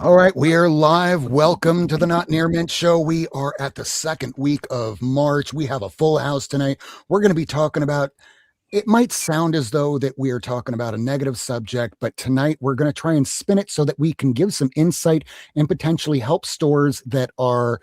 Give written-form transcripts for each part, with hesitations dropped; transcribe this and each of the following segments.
All right, we are live. Welcome to the Not Near Mint Show. We are at the second week of March. We have a full house tonight. We're going to be talking about, it might sound as though that we are talking about a negative subject, but tonight we're going to try and spin it so that we can give some insight and potentially help stores that are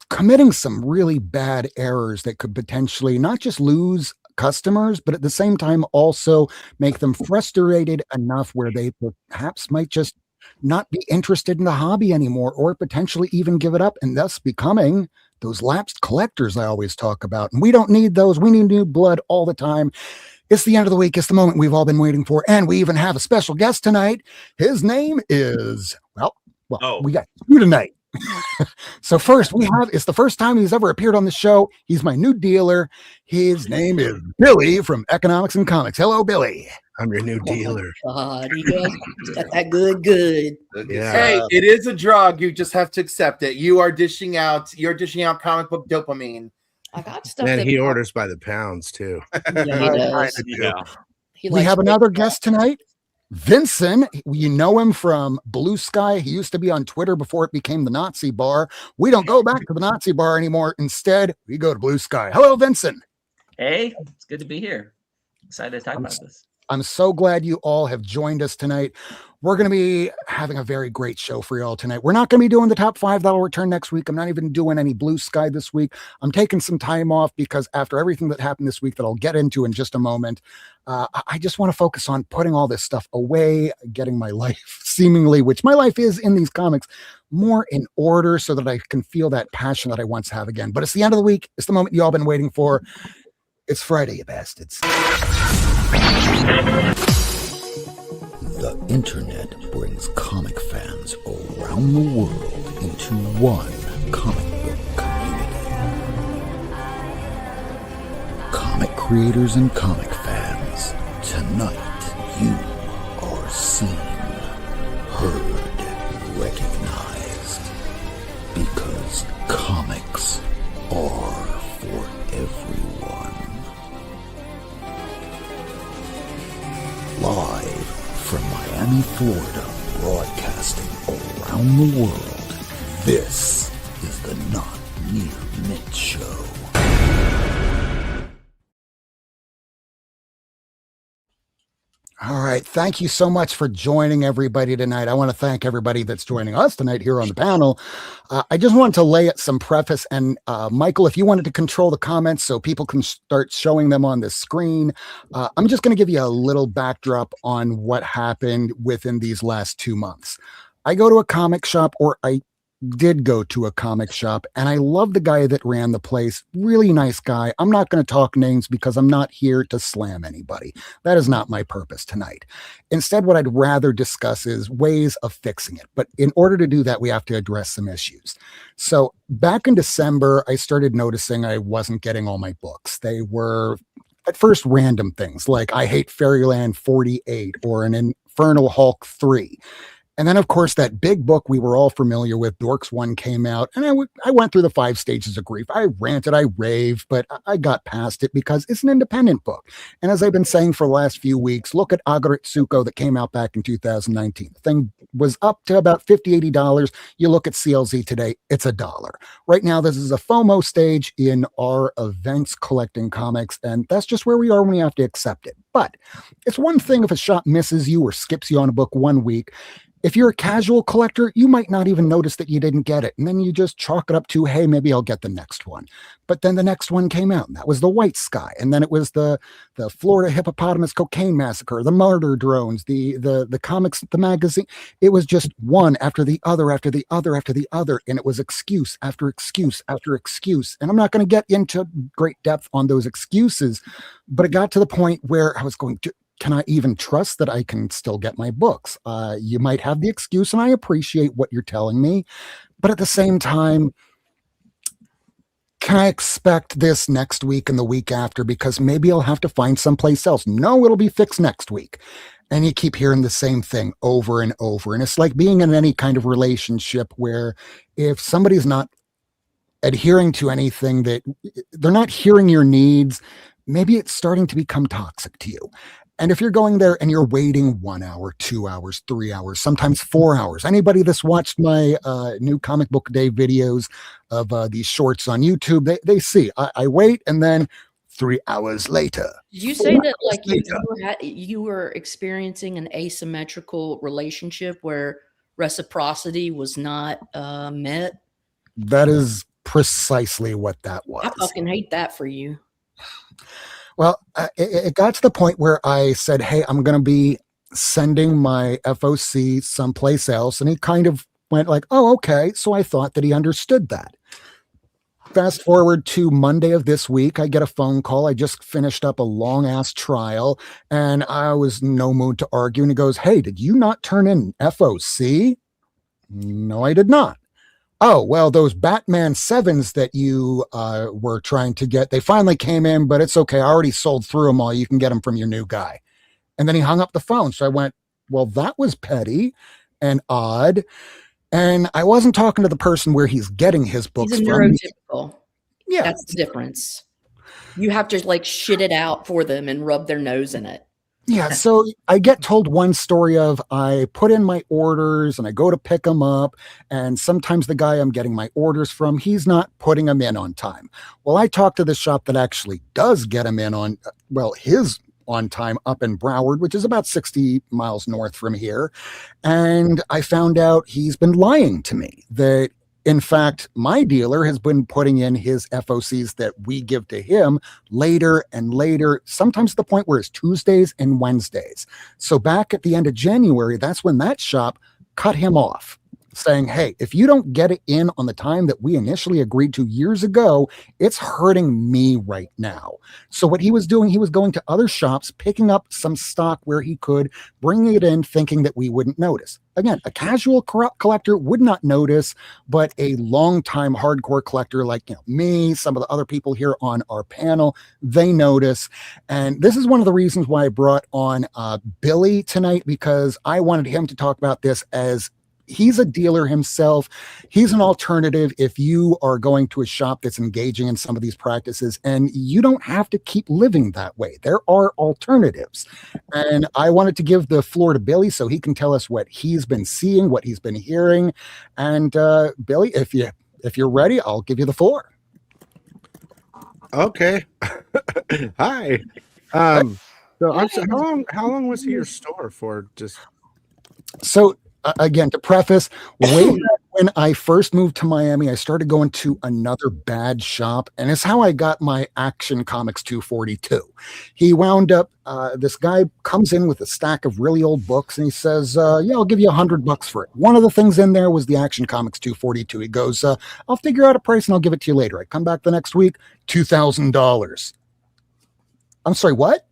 committing some really bad errors that could potentially not just lose customers, but at the same time also make them frustrated enough where they perhaps might just not be interested in the hobby anymore, or potentially even give it up, and thus becoming those lapsed collectors I always talk about. And we don't need those. We need new blood all the time. It's the end of the week. It's the moment we've all been waiting for. And we even have a special guest tonight. His name is, we got you tonight. So first it's the first time he's ever appeared on the show. He's my new dealer. His name is Billy from Economics and Comics. Hello, Billy. I'm your new dealer. God, he got that good. Yeah. Hey, it is a drug. You just have to accept it. You're dishing out comic book dopamine. I got stuff. And he orders by the pounds too. Yeah, he does. Yeah. We have another guest tonight. Vincent, you know him from Blue Sky. He used to be on Twitter before it became the Nazi bar. We don't go back to the Nazi bar anymore. Instead, we go to Blue Sky. Hello, Vincent. Hey, it's good to be here. Excited to talk about this. I'm so glad you all have joined us tonight. We're going to be having a very great show for you all tonight. We're not going to be doing the top 5 that'll return next week. I'm not even doing any Blue Sky this week. I'm taking some time off because after everything that happened this week that I'll get into in just a moment, I just want to focus on putting all this stuff away, getting my life seemingly, which my life is in these comics, more in order so that I can feel that passion that I once have again. But it's the end of the week. It's the moment you all been waiting for. It's Friday, you bastards. The internet brings comic fans around the world into one comic book community. Comic creators and comic fans, tonight you are seen, heard, recognized, because comics are for everyone. Live from Miami, Florida, broadcasting around the world, this is the Not Near Mint Show. All right. Thank you so much for joining everybody tonight. I want to thank everybody that's joining us tonight here on the panel. I just wanted to lay some preface, and Michael, if you wanted to control the comments so people can start showing them on the screen, I'm just going to give you a little backdrop on what happened within these last 2 months. I go to a comic shop, or I did go to a comic shop, and I love the guy that ran the place. Really nice guy. I'm not going to talk names because I'm not here to slam anybody. That is not my purpose tonight. Instead, what I'd rather discuss is ways of fixing it. But in order to do that, we have to address some issues. So back in December, I started noticing I wasn't getting all my books. They were at first random things like I Hate Fairyland 48 or an Infernal Hulk 3. And then, of course, that big book we were all familiar with, Dorks 1, came out, and I went through the 5 stages of grief. I ranted, I raved, but I got past it because it's an independent book. And as I've been saying for the last few weeks, look at Agaritsuko that came out back in 2019. The thing was up to about $50, $80. You look at CLZ today, it's $1. Right now, this is a FOMO stage in our events collecting comics, and that's just where we are when we have to accept it. But it's one thing if a shop misses you or skips you on a book 1 week. If you're a casual collector, you might not even notice that you didn't get it. And then you just chalk it up to, hey, maybe I'll get the next one. But then the next one came out, and that was the White Sky. And then it was the Florida Hippopotamus Cocaine Massacre, the Murder Drones, the comics, the magazine. It was just one after the other, after the other, after the other. And it was excuse after excuse after excuse. And I'm not going to get into great depth on those excuses, but it got to the point where I was going to, can I even trust that I can still get my books? You might have the excuse, and I appreciate what you're telling me, but at the same time, can I expect this next week and the week after? Because maybe I'll have to find someplace else. No, it'll be fixed next week. And you keep hearing the same thing over and over. And it's like being in any kind of relationship where if somebody's not adhering to anything, that they're not hearing your needs, maybe it's starting to become toxic to you. And if you're going there and you're waiting 1 hour, 2 hours, 3 hours, sometimes 4 hours, anybody that's watched my new comic book day videos of these shorts on YouTube, they see I wait, and then 3 hours later. Did you say that like later. you were experiencing an asymmetrical relationship where reciprocity was not met? That is precisely what that was. I fucking hate that for you. Well, it got to the point where I said, hey, I'm going to be sending my FOC someplace else. And he kind of went like, oh, okay. So I thought that he understood that. Fast forward to Monday of this week, I get a phone call. I just finished up a long ass trial and I was in no mood to argue. And he goes, hey, did you not turn in FOC? No, I did not. Oh, well, those Batman 7s that you were trying to get, they finally came in, but it's okay. I already sold through them all. You can get them from your new guy. And then he hung up the phone. So I went, well, that was petty and odd. And I wasn't talking to the person where he's getting his books He's a from. neurotypical. Yeah. That's the difference. You have to like shit it out for them and rub their nose in it. Yeah, so I get told one story of I put in my orders and I go to pick them up, and sometimes the guy I'm getting my orders from, he's not putting them in on time. Well, I talked to the shop that actually does get them in on, well, his on time up in Broward, which is about 60 miles north from here, and I found out he's been lying to me that in fact, my dealer has been putting in his FOCs that we give to him later and later, sometimes to the point where it's Tuesdays and Wednesdays. So back at the end of January, that's when that shop cut him off, saying, hey, if you don't get it in on the time that we initially agreed to years ago, it's hurting me right now. So what he was doing, he was going to other shops, picking up some stock where he could, bringing it in, thinking that we wouldn't notice. Again, a casual collector would not notice, but a longtime hardcore collector like me, some of the other people here on our panel, they notice. And this is one of the reasons why I brought on Billy tonight, because I wanted him to talk about this as he's a dealer himself. He's an alternative if you are going to a shop that's engaging in some of these practices, and you don't have to keep living that way. There are alternatives. And I wanted to give the floor to Billy so he can tell us what he's been seeing, what he's been hearing. And Billy, if you're ready, I'll give you the floor. Okay. Hi. So how long was he your store for? Just so again, to preface, way back when I first moved to Miami, I started going to another bad shop, and it's how I got my Action Comics 242. He wound up, this guy comes in with a stack of really old books, and he says, yeah, I'll give you $100 for it. One of the things in there was the Action Comics 242. He goes, I'll figure out a price and I'll give it to you later. I come back the next week, $2,000. I'm sorry, what?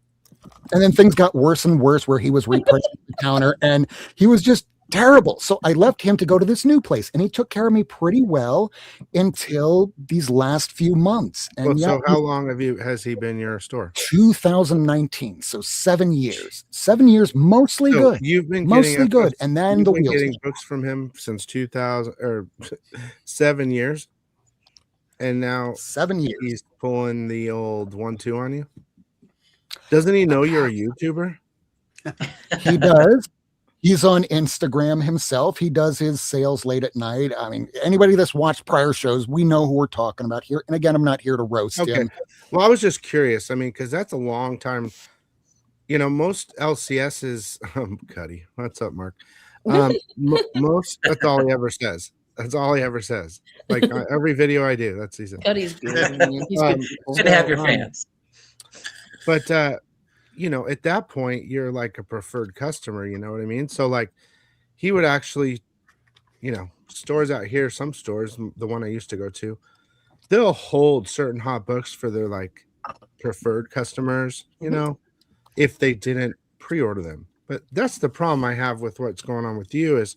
And then things got worse and worse where he was repricing the counter, and he was just terrible. So I left him to go to this new place, and he took care of me pretty well until these last few months. And well, so how long has he been your store? 2019. So 7 years. 7 years, mostly So good. You've been Mostly good. And then the wheels. Getting books from him since 2000 or 7 years. And now 7 years. He's pulling the old 1-2 on you. Doesn't he know you're a YouTuber? He does. He's on Instagram himself. He does his sales late at night. I mean, anybody that's watched prior shows, we know who we're talking about here. And again, I'm not here to roast him. Well, I was just curious. I mean, because that's a long time. Most LCSs, Cuddy, what's up, Mark? Most, that's all he ever says. That's all he ever says. Like every video I do, that's he says. Cuddy's good. Man. He's good. Good to have your fans. But at that point, you're like a preferred customer, you know what I mean? So like he would actually, stores out here, some stores, the one I used to go to, they'll hold certain hot books for their like preferred customers, if they didn't pre-order them. But that's the problem I have with what's going on with you is,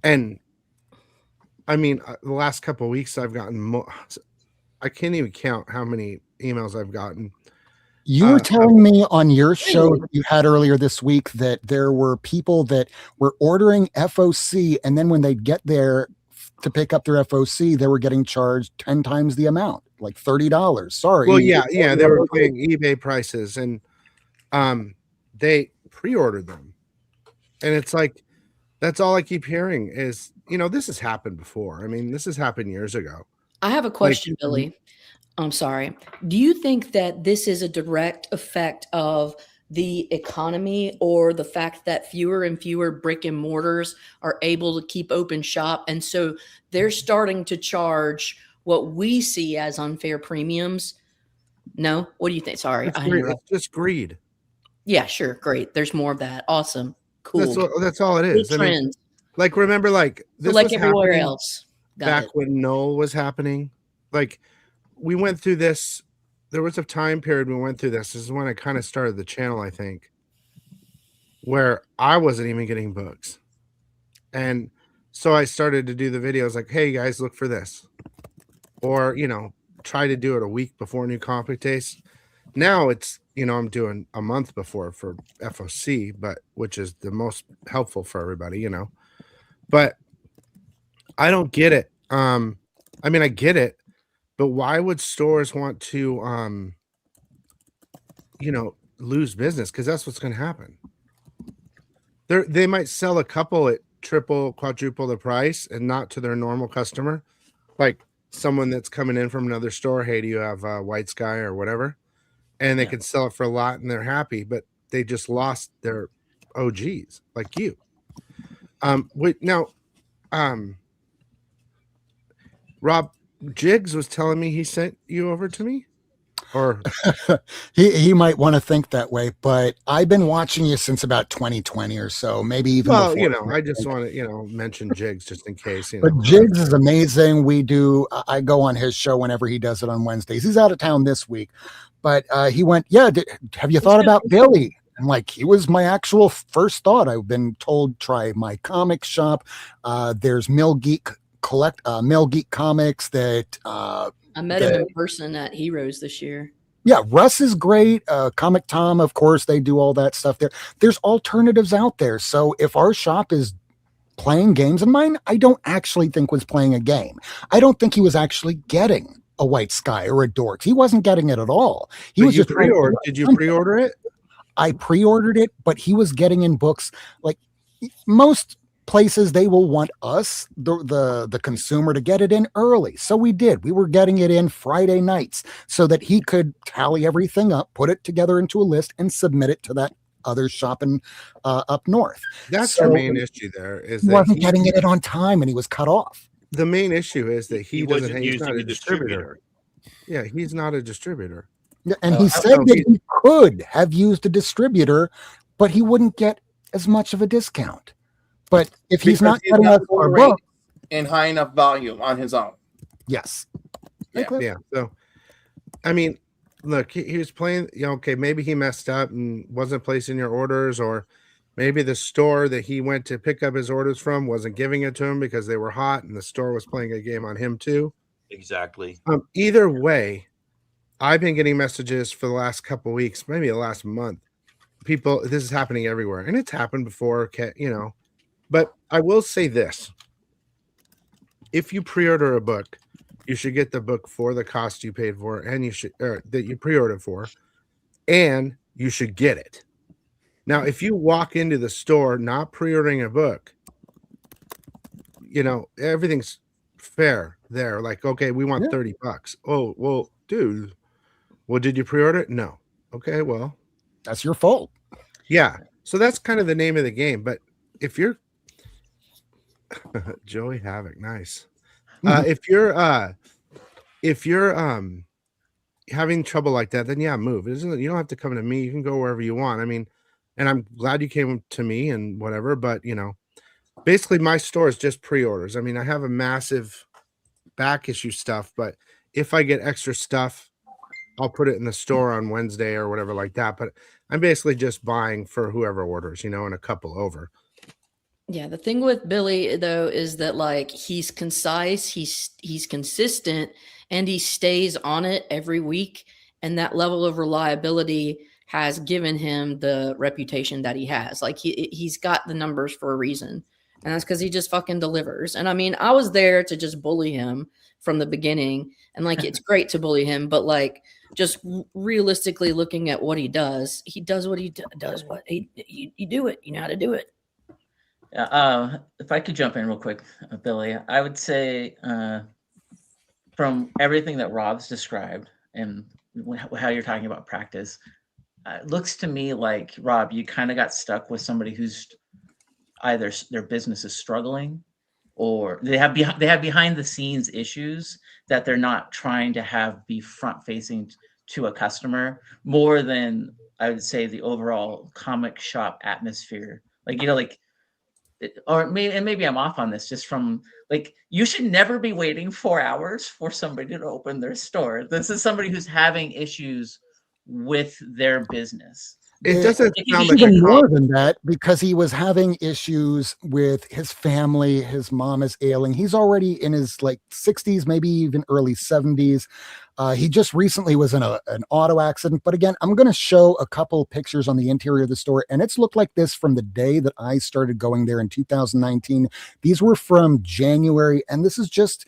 and I mean, the last couple of weeks I've gotten I can't even count how many emails I've gotten. You were telling me on your show that you had earlier this week that there were people that were ordering FOC, and then when they get there to pick up their FOC, they were getting charged 10 times the amount, like $30. Sorry. Well, yeah, they were paying eBay prices, and they pre-ordered them. And it's like, that's all I keep hearing is, this has happened before. I mean, this has happened years ago. I have a question, Billy. I'm sorry. Do you think that this is a direct effect of the economy or the fact that fewer and fewer brick and mortars are able to keep open shop? And so they're starting to charge what we see as unfair premiums? No? What do you think? Sorry. It's just greed. Yeah, sure. Great. There's more of that. Awesome. Cool. That's all it is. Good trend. Like, remember, like, this like was everywhere happening else. back when Null was happening. Like, we went through this. There was a time period we went through this. This is when I kind of started the channel, I think, where I wasn't even getting books. And so I started to do the videos like, hey, guys, look for this. Or, try to do it a week before New Comic Days. Now it's, I'm doing a month before for FOC, which is the most helpful for everybody, But I don't get it. I mean, I get it, but why would stores want to, lose business? Because that's what's going to happen. They might sell a couple at triple, quadruple the price and not to their normal customer. Like someone that's coming in from another store. Hey, do you have White Sky or whatever? And they can sell it for a lot and they're happy, but they just lost their OGs like you. Rob Jiggs was telling me he sent you over to me, or he might want to think that way, but I've been watching you since about 2020 or so, maybe even before. I just want to, mention Jiggs just in case, But Jiggs is amazing. I go on his show whenever he does it on Wednesdays. He's out of town this week, but he went, have you thought about Billy? And like, he was my actual first thought. I've been told, try my comic shop. There's Mill Geek Comics that I met him in person at Heroes this year. Yeah, Russ is great. Comic Tom, of course, they do all that stuff there. There's alternatives out there. So if our shop is playing games, and mine, I don't actually think was playing a game. I don't think he was actually getting a White Sky or a Dorks. He wasn't getting it at all. He was just pre-order. Did you pre-order it? I pre-ordered it, but he was getting in books. Like most places, they will want us, the consumer, to get it in early. So we did. We were getting it in Friday nights so that he could tally everything up, put it together into a list, and submit it to that other shop in up north. That's the main issue there. Is he wasn't getting it in on time, and he was cut off. The main issue is that he's not a distributor. Yeah, he's not a distributor. Yeah, and he said that he could have used a distributor, but he wouldn't get as much of a discount. But if he's not getting us our book and high enough volume on his own, yes, yeah. So, I mean, look, he was playing. Okay, maybe he messed up and wasn't placing your orders, or maybe the store that he went to pick up his orders from wasn't giving it to him because they were hot, and the store was playing a game on him too. Exactly. Either way, I've been getting messages for the last couple of weeks, maybe the last month. People, this is happening everywhere, and it's happened before, But I will say this: if you pre-order a book, you should get the book for the cost you paid for, and that you pre-ordered for, and you should get it. Now, if you walk into the store not pre-ordering a book, everything's fair there. Like, okay, we want $30. Oh, well, dude. Well, did you pre-order it? No. Okay, well, that's your fault. Yeah. So that's kind of the name of the game. But if you're Joey Havoc, nice. If you're having trouble like that, then move. You don't have to come to me. You can go wherever you want. I mean, and I'm glad you came to me and whatever, but basically my store is just pre-orders. I mean, I have a massive back issue stuff, but if I get extra stuff, I'll put it in the store on Wednesday or whatever like that. But I'm basically just buying for whoever orders, and a couple over. Yeah, the thing with Billy though is that like he's concise, he's consistent, and he stays on it every week, and that level of reliability has given him the reputation that he has. Like he's got the numbers for a reason. And that's because he just fucking delivers. And I mean, I was there to just bully him from the beginning. And like, it's great to bully him, but like, just realistically looking at what he does what he does. What you do it. You know how to do it. If I could jump in real quick, Billy, I would say from everything that Rob's described and how you're talking about practice, it looks to me like, Rob, you kind of got stuck with somebody who's either their business is struggling or they have behind the scenes issues that they're not trying to have be front facing to a customer more than, I would say, the overall comic shop atmosphere. Like, like, maybe I'm off on this, just from like, you should never be waiting 4 hours for somebody to open their store. This is somebody who's having issues with their business. It doesn't sound like even more than that, because he was having issues with his family. His mom is ailing. He's already in his like 60s, maybe even early 70s. He just recently was in an auto accident. But again, I'm going to show a couple pictures on the interior of the store, and it's looked like this from the day that I started going there in 2019. These were from January, and this is just,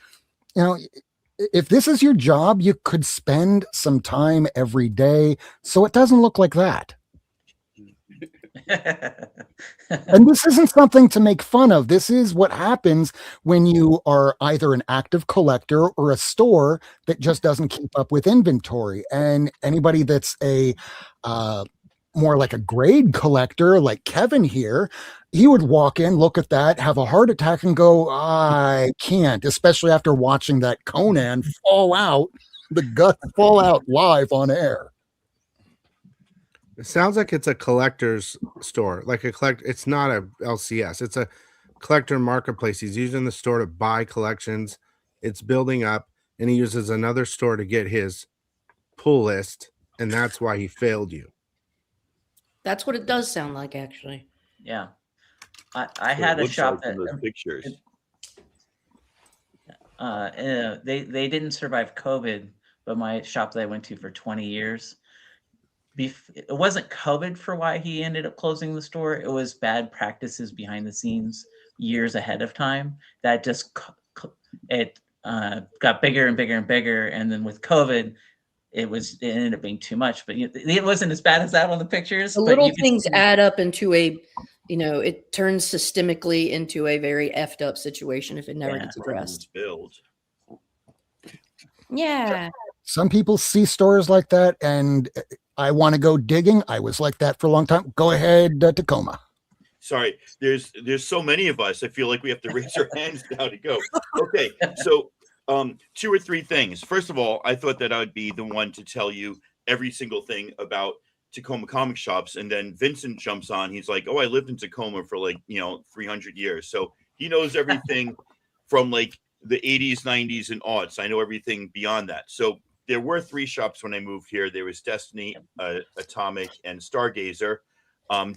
if this is your job, you could spend some time every day, so it doesn't look like that. And this isn't something to make fun of. This is what happens when you are either an active collector or a store that just doesn't keep up with inventory. And anybody that's a more like a grade collector, like Kevin here, he would walk in, look at that, have a heart attack, and go, I can't, especially after watching that Conan fall out, the gut fall out live on air. It sounds like it's a collector's store, like a collect. It's not a LCS. It's a collector marketplace. He's using the store to buy collections. It's building up, and he uses another store to get his pull list, and that's why he failed you. That's what it does sound like, actually. Yeah, I had a shop that those pictures. They didn't survive COVID, but my shop that I went to for 20 years. It wasn't COVID for why he ended up closing the store. It was bad practices behind the scenes years ahead of time that just got bigger and bigger and bigger. And then with COVID, it ended up being too much. But it wasn't as bad as that on the pictures. The little things add up into it turns systemically into a very effed up situation if it never gets addressed. Yeah. Some people see stores like that, and I want to go digging. I was like that for a long time. Go ahead, Tacoma. Sorry, there's so many of us. I feel like we have to raise our hands now to go. Okay, so 2 or 3 things. First of all, I thought that I would be the one to tell you every single thing about Tacoma comic shops, and then Vincent jumps on. He's like, "Oh, I lived in Tacoma for 300 years," so he knows everything from like the 80s, 90s, and aughts. I know everything beyond that. So there were 3 shops when I moved here. There was Destiny, Atomic, and Stargazer.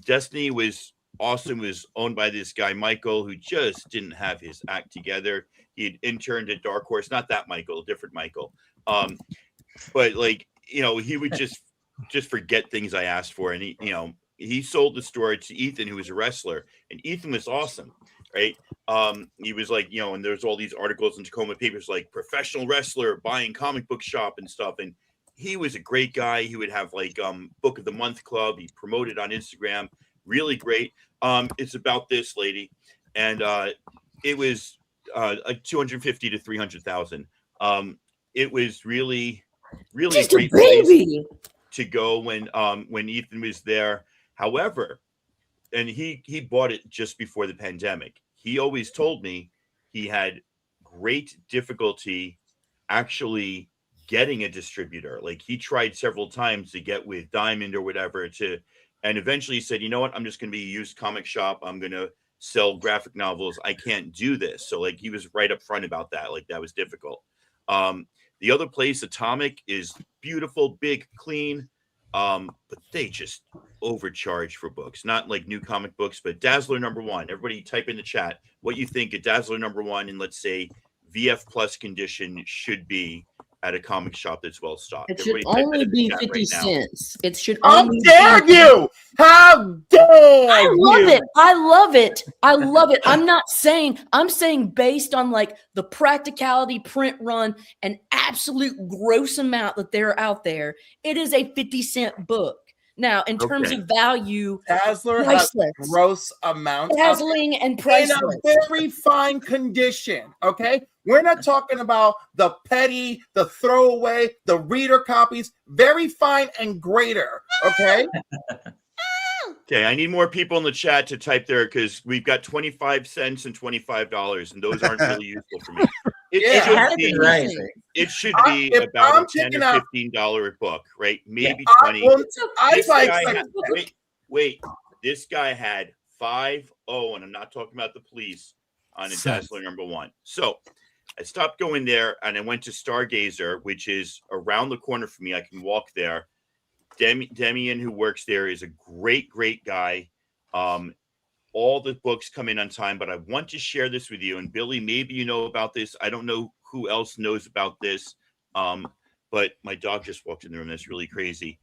Destiny was awesome. It was owned by this guy, Michael, who just didn't have his act together. He had interned at Dark Horse, not that Michael, a different Michael. But he would just forget things I asked for. And he sold the store to Ethan, who was a wrestler, and Ethan was awesome. Right. He was like, and there's all these articles in Tacoma papers like professional wrestler buying comic book shop and stuff. And he was a great guy. He would have like book of the month club. He promoted on Instagram. Really great. It's about this lady. And it was like 250 to 300,000. It was really, really just a great a baby place to go when Ethan was there. However, and he bought it just before the pandemic. He always told me he had great difficulty actually getting a distributor. Like he tried several times to get with Diamond or whatever and eventually he said, you know what, I'm just going to be a used comic shop. I'm going to sell graphic novels. I can't do this. So like he was right up front about that. Like that was difficult. The other place, Atomic, is beautiful, big, clean. But they just overcharge for books, not like new comic books, but Dazzler #1. Everybody type in the chat what you think a Dazzler #1 and let's say VF Plus condition should be at a comic shop that's well stocked. It should Everybody type that only in the be chat 50 right now. cents. It should How only be dare 50 you? How dare I you? love it. I love it. I love it. I'm saying based on like the practicality, print run, and absolute gross amount that they're out there, it is a 50-cent book. Now, in terms Okay. of value, Dazzler has priceless. gross amounts of dazzling and in priceless. a very fine condition. Okay, we're not talking about the petty, the throwaway, the reader copies. Very fine and greater. Okay. Okay, I need more people in the chat to type there because we've got 25 cents and $25, and those aren't really useful for me. It Yeah. should Has be been rising. It should I- be if about I'm a $10 picking or out- $15 book, right? Maybe I 20. will- I'd This like guy to- had, wait. This guy had 5.0, and I'm not talking about the police, on a Cents. Dazzler #1. So I stopped going there, and I went to Stargazer, which is around the corner from me. I can walk there. Demian, who works there, is a great, great guy. All the books come in on time, but I want to share this with you. And Billy, maybe you know about this. I don't know who else knows about this. But my dog just walked in the room. That's really crazy.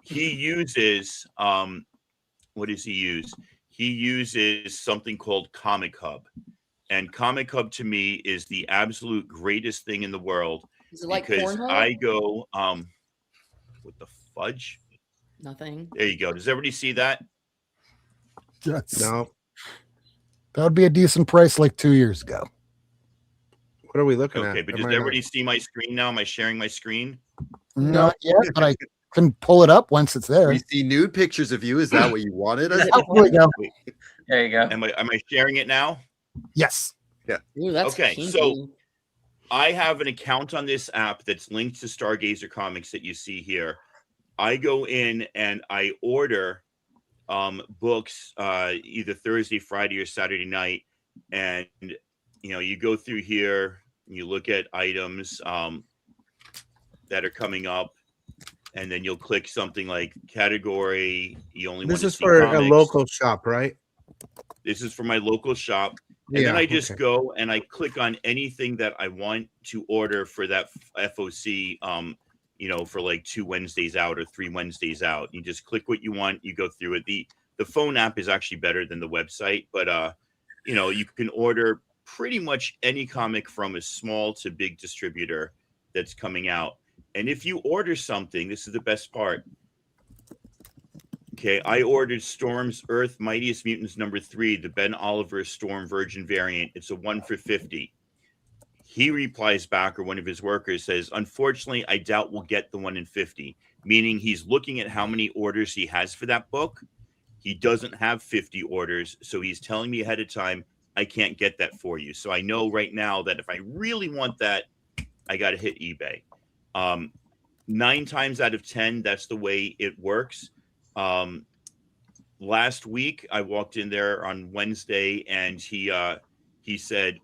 He uses, what does he use? He uses something called Comic Hub. And Comic Hub to me is the absolute greatest thing in the world. Is it like because Pornhub? I go, what the fudge? Nothing. There you go. Does everybody see that? Yes. No. That would be a decent price like 2 years ago. What are we looking at? Okay, but Am does I not- everybody see my screen now? Am I sharing my screen? Not yet, but I can pull it up once it's there. We see nude pictures of you. Is that what you wanted? us to Oh, here we go. There you go. Am I sharing it now? Yes. Ooh, that's Okay, kinky. so- I have an account on this app that's linked to Stargazer Comics that you see here. I go in and I order books either Thursday, Friday, or Saturday night, and you go through here, and you look at items that are coming up, and then you'll click something like category. You only want This to is see for a comics. local shop, right? This is for my local shop. And then Yeah, I just okay. go and I click on anything that I want to order for that FOC, for like 2 Wednesdays out or 3 Wednesdays out. You just click what you want. You go through it. The phone app is actually better than the website, but you can order pretty much any comic from a small to big distributor that's coming out. And if you order something, this is the best part. Okay, I ordered Storm's Earth Mightiest Mutants #3, the Ben Oliver Storm Virgin variant. It's a 1 for $50. He replies back, or one of his workers says, unfortunately, I doubt we'll get the 1 in 50, meaning he's looking at how many orders he has for that book. He doesn't have 50 orders, so he's telling me ahead of time, I can't get that for you. So I know right now that if I really want that, I got to hit eBay. 9 times out of 10, that's the way it works. Last week I walked in there on Wednesday and he said,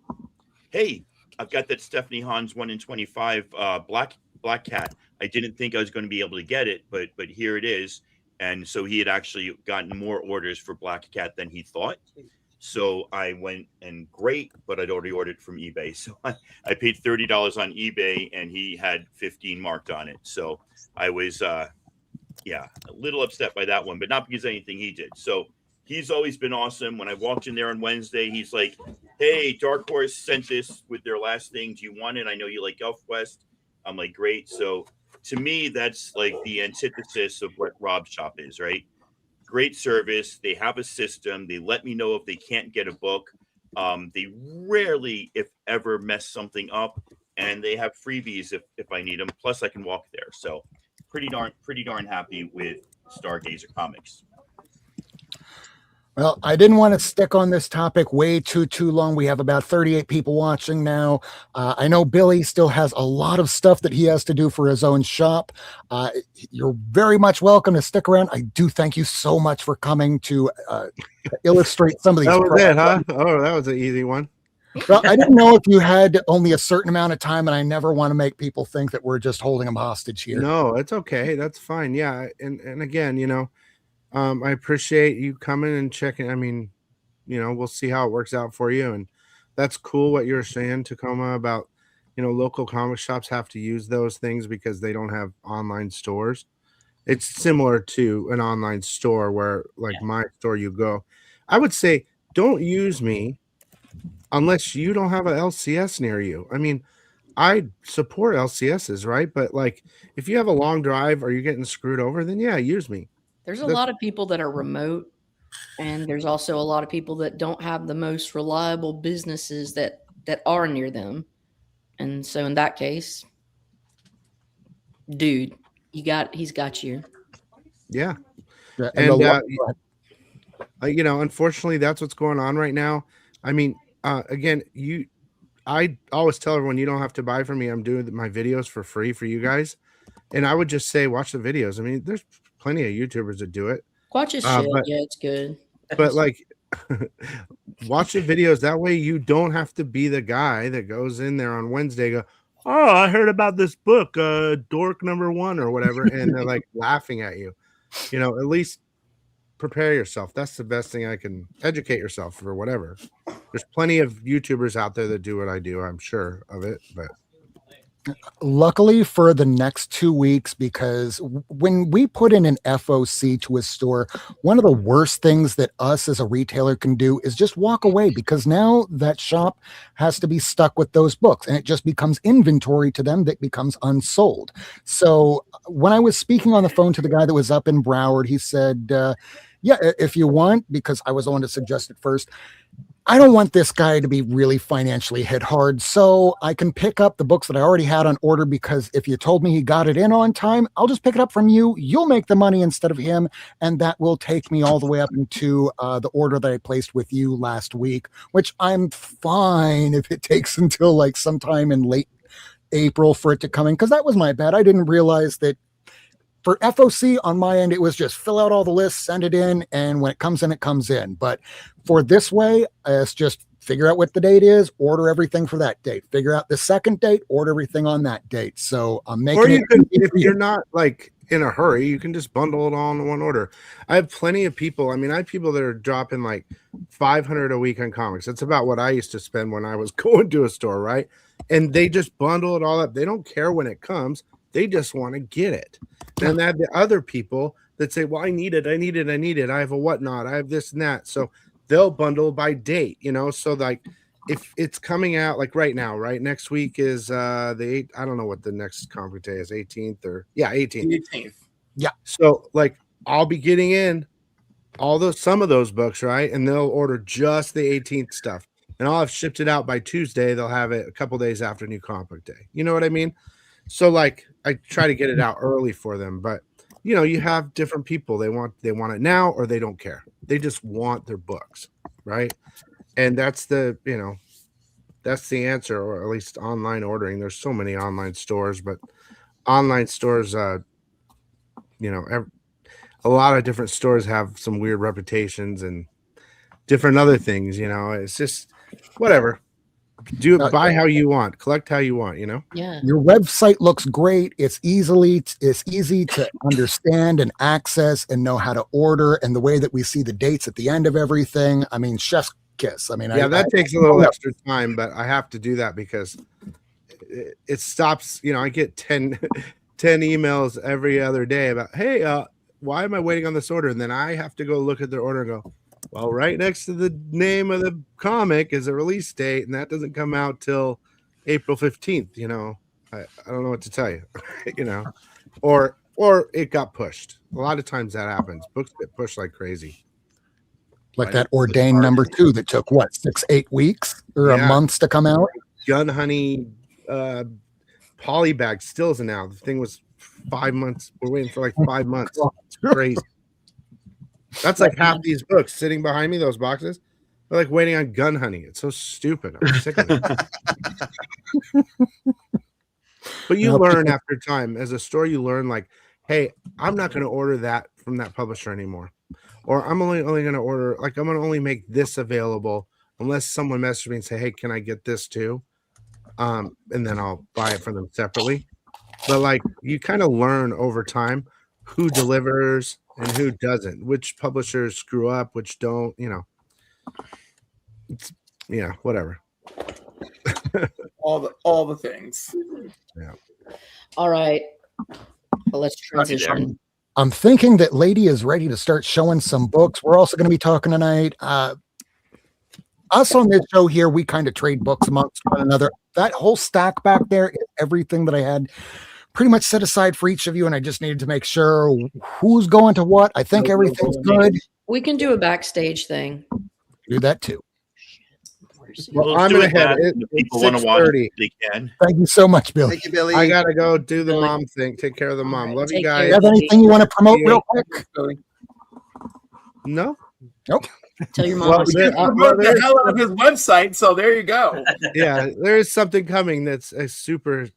hey, I've got that Stephanie Hans 1 in 25 black cat. I didn't think I was going to be able to get it, but here it is. And so he had actually gotten more orders for Black Cat than he thought. So I went and great, but I'd already ordered from eBay. So I paid $30 on eBay and he had 15 marked on it. So I was a little upset by that one, but not because of anything he did. So he's always been awesome. When I walked in there on Wednesday, he's like, hey, Dark Horse sent this with their last thing. Do you want it? I know you like ElfQuest. I'm like, great. So to me, that's like the antithesis of what Rob's shop is, right? Great service. They have a system. They let me know if they can't get a book. They rarely, if ever, mess something up, and they have freebies if I need them. Plus, I can walk there. So pretty darn happy with Stargazer Comics. Well, I didn't want to stick on this topic way too long. We have about 38 people watching now. I know Billy still has a lot of stuff that he has to do for his own shop. You're very much welcome to stick around. I do thank you so much for coming to illustrate some of these. That was it, huh? Oh, that was an easy one. Well, I didn't know if you had only a certain amount of time, and I never want to make people think that we're just holding them hostage here. No, it's okay. That's fine. Yeah. And again, I appreciate you coming and checking. I mean, we'll see how it works out for you. And that's cool what you were saying, Tacoma, about local comic shops have to use those things because they don't have online stores. It's similar to an online store where, like my store, you go. I would say don't use me unless you don't have a LCS near you. I mean, I support LCSs, right? But like, if you have a long drive or you're getting screwed over, then yeah, use me. There's a lot of people that are remote, and there's also a lot of people that don't have the most reliable businesses that are near them. And so in that case, dude, he's got you. Yeah. Yeah, And the unfortunately, that's what's going on right now. I mean, again, I always tell everyone you don't have to buy from me. I'm doing my videos for free for you guys, and I would just say watch the videos. I mean, there's plenty of YouTubers that do it. Watch his shit. But, Yeah, it's good. But like, watch the videos. That way, you don't have to be the guy that goes in there on Wednesday. Go, oh, I heard about this book, Dork Number 1 or whatever, and they're like laughing at you. At least prepare yourself. That's the best thing I can educate yourself for whatever. There's plenty of YouTubers out there that do what I do. I'm sure of it, but luckily for the next 2 weeks, because when we put in an FOC to a store, one of the worst things that us as a retailer can do is just walk away, because now that shop has to be stuck with those books and it just becomes inventory to them that becomes unsold. So when I was speaking on the phone to the guy that was up in Broward, he said, yeah, if you want, because I was the one to suggest it first, I don't want this guy to be really financially hit hard, so I can pick up the books that I already had on order, because if you told me he got it in on time, I'll just pick it up from you. You'll make the money instead of him, and that will take me all the way up into the order that I placed with you last week, which I'm fine if it takes until like sometime in late April for it to come in, because that was my bad. I didn't realize that for FOC on my end, it was just fill out all the lists, send it in, and when it comes in, it comes in. But for this way, it's just figure out what the date is, order everything for that date. Figure out the second date, order everything on that date. So I'm making or you it. can, if you're not like in a hurry, you can just bundle it all in one order. I have plenty of people. I mean, I have people that are dropping like 500 a week on comics. That's about what I used to spend when I was going to a store, right? And they just bundle it all up. They don't care when it comes. They just want to get it. Then I have the other people that say, well, I need it. I have a whatnot. I have this and that. So they'll bundle by date, So like if it's coming out like right now, right? Next week is the 8th. I don't know what the next conference day is, 18th or 18th. Yeah. So like I'll be getting in some of those books, right? And they'll order just the 18th stuff. And I'll have shipped it out by Tuesday. They'll have it a couple days after New Comic Day. You know what I mean? So like I try to get it out early for them, but you have different people. They want it now, or they don't care. They just want their books, right? And that's the answer, or at least online ordering. There's so many online stores, but online stores, a lot of different stores have some weird reputations and different other things. It's just whatever. Buy how you want, collect how you want, Yeah. Your website looks great. It's easy to understand and access and know how to order, and the way that we see the dates at the end of everything. I mean, chef's kiss. I mean, that takes a little extra time, but I have to do that because it stops. I get 10 emails every other day about, hey, why am I waiting on this order? And then I have to go look at their order and go, well, right next to the name of the comic is a release date, and that doesn't come out till April 15th. I don't know what to tell you, or it got pushed. A lot of times that happens. Books get pushed like crazy. Like that Ordained number 2 that took 6-8 weeks or a month to come out. Gun Honey polybag still isn't out. The thing was 5 months. We're waiting for like 5 months. It's crazy. That's like half these books sitting behind me, those boxes. They're like waiting on Gun Honey. It's so stupid. I'm sick of it. But you learn after time. As a store, you learn like, hey, I'm not going to order that from that publisher anymore. Or I'm only going to order, like, I'm going to only make this available unless someone messages me and say, hey, can I get this too? And then I'll buy it from them separately. But like, you kind of learn over time who delivers and who doesn't, which publishers screw up, which don't, it's, whatever. all the things. All right. Well, let's Love you, Darren. transition. I'm thinking that Lady is ready to start showing some books. We're also going to be talking tonight. Us on this show here, we kind of trade books amongst one another. That whole stack back there is everything that I had pretty much set aside for each of you, and I just needed to make sure who's going to what. I think everything's good. We can do a backstage thing. Do that too. Well, Let's I'm do gonna it, head. Matt. It, If it's people want to watch, 6:30. they can. Thank you so much, Billy. Thank you, Billy. I gotta go do the Billy. mom thing. Take care of the mom. All right, Love you take guys. care. You have anything you want to promote real quick? No. Tell your mom. Well, I said, there- "Oh, well, the there's- hell out of his website, so there you go. yeah, there is something coming that's super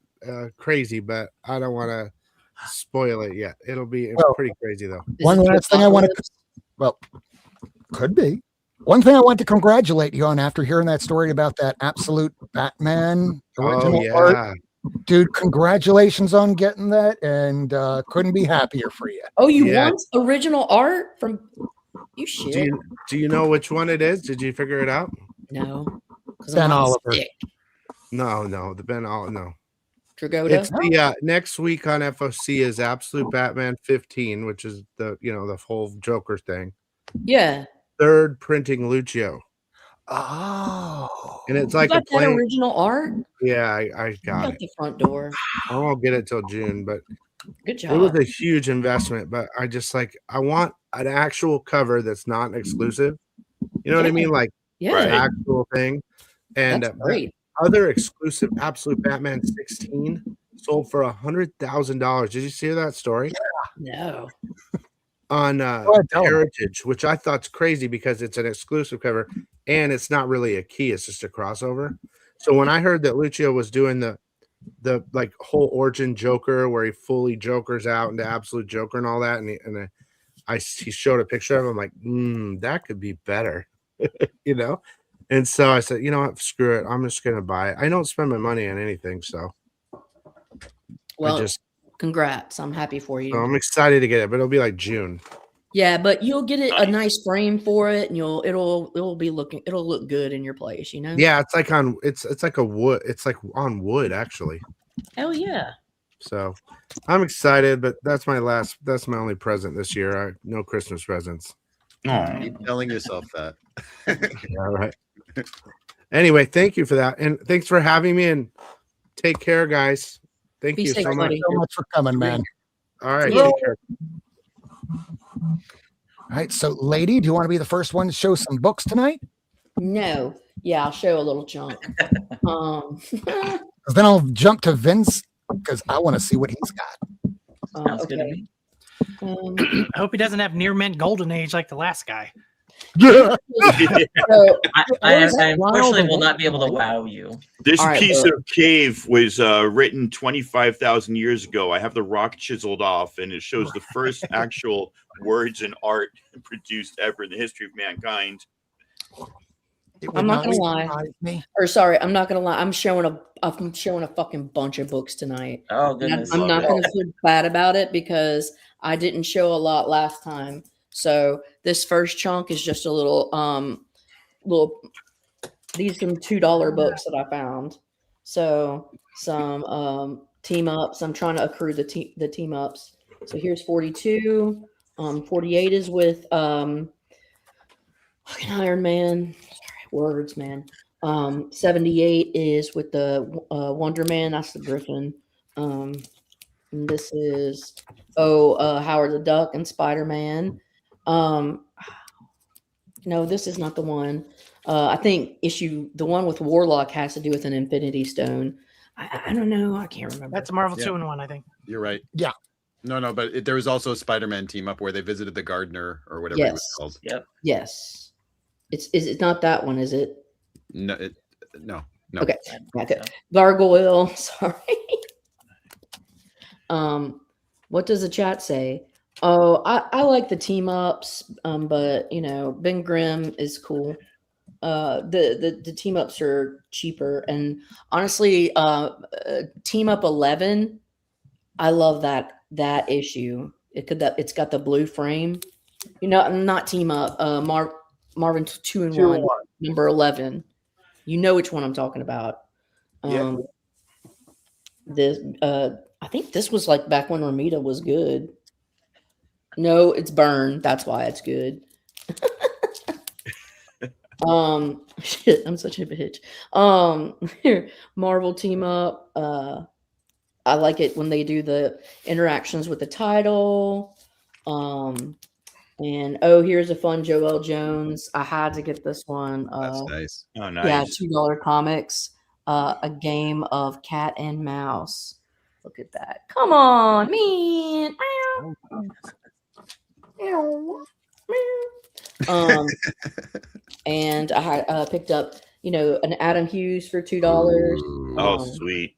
crazy, but I don't want to spoil it yet. It'll be Well, pretty crazy though. is One it the last thing I want to, apocalypse?" well, could be. One thing I want to congratulate you on after hearing that story about that absolute Batman original Oh art. yeah. Dude, congratulations on getting that, and couldn't be happier for you. Oh, you Yeah. want original art from you? Shit. Do you know which one it is? Did you figure it out? No. 'Cause Ben I'm not Oliver. sick. No, the Ben All no. Dragoda. It's the next week on FOC is Absolute Batman 15, which is the the whole Joker thing. Yeah. Third printing Lucio, Oh. and it's You like a got that plain. original art? Yeah, I You got got it. the front door. I won't get it till June, but Good it was job. a huge investment. But I just I want an actual cover that's not exclusive. You know what I Yeah. mean? Like Yeah. an actual thing. And That's great. other exclusive Absolute Batman 16 sold for $100,000. Did you see that story? No. On Go ahead, tell 'em. Heritage, which I thought's crazy because it's an exclusive cover and it's not really a key, it's just a crossover. So when I heard that Lucio was doing the like whole origin Joker where he fully Jokers out into absolute Joker and all that, and he showed a picture of him, I'm like, that could be better, you know. And so I said, you know what, screw it, I'm just gonna buy it. I don't spend my money on anything, so Well, just congrats. I'm happy for you. I'm excited to get it, but it'll be like June. Yeah, but you'll get it a nice frame for it, and it'll look good in your place, you know? Yeah, it's like it's like a wood, it's like on wood actually. Hell yeah. So I'm excited, but that's my only present this year. No Christmas presents. Aw. Keep telling yourself that. All right. Anyway, thank you for that. And thanks for having me, and take care, guys. Thank Be you safe, so much. buddy. So much for coming, man. All right. Yeah. Take care. All right, so Lady, do you want to be the first one to show some books tonight? No. Yeah, I'll show a little chunk. 'Cause then I'll jump to Vince because I want to see what he's got. Sounds good to okay. me. I hope he doesn't have near mint golden age like the last guy. So, I What is that unfortunately wild will not be able to wow you. This All right, piece well- of cave was written 25,000 years ago. I have the rock chiseled off, and it shows the first actual words and art produced ever in the history of mankind. It I'm would not gonna lie. surprise me. or sorry, I'm not gonna lie. I'm showing a fucking bunch of books tonight. Oh And goodness. I'm not it. gonna feel bad about it because I didn't show a lot last time. So this first chunk is just a little these are some $2 books that I found. So some team ups. I'm trying to accrue the team ups. So here's 42. 48 is with fucking Iron Man. Sorry, words, man. 78 is with the Wonder Man. That's the Griffin. And this is Howard the Duck and Spider-Man. No, this is not the one. I think the one with Warlock has to do with an Infinity Stone. I don't know. I can't remember. That's a Marvel Yeah. 2-in-1, I think. You're right. Yeah. No, but there was also a Spider-Man team up where they visited the gardener or whatever it was Yes. called. Yes. It's not that one, is it? No. No. Okay. I think Okay. so. Gargoyle. Sorry. What does the chat say? Oh, I like the team ups, but Ben Grimm is cool. The team ups are cheaper, and honestly, Team Up 11, I love that issue. It's got the blue frame. Not Team Up. Marvin 2-in-1 number 11. You know which one I'm talking about. Yeah. This I think this was like back when Ramita was good. No, it's Burn. That's why it's good. Shit, I'm such a bitch. Here, Marvel team up. I like it when they do the interactions with the title. And oh, here's a fun Joel Jones. I had to get this one. That's nice. Oh, Yeah, nice. $2 comics. A game of cat and mouse. Look at that. Come on, man. And I picked up, an Adam Hughes for $2. Oh, sweet.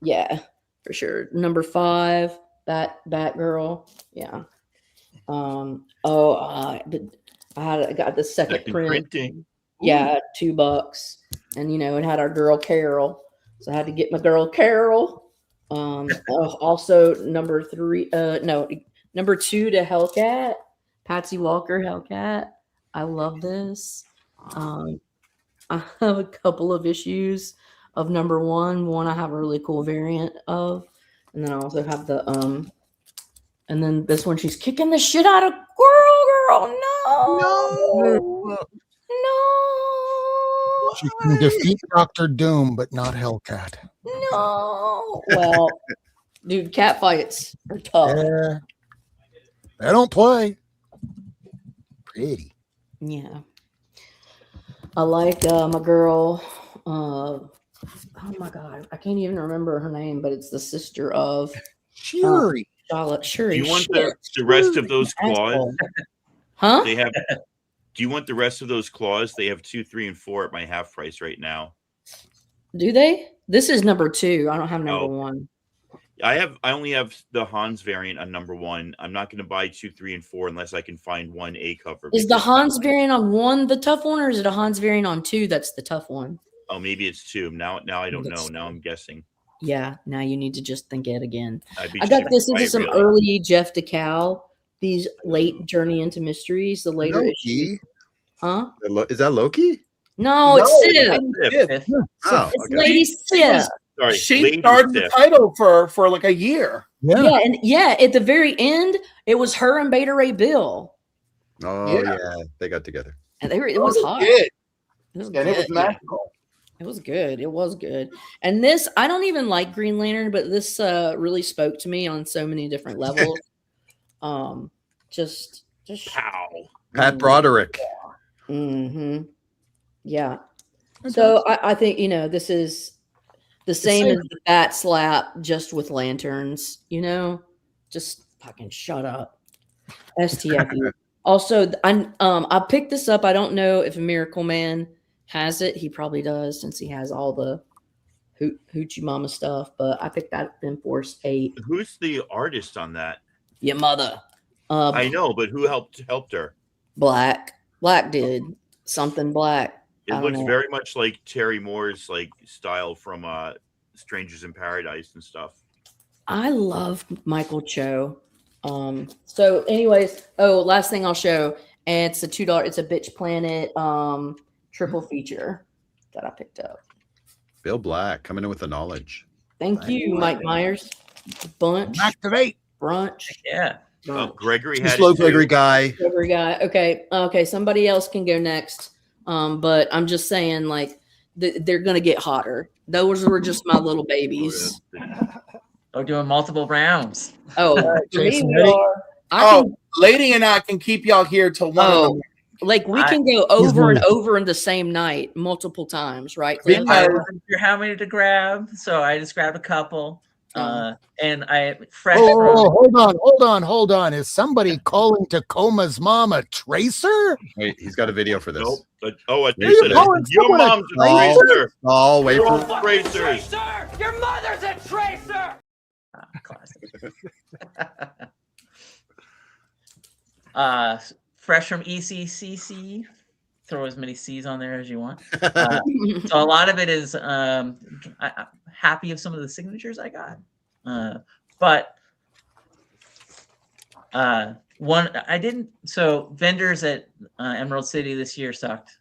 Yeah, for sure. Number 5, Batgirl. Yeah. I got the second print. Printing. Yeah, $2. And it had our girl Carol. So I had to get my girl Carol. Also number 2 to Hellcat. Patsy Walker Hellcat. I love this. I have a couple of issues of number 1. One I have a really cool variant of. And then I also have the and then this one, she's kicking the shit out of Girl. No. She can defeat Dr. Doom, but not Hellcat. No. Well, dude, cat fights are tough. Yeah. They don't play. Pretty. Yeah. I like my girl. Oh my God. I can't even remember her name, but it's the sister of Shuri. Charlotte. Shuri. Do you want the rest of those claws? Huh? They have. Do you want the rest of those claws? They have 2, 3, and 4 at my half price right now. Do they? This is number 2. I don't have number Oh. 1. I only have the Hans variant on number 1. I'm not going to buy 2, 3, and 4 unless I can find one A cover. Is the because- Hans variant on 1 the tough one, or is it a Hans variant on 2 that's the tough one? Oh, maybe it's 2. Now I don't know. That's- Now I'm guessing. Yeah, now you need to just think it again. I'd be I got stupid this to buy into it, some really. early Jeff DeCal. These late Journey into Mysteries, the later issue. Loki? Huh? Is that Loki? No, it's Sif. Fifth. Oh, It's okay. Lady Sif. Sorry, She Lady started the Sif. title for like a year. Yeah. Yeah, and at the very end, it was her and Beta Ray Bill, Oh Yeah. yeah, they got together. and it was hot. Good. It was And it was good. magical. It was good. It was good. And this, I don't even like Green Lantern, but this really spoke to me on so many different levels. Just Pow. Pat Broderick. Mm-hmm. Yeah. So I think, this is the same as the Bat Slap, just with lanterns, just fucking shut up. STFU. Also, I picked this up. I don't know if Miracleman has it. He probably does, since he has all the Hoochie Mama stuff, but I picked that up in Force 8. Who's the artist on that? Your mother. I know, but who helped her? Black did something black. It I don't looks know. very much like Terry Moore's style from Strangers in Paradise and stuff. I love Michael Cho. So anyways, last thing I'll show, and it's a $2, it's a Bitch Planet triple feature that I picked up. Bill Black coming in with the knowledge. Thank you, Mike Myers. Bunch. Activate. Brunch. Yeah. Oh, Gregory This had slow it too. Gregory guy. Every guy. Okay. Somebody else can go next. But I'm just saying, they're gonna get hotter. Those were just my little babies. Oh, doing multiple rounds. Oh, Jason, we ready? are. Lady and I can keep y'all here till 1 in the morning. We can go over and over in the same night multiple times, right? Clint? I wasn't sure how many to grab, so I just grabbed a couple. And I fresh from Hold on. Is somebody calling Tacoma's mom a tracer? Wait, he's got a video for this. Nope. A you tracer. calling Your someone a mom's a tracer? tracer. Oh, wait You're for all tracers. Your mother's a tracer. classic. Fresh from ECCC. Throw as many C's on there as you want. So a lot of it is I'm happy of some of the signatures I got. But one I didn't. So vendors at Emerald City this year sucked.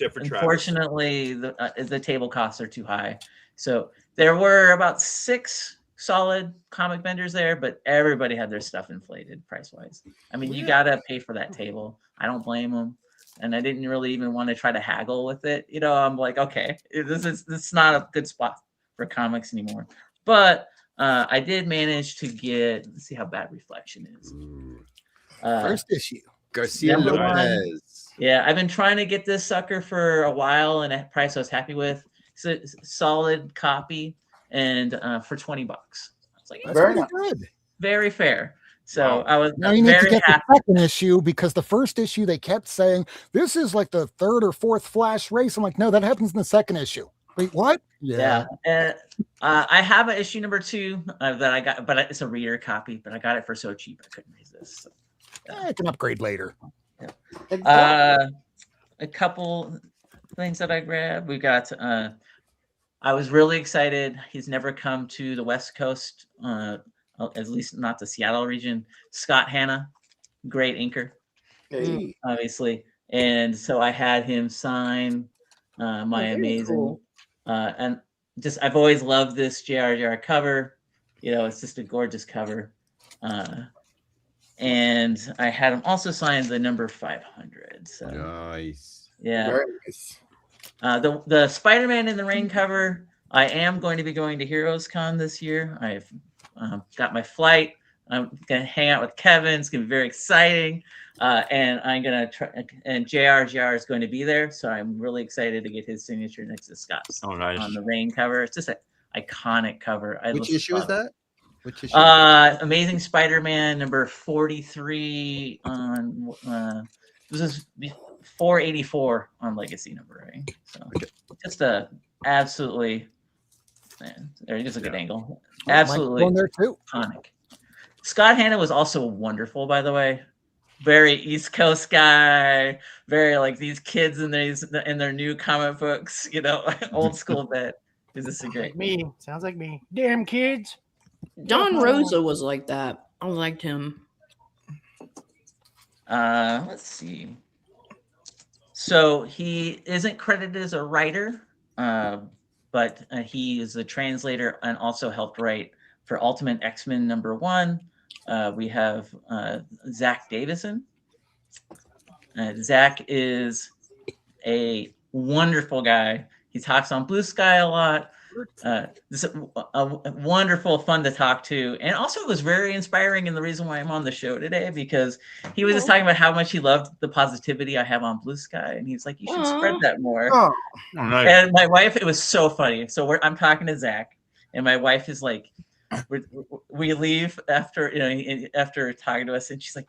Except for Travis. unfortunately, the table costs are too high. So there were about 6 solid comic vendors there, but everybody had their stuff inflated price-wise. I mean, you got to pay for that table. I don't blame them. And I didn't really even want to try to haggle with it. You know, I'm like, okay, this is not a good spot for comics anymore. But I did manage to get, let's see how bad Reflection is. First issue. Garcia number Lopez. Yeah, I've been trying to get this sucker for a while, and a price I was happy with. It's a solid copy, and for $20. I was like, That's Very pretty nice. good. very fair. So I was Now you need to very get happy. the second issue because the first issue they kept saying this is like the 3rd or 4th Flash race. I'm like, no, that happens in the second issue. Wait, what? Yeah. I have an issue number 2 that I got, but it's a reader copy, but I got it for so cheap I couldn't resist. So, I can upgrade later. a couple things that I grabbed. We got I was really excited. He's never come to the West Coast, at least not the Seattle region. Scott Hanna, great inker, obviously. And so I had him sign my amazing cool. and just I've always loved this JRJR cover. You know, it's just a gorgeous cover. And I had him also sign the number 500. So Nice. yeah. Very nice. The Spider-Man in the Rain cover, I am going to be going to Heroes Con this year. I've got my flight. I'm going to hang out with Kevin. It's going to be very exciting. And I'm going to try, and JR is going to be there. So I'm really excited to get his signature next to Scott's on the Rain cover. It's just an iconic cover. Which issue is that? Which issue? Amazing Spider-Man number 43 on this is 484 on Legacy numbering. So just a absolutely, man, there's a good angle. Absolutely on there too. iconic. Scott Hanna was also wonderful, by the way. Very East Coast guy. Very like these kids in their new comic books. You know, old school bit. Is this a great? Me sounds like me. Damn kids. John Rosa was like that. I liked him. Let's see. So he isn't credited as a writer, but he is a translator and also helped write for Ultimate X-Men #1. We have Zach Davison. Zach is a wonderful guy. He talks on Blue Sky a lot. This is a wonderful, fun to talk to, and also it was very inspiring. And the reason why I'm on the show today because he was just talking about how much he loved the positivity I have on Blue Sky, and he's like, "You should spread that more." Oh, nice. And my wife, it was so funny. So I'm talking to Zach, and my wife is like, we leave after after talking to us, and she's like,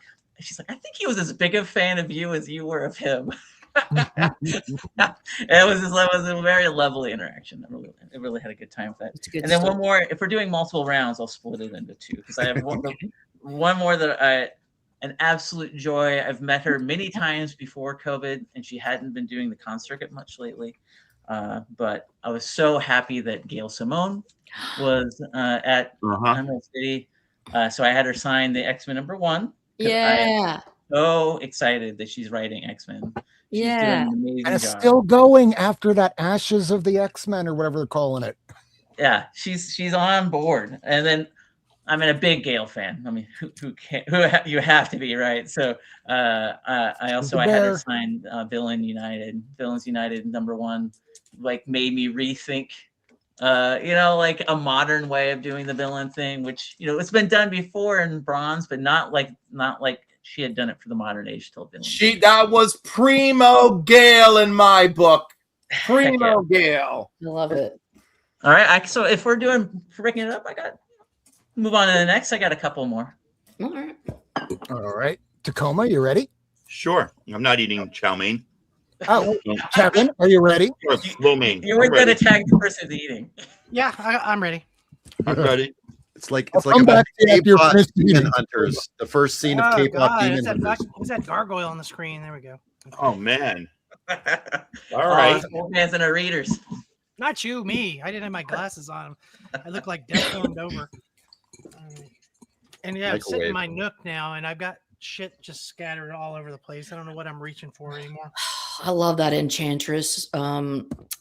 I think he was as big a fan of you as you were of him. It was a very lovely interaction. I really had a good time with that. And then one more, if we're doing multiple rounds, I'll split it into 2 because I have one more that an absolute joy. I've met her many times before COVID, and she hadn't been doing the con circuit much lately. But I was so happy that Gail Simone was at Emerald City. So I had her sign the X-Men #1. Yeah. So excited that she's writing X-Men. She's doing an amazing And it's job. still going after that Ashes of the X-Men or whatever they're calling it. Yeah, she's on board. And then I'm a big Gale fan. I mean, who you have to be, right? So I had her sign Villains United #1, like made me rethink like a modern way of doing the villain thing, which it's been done before in Bronze, but not like she had done it for the modern age till villain. That was primo Gale in my book. Primo Gale. I love it. All right, so if we're breaking it up, move on to the next. I got a couple more. All right. Tacoma, you ready? Sure. I'm not eating chow mein. Oh, Kevin, are you ready? Lo mein. You weren't going to tag the person eating. Yeah, I'm ready. I'm ready. It's like come about back to you after you're K-pop finished Demon eating. Hunters. The first scene of K-pop Demon Hunters. Who's that gargoyle on the screen? There we go. Oh man. All right. Old man's and our readers. Not you, me. I didn't have my glasses on. I look like death-formed over. And yeah, I'm sitting in my nook now, and I've got shit just scattered all over the place. I don't know what I'm reaching for anymore. I love that Enchantress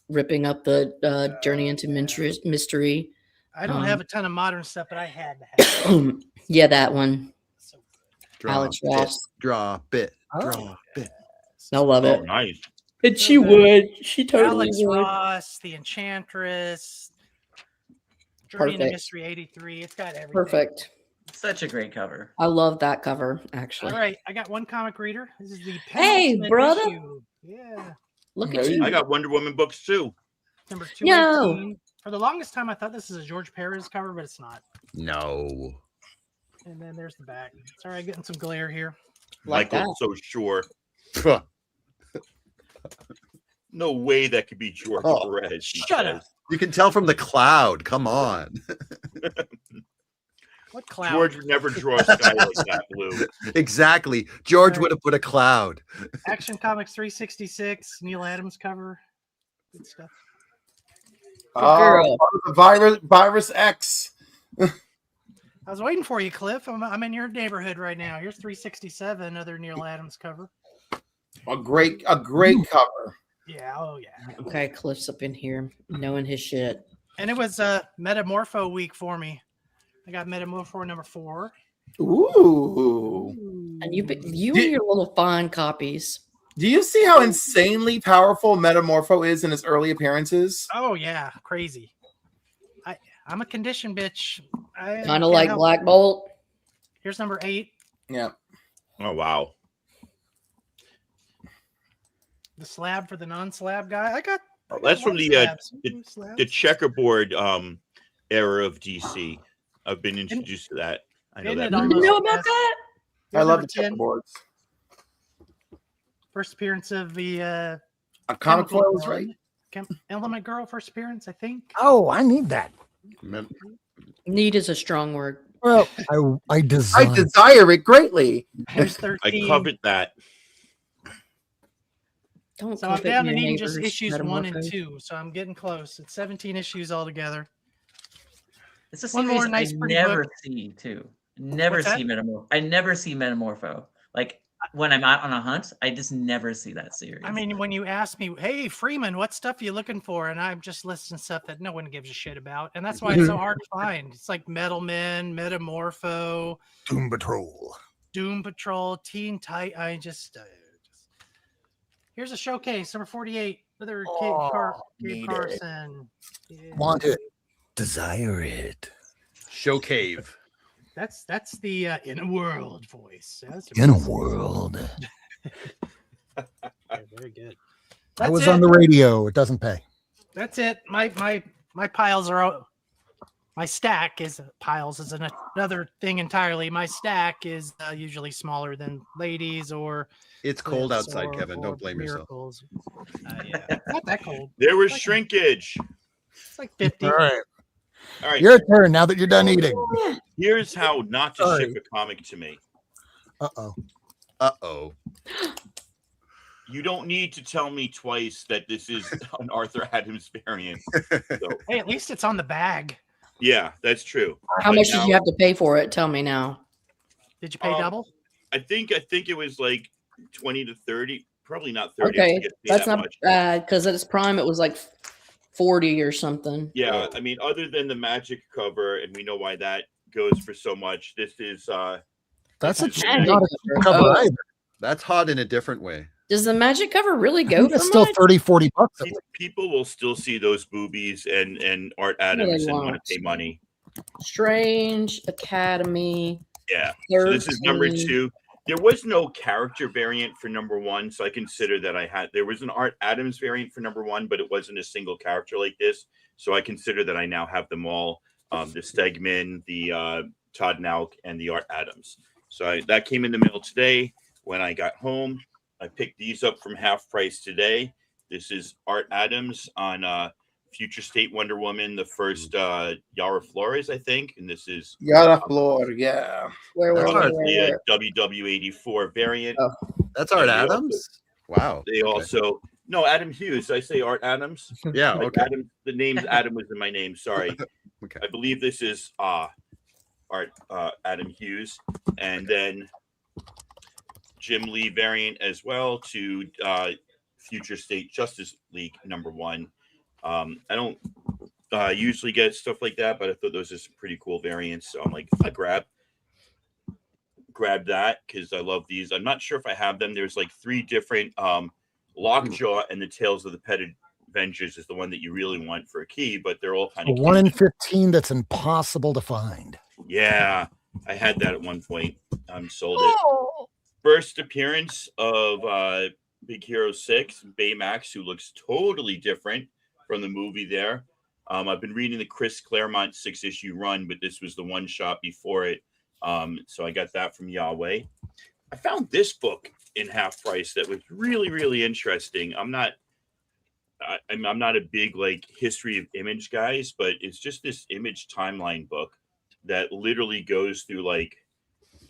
ripping up the Journey into Mystery. I don't have a ton of modern stuff, but I had to have it. Yeah, that one. So Alex it, Ross. drop it, Oh. drop it. I love Oh, it. nice. And she would. She totally Alex would. Ross, the Enchantress, Journey into Perfect. Mystery 83. It's got everything. Perfect. Such a great cover. I love that cover, actually. All right, I got one comic reader. This is the Hey, penultimate brother. issue. Yeah, Look at you. I got Wonder Woman books too. number No. 218. For the longest time, I thought this is a George Perez cover, but it's not. No. And then there's the back. Sorry, getting some glare here. Like Michael's so sure. No way that could be George Oh, Perez. he shut says. up. You can tell from the cloud. Come on. What cloud? George would never draw a sky like that blue. Exactly. George would have put a cloud. Action Comics 366, Neil Adams cover. Good stuff. girl. The Virus X. I was waiting for you, Cliff. I'm in your neighborhood right now. Here's 367, another Neil Adams cover. A great cover. Yeah, oh yeah. Okay, Cliff's up in here knowing his shit. And it was Metamorpho week for me. I got Metamorpho number 4. Ooh. And you and your little fine copies. Do you see how insanely powerful Metamorpho is in his early appearances? Oh yeah, crazy. I'm a condition bitch. Kind of like Black Bolt. Here's number 8. Yeah. Oh wow. The slab for the non-slab guy. I got That's from more the slabs. the checkerboard era of DC. I've been introduced to that. I know Isn't that. it very You almost- well. know about that? I Here's love number the checkerboards. First appearance of the A comic Chemical foil is Girl. right. Element Girl first appearance, I think. Oh, I need that. Need is a strong word. Well, I I designed. desire it greatly. Here's I 13. covered that. Don't So I'm covet down to your needing just neighbor's issues 1 and metamorpho. 2. So I'm getting close. It's 17 issues altogether. It's a One more series nice I pretty never book. see too. Never What's that? see Metamorpho. I never see Metamorpho. Like when I'm out on a hunt, I just never see that series. I mean, when you ask me, hey, Freeman, what stuff are you looking for? And I'm just listing stuff that no one gives a shit about. And that's why it's so hard to find. It's like Metal Men, Metamorpho, Doom Patrol. Doom Patrol, Teen Titan. I just here's a showcase, number 48. Another Gabe need it. Carson. Yeah. Want it. Desire it. Show cave. That's the Inner World voice. That's In a amazing. world. Yeah, very good. I That's was it. on the radio. It doesn't pay. That's it. My piles are out. My stack is piles is another thing entirely. My stack is usually smaller than ladies or It's cold Cliffs outside, or- Kevin. or Don't blame yourself. Miracles. Yeah, not that cold. There was shrinkage. It's like 50. All right. All right. Your turn now that you're done eating. Here's how not to Sorry. ship a comic to me. Uh-oh. Uh-oh. You don't need to tell me twice that this is an Arthur Adams variant. So, Hey, at least it's on the bag. yeah, that's true. How But much did now- you have to pay for it? Tell me now. Did you pay double? I think it was like 20 to 30. Probably not 30. I Okay, forget that's that not much. bad because at its prime it was like 40 or something. Yeah, I mean, other than the magic cover, and we know why that goes for so much. This is That's a Magic not a cover. cover Oh. either. That's hot in a different way. Does the magic cover really I go think for it's still much? 30, 40 bucks. at least. people will still see those boobies and Art Adams and want won't. to pay money. Strange Academy. Yeah. So this is number 13. 2. There was no character variant for number 1, so I consider that there was an Art Adams variant for number 1, but it wasn't a single character like this. So I consider that I now have them all: the Stegman, the Todd Nauk, and the Art Adams. So that came in the mail today. When I got home, I picked these up from half price today. This is Art Adams on Future State Wonder Woman, the first Yara Flores, I think, and this is Yara Flor, yeah. Where the WW84 variant. Oh. That's Art And they also- Adams? Wow. They Okay. also no Adam Hughes. I say Art Adams. Yeah, Like okay. Adam, the name's Adam was in my name. Sorry. Okay. I believe this is Art Adam Hughes, and then Jim Lee variant as well to Future State Justice League #1. I don't usually get stuff like that, but I thought those are some pretty cool variants. So I'm like, I grab that because I love these. I'm not sure if I have them. There's like 3 different Lockjaw and the Tales of the Pet Avengers is the one that you really want for a key, but they're all kind of 1 in 15 that's impossible to find. Yeah, I had that at one point. Sold it. First appearance of Big Hero 6, Baymax, who looks totally different from the movie there. I've been reading the Chris Claremont 6-issue run, but this was the one shot before it. So I got that from Yahweh. I found this book in half price that was really, really interesting. I'm not a big like history of Image guys, but it's just this Image timeline book that literally goes through like,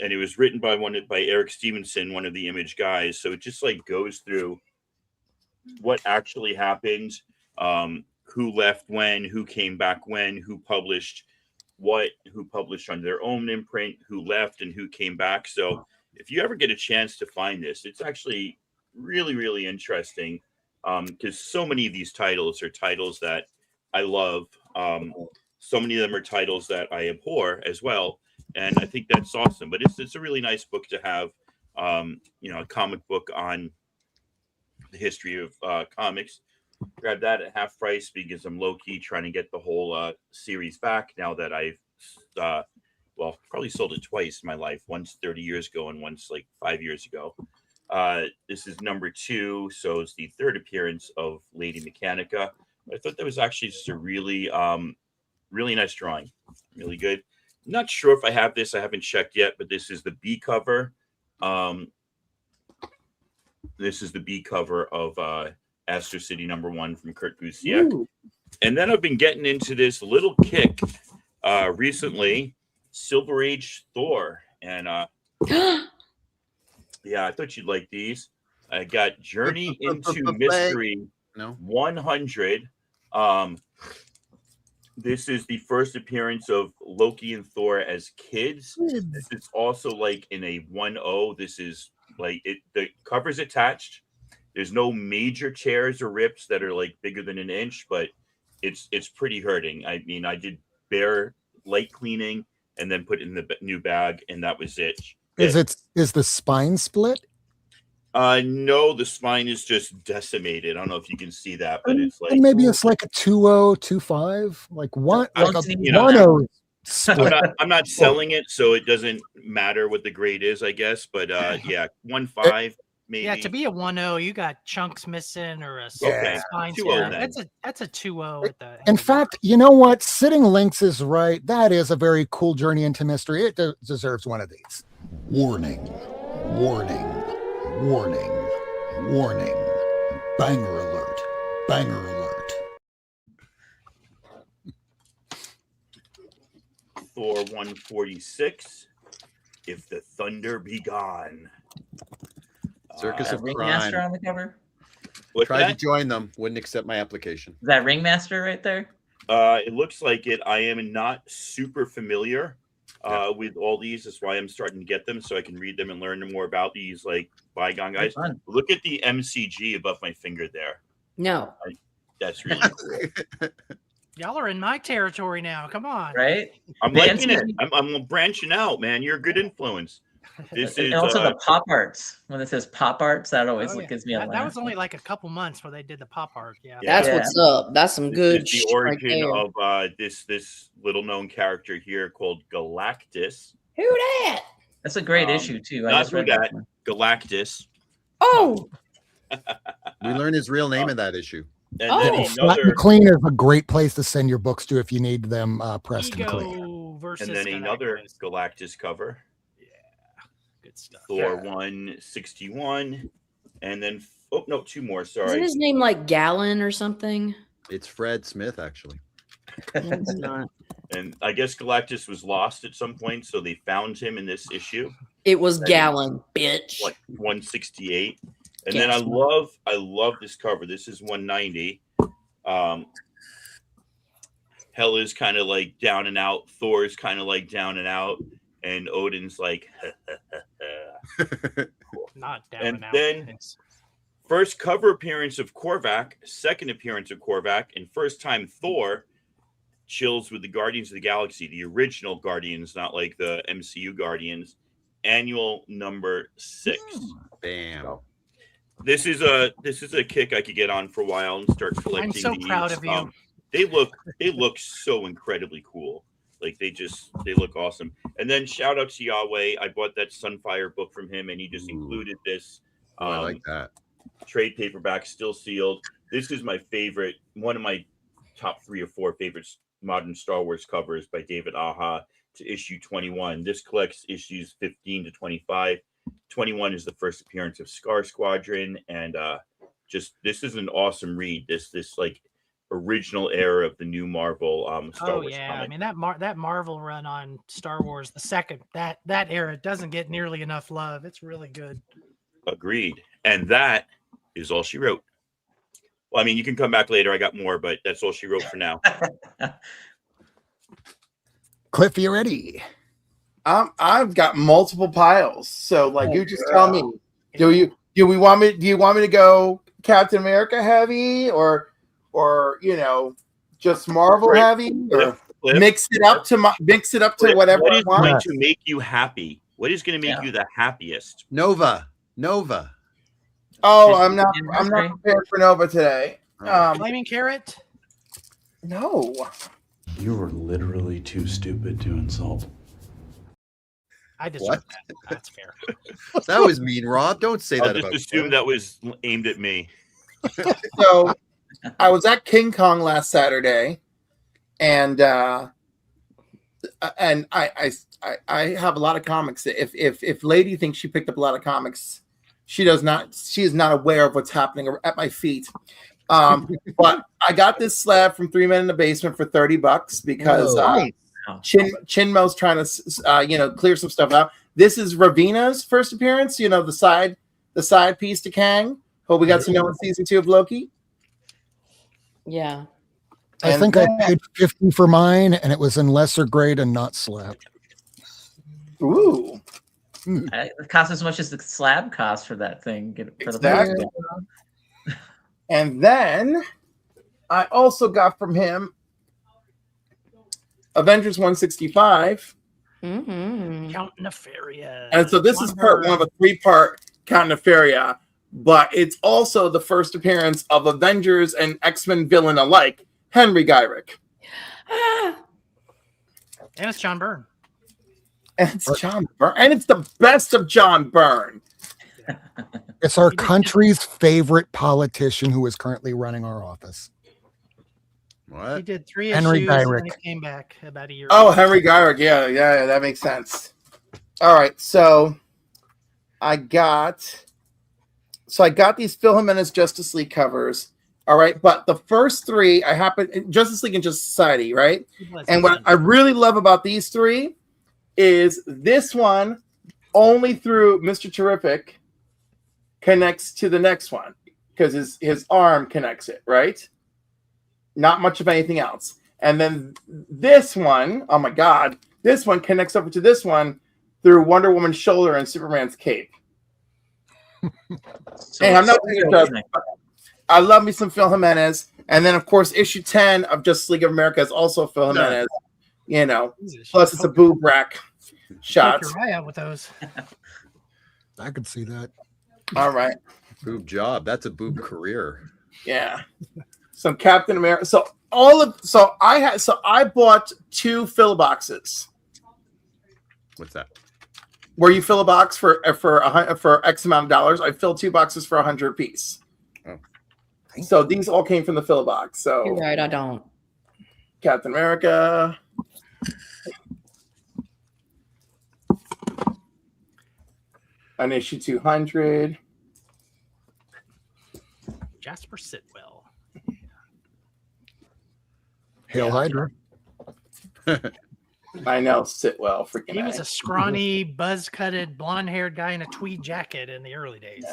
and it was written by Eric Stevenson, one of the Image guys. So it just like goes through what actually happened, who left when, who came back when, who published what, who published on their own imprint, who left and who came back. So if you ever get a chance to find this, it's actually really, really interesting. Because so many of these titles are titles that I love. So many of them are titles that I abhor as well. And I think that's awesome. But it's a really nice book to have, a comic book on the history of comics. Grab that at half price because I'm low-key trying to get the whole series back now that I've, probably sold it twice in my life. Once 30 years ago and once like 5 years ago. This is #2, so it's the 3rd appearance of Lady Mechanica. I thought that was actually just a really, really nice drawing. Really good. I'm not sure if I have this. I haven't checked yet, but this is the B cover. This is the B cover of Astro City #1 from Kurt Busiek. Ooh. And then I've been getting into this little kick recently, Silver Age Thor. And yeah, I thought you'd like these. I got Journey into Mystery 100. This is the first appearance of Loki and Thor as kids. This is also like in a 1/0. This is like the cover's attached. There's no major tears or rips that are like bigger than an inch, but it's pretty hurting. I mean, I did bare light cleaning and then put it in the new bag, and that was it. Is the spine split? No, the spine is just decimated. I don't know if you can see that, but it's like maybe it's like a 2.0, 2.5, like one, like a 1.0 split. I'm not selling it, so it doesn't matter what the grade is, I guess. But yeah, 1.5 maybe. Yeah, to be a 1.0, you got chunks missing or a okay. spine. 2.0 that's a 2.0 at the. In fact, you know what? Sitting Links is right. That is a very cool journey into mystery. It deserves one of these. Warning, warning, warning, warning. Banger alert, banger alert. Thor 146. If the thunder be gone. Circus of Ringmaster Crime. on the cover. Tried to join them, wouldn't accept my application. Is that Ringmaster right there? It looks like it. I am not super familiar with all these. That's why I'm starting to get them so I can read them and learn more about these like bygone guys. Look at the MCG above my finger there. No. That's really cool. Y'all are in my territory now. Come on. Right? I'm liking it. I'm branching out, man. You're a good influence. This is and also the pop arts. When it says pop arts, that always gives me a laugh. That was only like a couple months where they did the pop art. Yeah, that's what's up. That's some good. This is the origin of this little known character here called Galactus. Who that? That's a great issue too. Not who that. Galactus. Oh. We learned his real name in that issue. And then Flat and Clean is a great place to send your books to if you need them pressed and clean. And then another Galactus cover. Good stuff. Thor 161, and then 2 more. Sorry, Isn't his name like Gallon or something? It's Fred Smith, actually. No, it's not. And I guess Galactus was lost at some point, so they found him in this issue. It was Gallon, bitch. Like 168, and then I love this cover. This is 190. Hela's kind of like down and out. Thor's kind of like down and out. And Odin's like, not down and and out. Then First cover appearance of Korvac, second appearance of Korvac, and first time Thor chills with the Guardians of the Galaxy, the original Guardians, not like the MCU Guardians. Annual number 6. Bam. This is a kick I could get on for a while and start collecting. I'm so these. proud of you. They look so incredibly cool. Like they look awesome. And then shout out to Yahweh. I bought that Sunfire book from him, and he just included this. I like that trade paperback, still sealed. This is my favorite, one of my top 3 or 4 favorite modern Star Wars covers by David Aja to issue 21. This collects issues 15 to 25. 21 is the first appearance of Scar Squadron, and just this is an awesome read. This like original era of the new Marvel Star Wars yeah, comic. I mean that Marvel run on Star Wars, the second that era doesn't get nearly enough love. It's really good. Agreed. And that is all she wrote. Well, I mean, you can come back later. I got more, but that's all she wrote for now. Cliff, you ready? I've got multiple piles, so like you just tell me. Do you want me to go Captain America heavy or just Marvel heavy, or mix it up to whatever What I is want? going to make you happy? What is going to make you the happiest? Nova. Oh, I'm not prepared for Nova today. Flaming Carrot? No. You're literally too stupid to insult. I deserve that. That's fair. That was mean, Rob. Don't say I'll that just about assume that was aimed at me. So I was at King Kong last Saturday, and I have a lot of comics. If Lady thinks she picked up a lot of comics, she does not. She is not aware of what's happening at my feet. But I got this slab from Three Men in the Basement for $30 because Chinmo's trying to clear some stuff out. This is Ravina's first appearance. The side piece to Kang. Hope we got to know in season 2 of Loki. Yeah. I think I paid $50 for mine, and it was in lesser grade and not slabbed. Ooh. It costs as much as the slab cost for that thing. Exactly. And then I also got from him Avengers 165. Count Nefaria. And so this is part 1 of a 3-part Count Nefaria, but it's also the first appearance of Avengers and X-Men villain alike, Henry Gyrick. And it's John Byrne. And it's John Byrne. And it's the best of John Byrne. It's our country's favorite politician who is currently running our office. What? He did 3 Henry issues Gyrick. and he came back about a year Oh, ago. Henry Gyrick. Yeah, that makes sense. All right, so I got these Phil Jimenez Justice League covers. All right, but the first 3 I happen Justice League and Justice Society, right? And what I really love about these 3 is this one only through Mr. Terrific connects to the next one because his arm connects it, right? Not much of anything else. And then this one, oh my God, this one connects over to this one through Wonder Woman's shoulder and Superman's cape. Hey, I'm not I love me some Phil Jimenez. And then, of course, issue 10 of Justice League of America is also Phil Jimenez. Plus it's a boob rack shot. Poke your eye out with those. I could see that. All right. Boob job. That's a boob career. Yeah. Some Captain America. I bought 2 fill boxes. What's that? Where you fill a box for X amount of dollars. I filled 2 boxes for $100 a piece. Oh. So these all came from the fill box. So You're right, I don't. Captain America. An issue 200. Jasper Sitwell. Hail Hydra. I know, Sitwell. Freaking He was A. a scrawny, buzz-cutted, blonde-haired guy in a tweed jacket in the early days.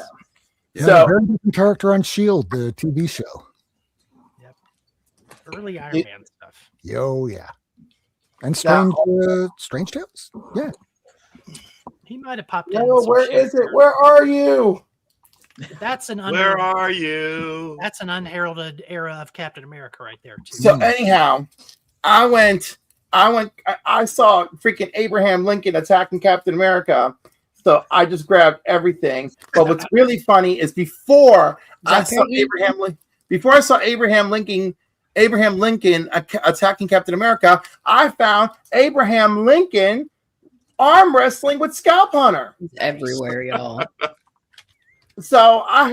Yeah, So- very different character on S.H.I.E.L.D., the TV show. Early Iron Man stuff. Yo, yeah. And Strange Tales? Yeah. He might have popped in. No, some where shit. is it? Where are you? That's an Where are you? That's an unheralded era of Captain America right there, too. So anyhow, I saw freaking Abraham Lincoln attacking Captain America. So I just grabbed everything. But what's really funny is before I saw Abraham Lincoln attacking Captain America, I found Abraham Lincoln arm wrestling with Scalp Hunter. He's everywhere, y'all. So I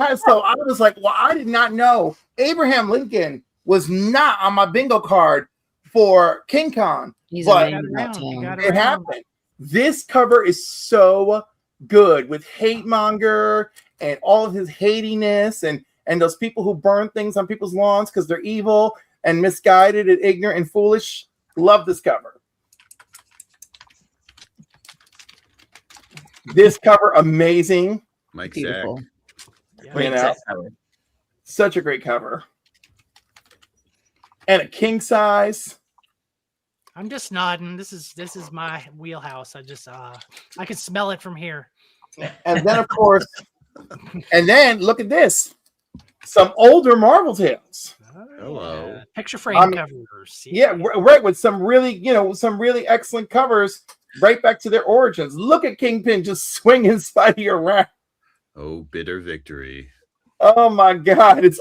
was like, well, I did not know Abraham Lincoln was not on my bingo card for King Kong. He's but amazing. it happened. This cover is so good with hate monger and all of his hatiness and those people who burn things on people's lawns because they're evil and misguided and ignorant and foolish. Love this cover. This cover, amazing. Mike Beautiful. Zach. You know, such a great cover. And a king size. I'm just nodding. This is my wheelhouse. I can smell it from here. And then of course, and then look at this. Some older Marvel Tales. Hello. Yeah. Picture frame covers. Yeah, right. With some really excellent covers right back to their origins. Look at Kingpin just swinging Spidey around. Oh, bitter victory. Oh my God. It's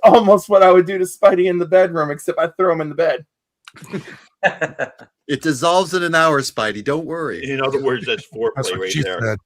almost what I would do to Spidey in the bedroom, except I throw him in the bed. It dissolves in an hour, Spidey. Don't worry. In other words, that's foreplay right there. Said.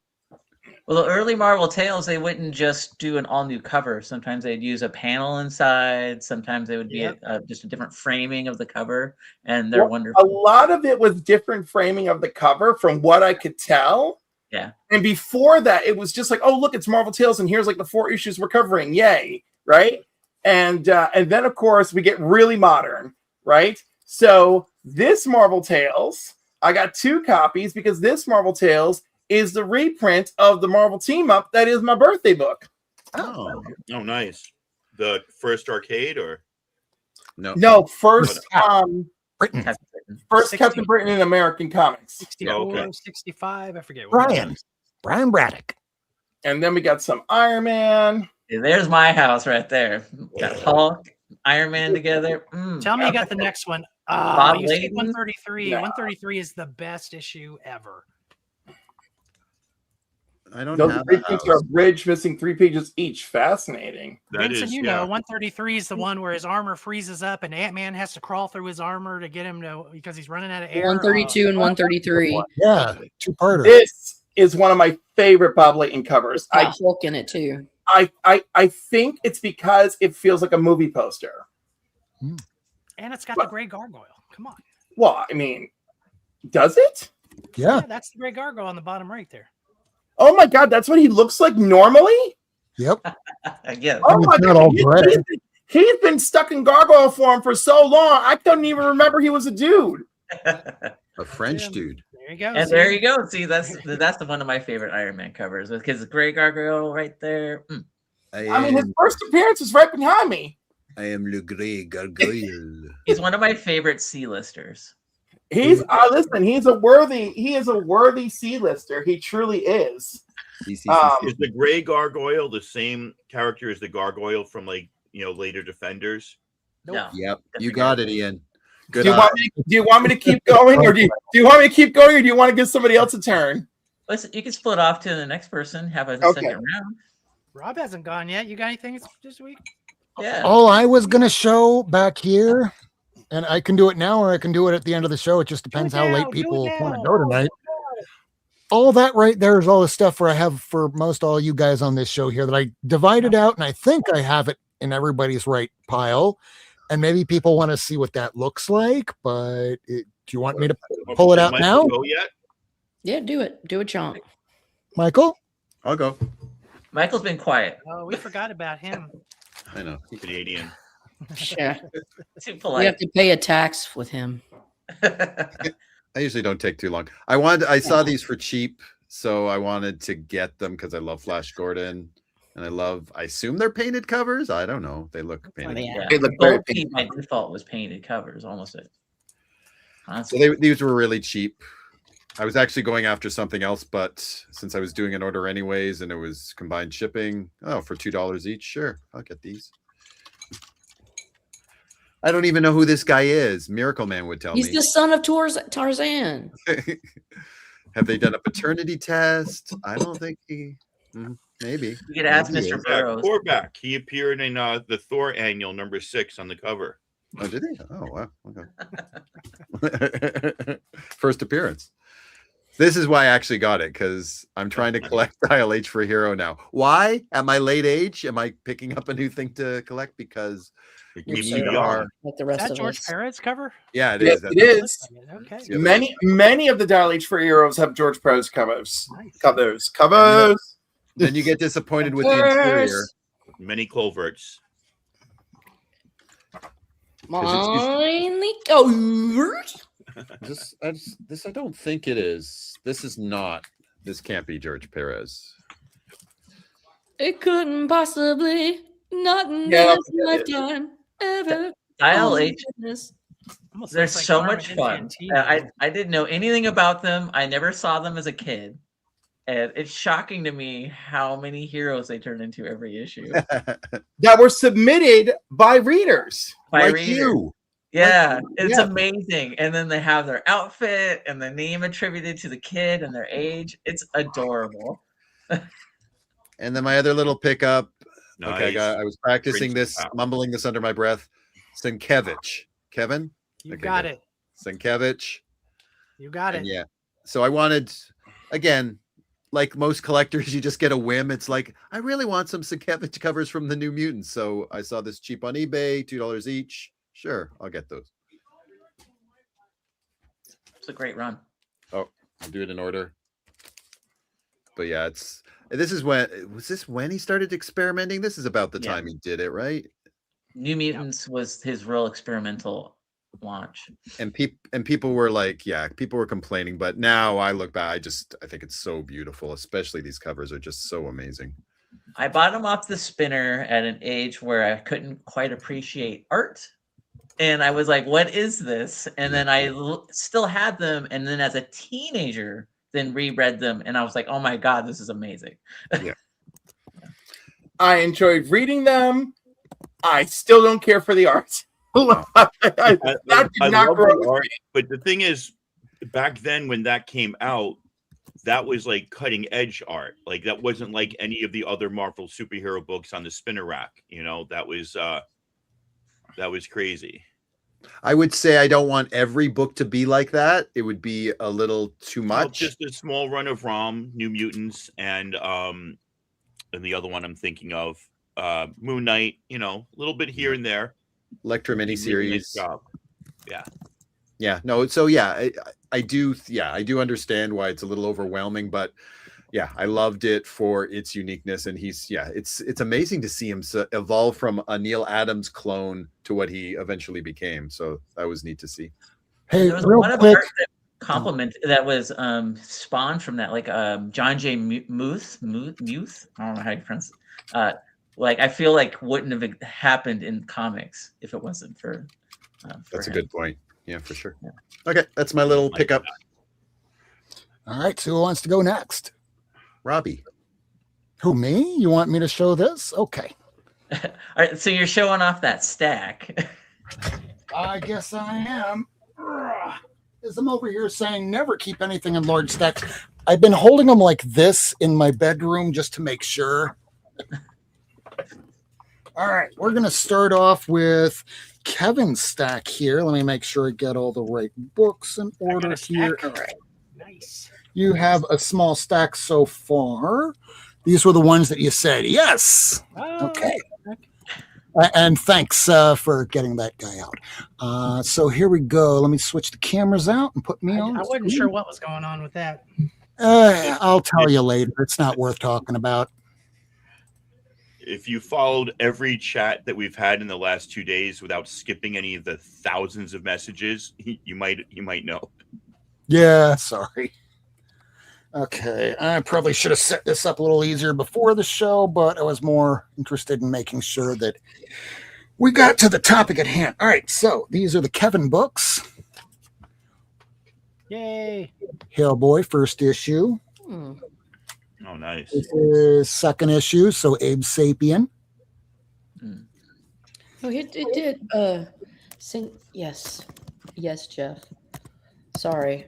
Well, the early Marvel Tales, they wouldn't just do an all-new cover. Sometimes they'd use a panel inside. Sometimes they would be just a different framing of the cover, and they're wonderful. A lot of it was different framing of the cover from what I could tell. Yeah. And before that, it was just like, oh, look, it's Marvel Tales, and here's like the 4 issues we're covering. Yay, right? And then, of course, we get really modern, right? So this Marvel Tales, I got 2 copies because this Marvel Tales is the reprint of the Marvel Team Up that is my birthday book. Oh, nice. The first arcade or no first Britain. First Captain Britain in American Comics. 64, 65, I forget. What Brian Braddock. And then we got some Iron Man. Yeah, there's my house right there. Got Hulk, Iron Man together. Tell me you got the next one. Bob You said Layton? 133. No. 133 is the best issue ever. I don't Those have reprints are a bridge missing 3 pages each. Fascinating. Vincent, you know, 133 is the one where his armor freezes up and Ant-Man has to crawl through his armor to get him to, because he's running out of air. 132 and 133. Yeah, 2-parter. This is one of my favorite Bob Layton covers. Got Hulk in it too. I think it's because it feels like a movie poster. And it's got the gray gargoyle. Come on. Well, I mean, does it? Yeah. That's the gray gargoyle on the bottom right there. Oh my God, that's what he looks like normally? Yep. Yeah. Oh my not God. all gray. He's been stuck in gargoyle form for so long. I couldn't even remember he was a dude. a French dude. There you go. And there you go. See, that's one of my favorite Iron Man covers because the gray gargoyle right there. I mean, his first appearance is right behind me. I am Le Grey Gargoyle. He's one of my favorite C-listers. He's listen. He is a worthy C-lister. He truly is. Is the gray gargoyle the same character as the gargoyle from later Defenders? No. Yep, you got it, Ian. Good. Do you want me to keep going, or do you want me to keep going, or do you want to give somebody else a turn? Listen, you can split off to the next person. Have a second round. Rob hasn't gone yet. You got anything this week? Yeah. All I was going to show back here, and I can do it now or I can do it at the end of the show. It just depends how late people want to go tonight. All that right there is all the stuff where I have for most all you guys on this show here that I divided out, and I think I have it in everybody's right pile. And maybe people want to see what that looks like, but do you want me to pull it out now? Go yet? Yeah, do it. Do a chomp. Michael? I'll go. Michael's been quiet. Oh, we forgot about him. I know. Canadian. Yeah. Too We polite. have to pay a tax with him. I usually don't take too long. I saw these for cheap, so I wanted to get them because I love Flash Gordon. And I assume they're painted covers. I don't know. They look painted. Yeah. They look very Gold Key by default was painted covers, almost it. So these were really cheap. I was actually going after something else, but since I was doing an order anyways and it was combined shipping, for $2 each, sure, I'll get these. I don't even know who this guy is. Miracleman would tell He's me. the son of Tarzan. Have they done a paternity test? I don't think he. Maybe. You could ask Maybe he Mr. is. Burroughs. Thorback. He appeared in the Thor annual number 6 on the cover. Oh, did he? Oh, wow. Okay. First appearance. This is why I actually got it, because I'm trying to collect Dial H for Hero now. Why? At my late age, am I picking up a new thing to collect? Because It we keeps need you young. our. Like the Is rest that of George us. Perez cover? Yeah, it Yes, is. it is. Okay. Yeah, Many of the Dial H for Heroes have George Perez covers. Nice. Covers. Then you get disappointed with the interior. Many culverts. Mine covers. This I don't think it is. This is not. This can't be George Perez. It couldn't possibly, not in Yeah, this lifetime, ever. Dial Oh, H. goodness. Almost They're looks like so Carmen much fun. Infantino. I didn't know anything about them. I never saw them as a kid. And it's shocking to me how many heroes they turn into every issue. That were submitted by readers. By Like readers. you. Yeah, it's yeah. amazing. And then they have their outfit and the name attributed to the kid and their age. It's adorable. And then my other little pickup. Nice. Okay, I was practicing Brings this, it out. mumbling this under my breath. Sienkiewicz. Kevin? You Okay, got good. it. Sienkiewicz. You got it. And yeah. So I wanted, again, like most collectors, you just get a whim. It's like, I really want some Sienkiewicz covers from the New Mutants. So I saw this cheap on eBay, $2 each. Sure, I'll get those. It's a great run. I'll do it in order. But yeah, this is when he started experimenting? This is about the Yeah. time he did it, right? New Mutants was his real experimental launch. And people were like, yeah, people were complaining, but now I look back, I think it's so beautiful, especially these covers are just so amazing. I bought them off the spinner at an age where I couldn't quite appreciate art. And I was like, what is this? And then I still had them. And then as a teenager, then reread them. And I was like, oh my God, this is amazing. I enjoyed reading them. I still don't care for the art. That did not love grow the with art, me. but the thing is, back then when that came out, that was like cutting edge art. Like that wasn't like any of the other Marvel superhero books on the spinner rack. You know, that was crazy. I would say I don't want every book to be like that. It would be a little too Well, much. just a small run of ROM, New Mutants, and the other one I'm thinking of, Moon Knight. You know, a little bit here and there. Electra Really nice miniseries. job. Yeah. No. So yeah, I do understand why it's a little overwhelming, but yeah, I loved it for its uniqueness, and it's amazing to see him evolve from a Neil Adams clone to what he eventually became. So that was neat to see. Hey, There was real one of quick. art that was spawned from that, like John J. Muth. I don't know how you pronounce it. Like I feel like wouldn't have happened in comics if it wasn't for That's a him. good point. Yeah, for sure. Yeah. Okay, that's my little pickup. All right, so who wants to go next? Robbie. Who, me? You want me to show this? Okay. All right, so you're showing off that stack. I guess I am. As I'm over here saying never keep anything in large stacks. I've been holding them like this in my bedroom just to make sure. All right, we're going to start off with Kevin's stack here. Let me make sure I get all the right books in I got order a here. stack. All right. Nice. You have a small stack so far. These were the ones that you said, yes. Oh, Okay. And thanks for getting that guy out. So here we go. Let me switch the cameras out and put me on. I the wasn't screen. sure what was going on with that. I'll tell you later. It's not worth talking about. If you followed every chat that we've had in the last 2 days without skipping any of the thousands of messages, you might know. Yeah, sorry. Okay, I probably should have set this up a little easier before the show, but I was more interested in making sure that we got to the topic at hand. All right, so these are the Kevin books. Yay! Hellboy, first issue. Hmm. Oh, nice. This is second issue, so Abe Sapien. Oh, it did. Yes, Jeff. Sorry.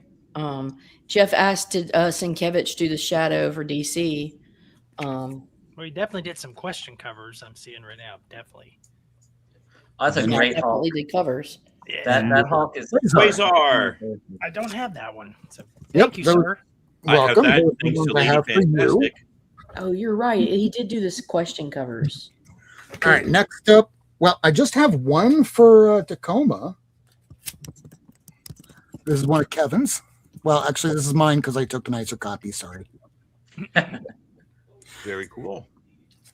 Jeff asked, did Sienkiewicz do the Shadow for DC? Well, he definitely did some question covers. I'm seeing right now. Definitely. Oh, that's a And great Hulk. Definitely did covers. Yeah. That Hulk is Quasar. I don't have that one. So Yep, thank you, there- sir. Welcome. I have Those that. Thanks are to the ones I Lady have for you. Fantastic. Oh, you're right. He did do this question covers. All right, next up. Well, I just have one for Tacoma. This is one of Kevin's. Well, actually, this is mine because I took the nicer copy. Sorry. Very cool.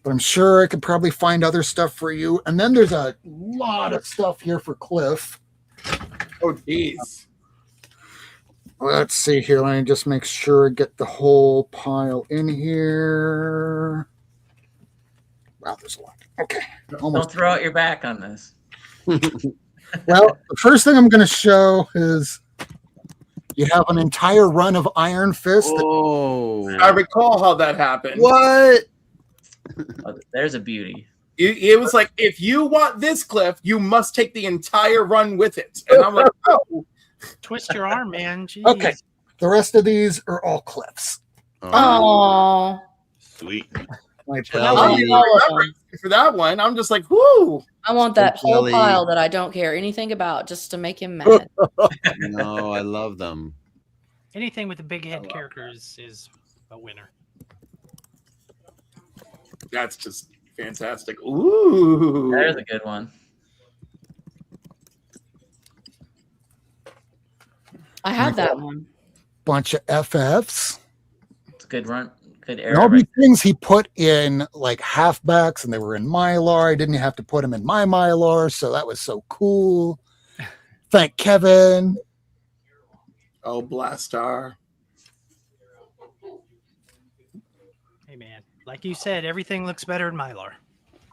But I'm sure I could probably find other stuff for you. And then there's a lot of stuff here for Cliff. Oh, geez. Let's see here. Let me just make sure I get the whole pile in here. Wow, there's a lot. Okay. Don't Almost. throw out your back on this. Well, the first thing I'm going to show is you have an entire run of Iron Fist. Oh, I recall how that happened. what? Oh, there's a beauty. It was like, if you want this, Cliff, you must take the entire run with it. And I'm like, oh. Twist your arm, man. Jeez. Okay. The rest of these are all Cliffs. Oh, Sweet. My I pal. don't even remember for that one. I'm just like, whoo. I want that whole Jelly. pile that I don't care anything about just to make him mad. No, I love them. Anything with the big head characters is a winner. That's just fantastic. Ooh. There's a good one. I have that one. Bunch of FFs. It's a good run. Good And all era. these things he put in like halfbacks and they were in Mylar. I didn't have to put them in my Mylar, so that was so cool. Thank Kevin. Oh, Blastar. Hey, man. Like you said, everything looks better in Mylar.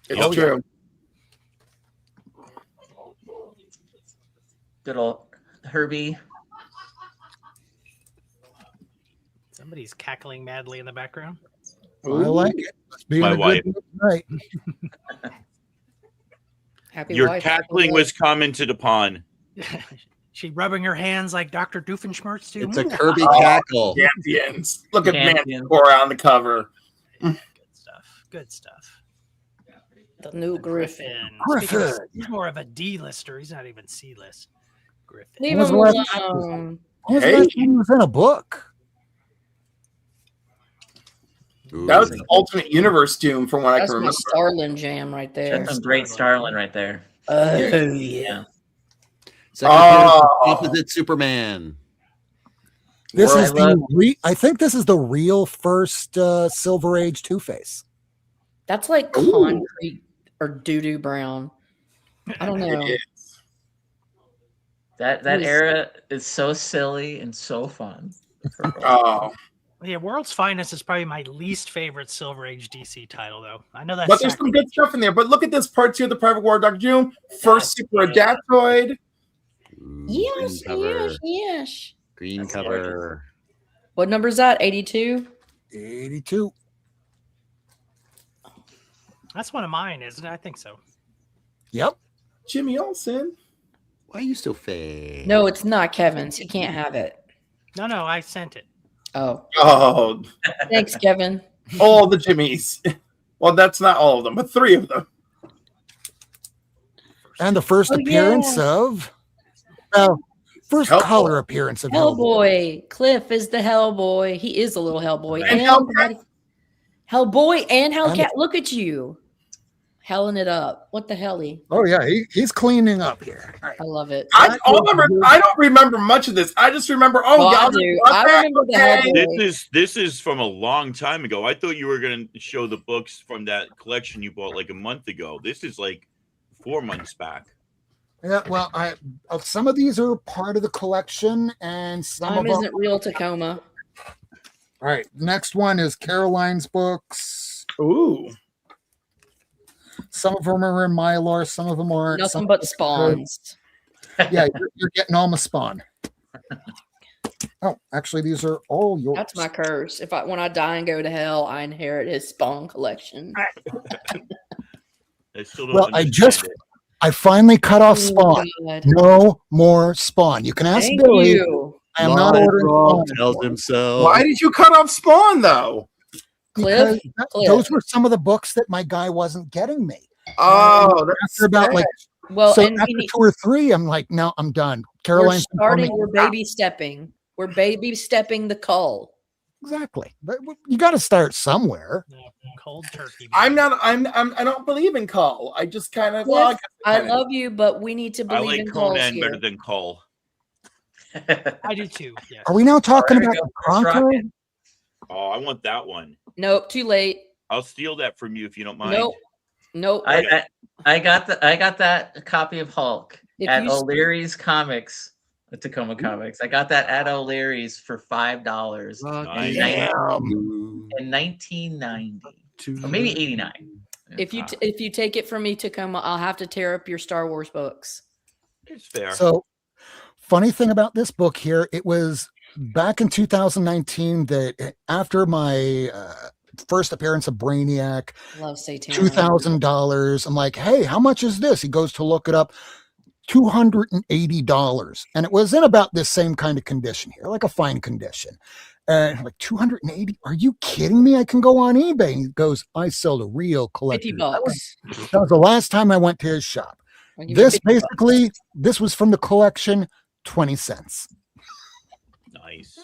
It's Oh, true. Good old Herbie. Somebody's cackling madly in the background. I like it. Let's be My in a wife. good mood tonight. Happy Your wife. cackling was commented upon. She rubbing her hands like Dr. Doofenshmirtz do. It's a Kirby Oh, cackle. Champions. Look at Champion. Manticore on the cover. Good stuff. Good stuff. The new Griffin. Griffin. Speaking of- he's more of a D-lister. He's not even C-list. Griffin. Leave When was him the last time- alone. When was the Hey. last time he was in a book? Ooh. That was the Ultimate Universe Doom from what I That's can my remember. Starlin jam right there. That's some great Starlin right there. Oh, Yeah. Second appearance of opposite Superman. This Well, is I the I think this is the real first Silver Age Two-Face. That's like concrete or doo-doo brown. I don't know. It is. That Yes. era is so silly and so fun. Oh, Yeah, World's Finest is probably my least favorite Silver Age DC title, though. I know that's but there's some good stuff in there. But look at this part 2 of the Private War, Dr. Doom. First Super Adaptoid. Ooh, Yes, green cover. yes, yes. Green That's cover. What number is that? 82? 82. That's one of mine, isn't it? I think so. Yep. Jimmy Olsen. Why are you so fake? No, it's not Kevin's. He can't have it. No, I sent it. Oh, Oh, thanks, Kevin. all the Jimmys. Well, that's not all of them, but 3 of them. And the first Oh, appearance yeah. of first Hellboy. color appearance of Hellboy. Hellboy. Cliff is the Hellboy. He is a little Hellboy. And Hellcat. Hellboy and And- Hellcat. Look at you. Helling it up. What the helly? Oh yeah, he's cleaning up here. All right. I love it. I don't remember much of this. I just remember, Oh, I y'all do. brought I that? remember the Okay. Hellboy. This is from a long time ago. I thought you were going to show the books from that collection you bought like a month ago. This is like 4 months back. Yeah, well, some of these are part of the collection, and some Time of them. isn't real Tacoma. All right, next one is Caroline's books. Ooh. Some of them are in Mylar, some of them aren't. Nothing some- but spawns. Yeah, you're getting all my spawn. Oh, actually, these are all yours. That's my curse. When I die and go to hell, I inherit his Spawn collection. I still don't Well, understand it. I finally cut off Oh, Spawn. God. No more Spawn. You can ask Thank Billy. you. I am not ordering Spawn tells anymore. himself. Why did you cut off Spawn though? Because Cliff. those were some of the books that my guy wasn't getting me. Oh, that's After about like Well, so and after 2 or 3, I'm like, no, I'm done. Caroline, we're baby stepping. We're baby stepping the cull. exactly. But you got to start somewhere. Cold turkey. I don't believe in Call. I just kind of Cliff, I love you, but we need to I believe like in culls Conan here. better than Call. I do too. Yes. Are we now talking There we about go. Conqueror? Rocket. Oh, I want that one. Nope, too late. I'll steal that from you if you don't mind. Nope. I got that copy of Hulk If at you- O'Leary's Comics, Tacoma Comics. I got that at O'Leary's for $5 Nice. in 1990 or maybe 89. If you take it from me, Tacoma, I'll have to tear up your Star Wars books. It's fair. So, funny thing about this book here, it was back in 2019 that after my first appearance of Brainiac, Love Satan. $2,000. I'm like, hey, how much is this? He goes to look it up. $280. And it was in about this same kind of condition here, like a fine condition. And I'm like, 280? Are you kidding me? I can go on eBay. And he goes, I sell to real collectors. $50. That was the last time I went to his shop. I'll give you This $50. basically, this was from the collection, 20 cents. Nice.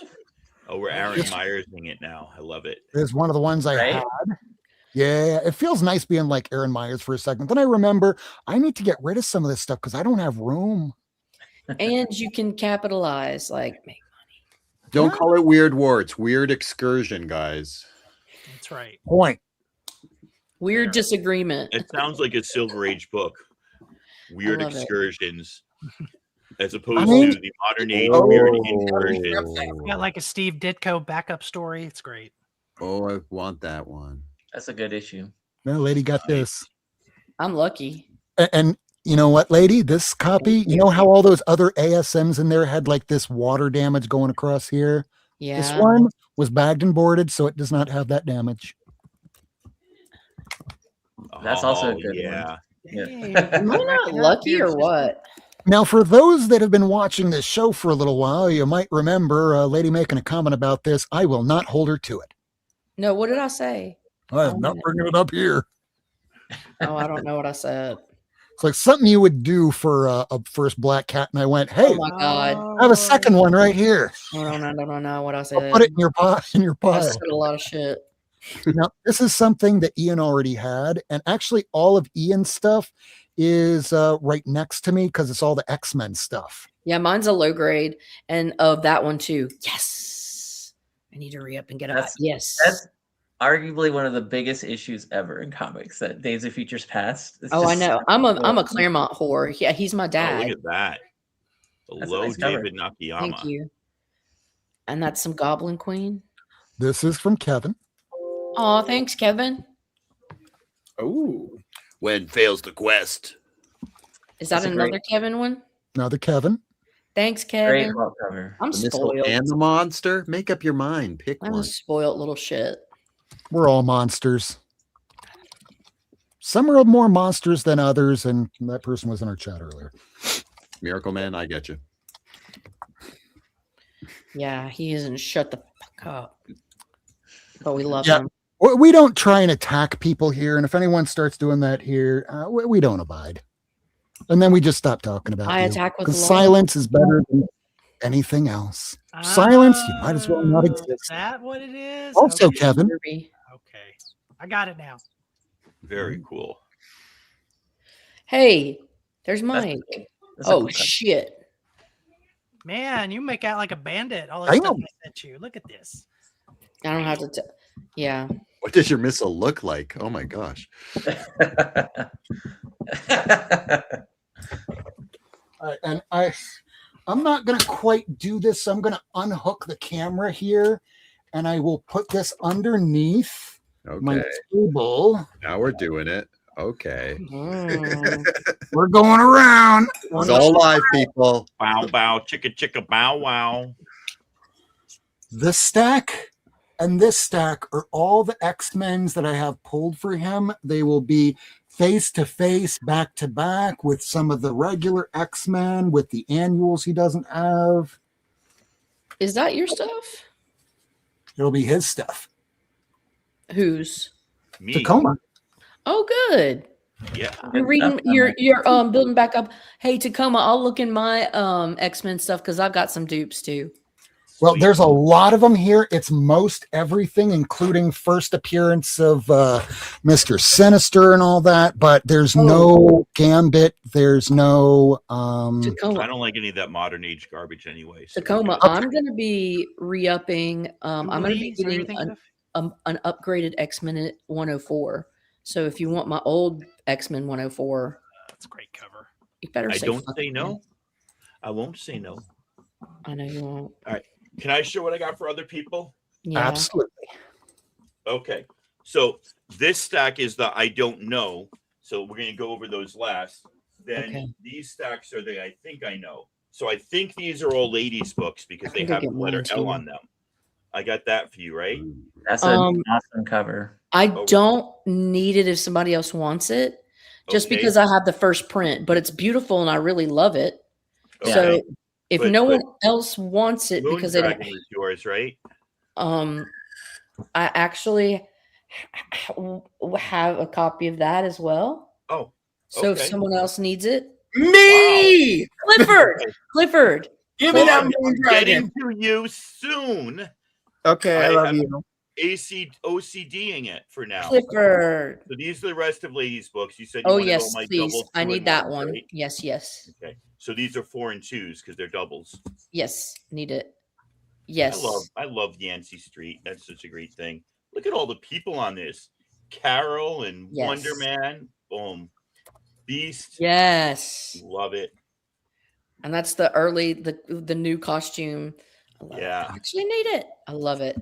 Oh, we're Aaron Myersing it now. I love it. It was one of the ones I Right? had. Yeah, it feels nice being like Aaron Myers for a second. Then I remember I need to get rid of some of this stuff because I don't have room. And you can capitalize, like make Don't call it Weird War. It's Weird Excursion, guys. That's right. Point. weird disagreement. It sounds like a Silver Age book. Weird love it. excursions. As opposed mean- to the modern age weird incursions. Got like a Steve Ditko backup story. It's great. Oh, I want that one. That's a good issue. Well, lady got this. I'm lucky. And you know what, lady? This copy, you know how all those other ASMs in there had like this water damage going across here? Yeah. This one was bagged and boarded, so it does not have that damage. That's also a Oh, good yeah. one. Am I not lucky or what? Now, for those that have been watching this show for a little while, you might remember a lady making a comment about this. I will not hold her to it. No, what did I say? I am not bringing it up here. Oh, I don't know what I said. It's like something you would do for a first black cat. And I went, hey, Oh my God. I have a second one right here. I don't know what I I'll said. put it in your pile. I pile. said a lot of shit. Now, this is something that Ian already had. And actually, all of Ian's stuff is right next to me because it's all the X-Men stuff. Yeah, mine's a low grade, and of that one too. Yes, I need to re-up and get up. Yes, That's arguably one of the biggest issues ever in comics. That Days of Futures Past. It's I just know. I'm a Claremont whore. Yeah, he's my Oh, dad. look at that. The That's a low nice cover. David Nakayama. Thank you. And that's some Goblin Queen. This is from Kevin. Oh, thanks, Kevin. Oh, When fails the quest. Is that That's a another great- Kevin one? Another Kevin. Thanks, Great Kevin. Hulk cover. I'm The missile spoiled. and the monster. Make up your mind. Pick I'm a one. spoiled little shit. We're all monsters. Some are more monsters than others, and that person was in our chat earlier. Miracleman, I get you. Yeah, he isn't shut the fuck up. But we love Yeah. him. We don't try and attack people here, and if anyone starts doing that here, we don't abide. And then we just stop talking about I you. attack with Because love. silence is better than anything else. Silence, you might as well not Is exist. that what it is? Also, Okay. Kevin, Derby. Okay. I got it now. Very cool. Hey, there's Mike. That's a Oh cool cover. shit. Man, you make out like a bandit. All I the stuff know. I sent you. Look at this. I don't have to. Yeah. What does your missile look like? Oh my gosh. and I'm not going to quite do this. So I'm going to unhook the camera here, and I will put this underneath my Okay. table. Now we're doing it. Okay. Mm. We're going around. It's all live, people. Bow bow, chicka chicka bow wow. This stack and this stack are all the X-Men's that I have pulled for him. They will be face to face, back to back with some of the regular X-Men with the annuals he doesn't have. Is that your stuff? It'll be his stuff. Whose? Me. Tacoma. Oh, good. Yeah. You're reading. You're building back up. Hey, Tacoma, I'll look in my X-Men stuff because I've got some dupes too. Well, Sweet. there's a lot of them here. It's most everything, including first appearance of Mr. Sinister and all that. But there's no Gambit. There's no. Tacoma. I don't like any of that modern age garbage anyway. So Tacoma, I'm going to be re-upping. I'm going to be Jubilees or getting anything of? an upgraded X-Men 104. So if you want my old X-Men 104, That's a great cover. you better I say don't fuck say it, no. man. I won't say no. I know you won't. Can I show what I got for other people? Yeah. Absolutely. Okay. So this stack is the I don't know. So we're going to go over those last. Then Okay. these stacks are the I think I know. So I think these are all ladies' books because they think I have the get letter mine, L too. on them. I got that for you, right? That's an Um, awesome cover. I Oh. don't need it if somebody else wants it, just Okay. because I have the first print, but it's beautiful and I really love it. Okay. So if But- no but one else wants it Moon because they don't, Dragon is yours, right? I actually have a copy of that as well. Oh, So if okay. someone else needs it, Me! Clifford, Give me that Well, moon I'm dragon. getting to you soon. Okay, I I love have- you. OCDing it for now. Clifford. So these are the rest of ladies' books. You said you Oh wanted yes, all my please. double I two need and that ones, one. right? Yes, yes, Okay. So these are 4 and 2s because they're doubles. yes. Need it. Yes. I love Yancey Street. That's such a great thing. Look at all the people on this. Carol and Yes. Wonder Man. Boom. Beast. Yes. Love it. And that's the early the new costume. I love it. Yeah. I actually need it. I love it.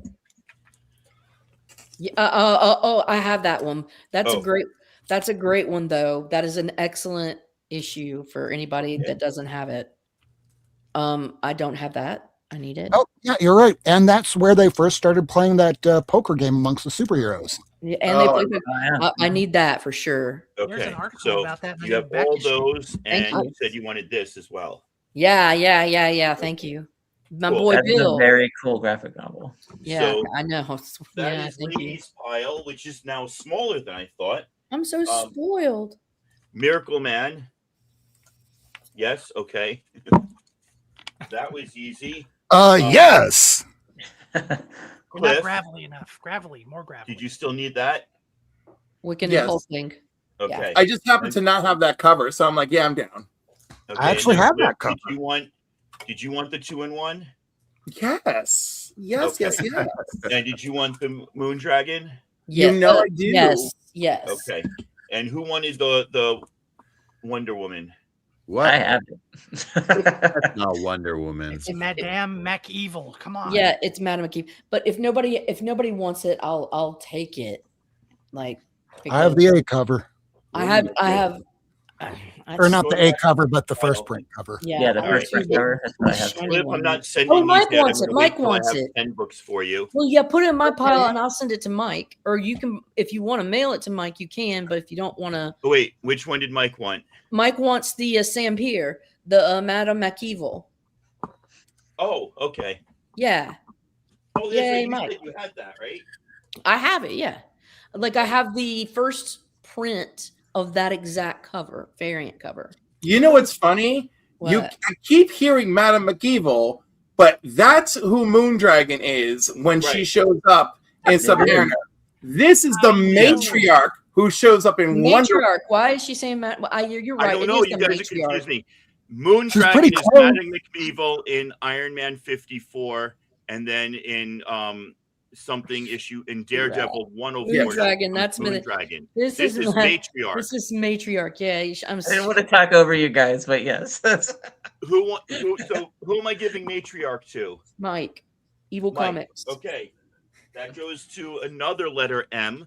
Yeah. I have that one. That's Oh. a great. That's a great one though. That is an excellent issue for anybody Okay. that doesn't have it. I don't have that. I need it. Oh, yeah, you're right. And that's where they first started playing that poker game amongst the superheroes. Yeah, and they Oh, play. Oh, yeah. I need that for sure. There's Okay. an article So about that in the you new have back all issue. those, and you. you said you wanted this as well. Yeah. Thank you, my Cool. boy That is a Bill. very cool graphic novel. Yeah, So I know. that Yeah, is thank you. ladies' pile, which is now smaller than I thought. I'm so spoiled. Miracleman. Yes. Okay. That was easy. Yes. You're not Cliff, gravelly enough. Gravelly, more gravelly. did you still need that? Wiccan Yes. and Hulking. Okay. I just happen to not have that cover, so I'm like, yeah, I'm down. Okay, I actually and then have that Cliff, cover. Did you want the 2-in-1? Yes. Yes, Okay. yes, yes. And did you want the Moon Dragon? You know I do. Yes. Okay. And who wanted the Wonder Woman? What? I have it. That's not Wonder Woman. It's Madame MacEvil. Come on. Yeah, it's Madam McKee. But if nobody wants it, I'll take it. Like I have the A cover. I have Or not the Going A back cover, but the file. first print cover. Yeah, the I first want print cover. That's what I have. shiny Cliff, one. I'm not sending these Mike yet. I'm wants it. gonna wait Mike till wants I have it. 10 books for you. Well, yeah, put it in my pile Okay. and I'll send it to Mike. Or you can, if you want to mail it to Mike, you can. But if you don't want to, Oh, wait, which one did Mike want? Mike wants the Sam Pier, the Madam McEvil. Oh, okay. Yeah, Oh, that's Yay, right. You Mike. said you had that, right? I have it. Yeah, like I have the first print of that exact cover, variant cover. You know what's funny? I keep hearing Madame McEvil, but that's who Moondragon is when she Right. shows up in Submariner. This is the matriarch who shows up in Wonder. Matriarch. Why is she saying that? You're right. I don't it know. is You the guys are matriarch. confusing me. Moon She's Dragon pretty is close. Madame McEvil in Iron Man 54, and then in something issue in Daredevil 104. Moondragon, that's Moon me. Dragon. This This is not- matriarch. This is matriarch. Yeah, I'm. I didn't want to talk over you guys, but yes, that's Who am I giving matriarch to? Mike, Evil Mike. Comics. Okay, that goes to another letter M.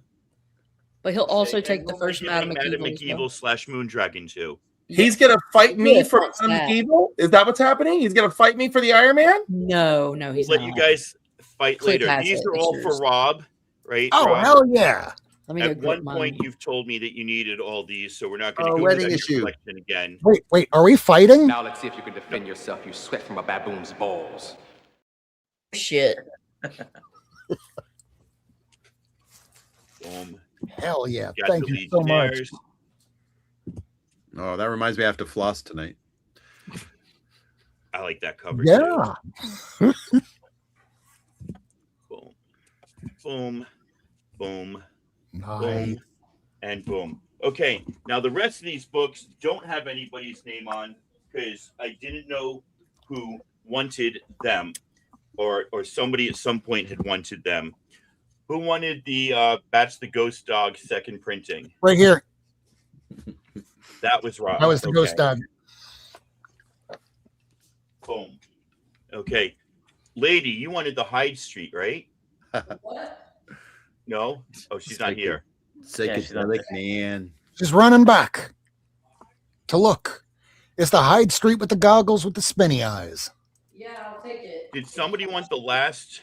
But he'll also Okay, take and the who am I first giving Madam Madame McEvil. as well. Oh, McEvil / Moondragon to. He's gonna fight me Yeah, for what's Madame that? McEvil? Is that what's happening? He's gonna fight me for the Iron Man? No, he's Let not. you guys fight Click later. has These it. are It's all for yours. Rob, right? Oh, Rob? hell yeah. Let me go At grab one mine. point, you've told me that you needed all these, so we're not going to Oh, go wedding into issue. your collection again. Wait, are we fighting? Now let's see if you can defend yourself. You sweat from a baboon's balls. Shit. Boom. Hell yeah. Got Thank the you so much. Legionnaires. Oh, that reminds me, I have to floss tonight. I like that cover. Yeah. Too. Boom. Boom. Boom. Nice. Boom. And boom. Okay. Now the rest of these books don't have anybody's name on because I didn't know who wanted them, or somebody at some point had wanted them. Who wanted the Bats the Ghost Dog second printing? Right here. That was Rob. That was the Okay. ghost dog. Boom. Okay. Lady, you wanted the Hyde Street, right? What? No? Oh, she's not here. Psychedelic man. She's running back to look. It's the Hyde Street with the goggles with the spinny eyes. Yeah, I'll take it. Did somebody want the last?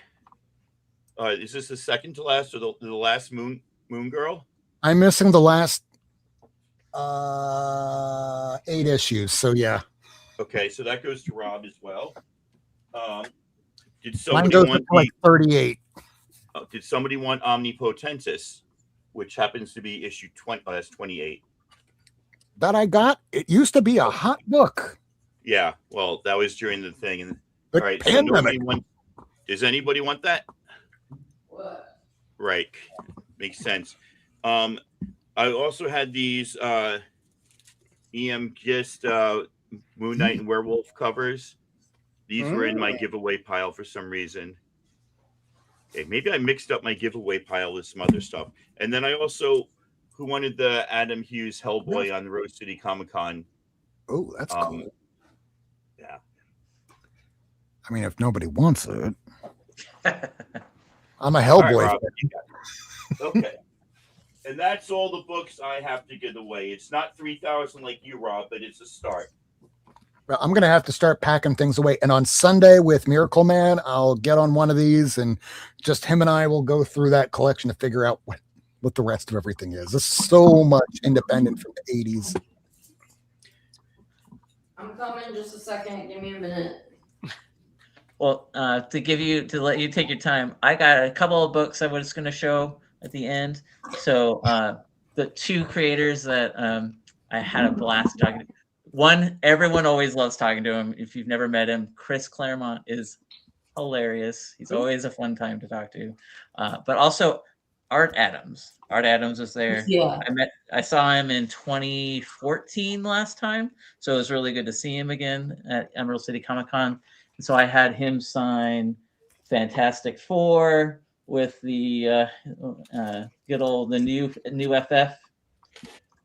Is this the second to last or the last Moon Girl? I'm missing the last 8 issues. So yeah. Okay, so that goes to Rob as well. Did Mine somebody goes want up to like the, 38. Did somebody want Omnipotentis, which happens to be issue 20? Oh, that's 28. That I got. It used to be a hot book. Yeah, well, that was during the thing. And The all right, so pandemic. does anybody want that? What? Right, makes sense. I also had these Gist Moon Knight and Werewolf covers. These were in my giveaway pile for some reason. Okay, maybe I mixed up my giveaway pile with some other stuff. And then I also, who wanted the Adam Hughes Hellboy on the Rose City Comic Con? Oh, that's cool. Yeah. I mean, if nobody wants it, I'm a All right, Hellboy. Rob, you got it. Okay. And that's all the books I have to give away. It's not 3,000 like you, Rob, but it's a start. Well, I'm going to have to start packing things away. And on Sunday with Miracleman, I'll get on one of these and just him and I will go through that collection to figure out what the rest of everything is. There's so much independent from the 80s. I'm coming in just a second. Give me a minute. Well, to let you take your time, I got a couple of books I was going to show at the end. So the two creators that I had a blast talking to. One, everyone always loves talking to him. If you've never met him, Chris Claremont is hilarious. He's always a fun time to talk to. But also Art Adams. Art Adams was there. Yeah. I saw him in 2014 last time. So it was really good to see him again at Emerald City Comic Con. And so I had him sign Fantastic Four with the good old the new FF.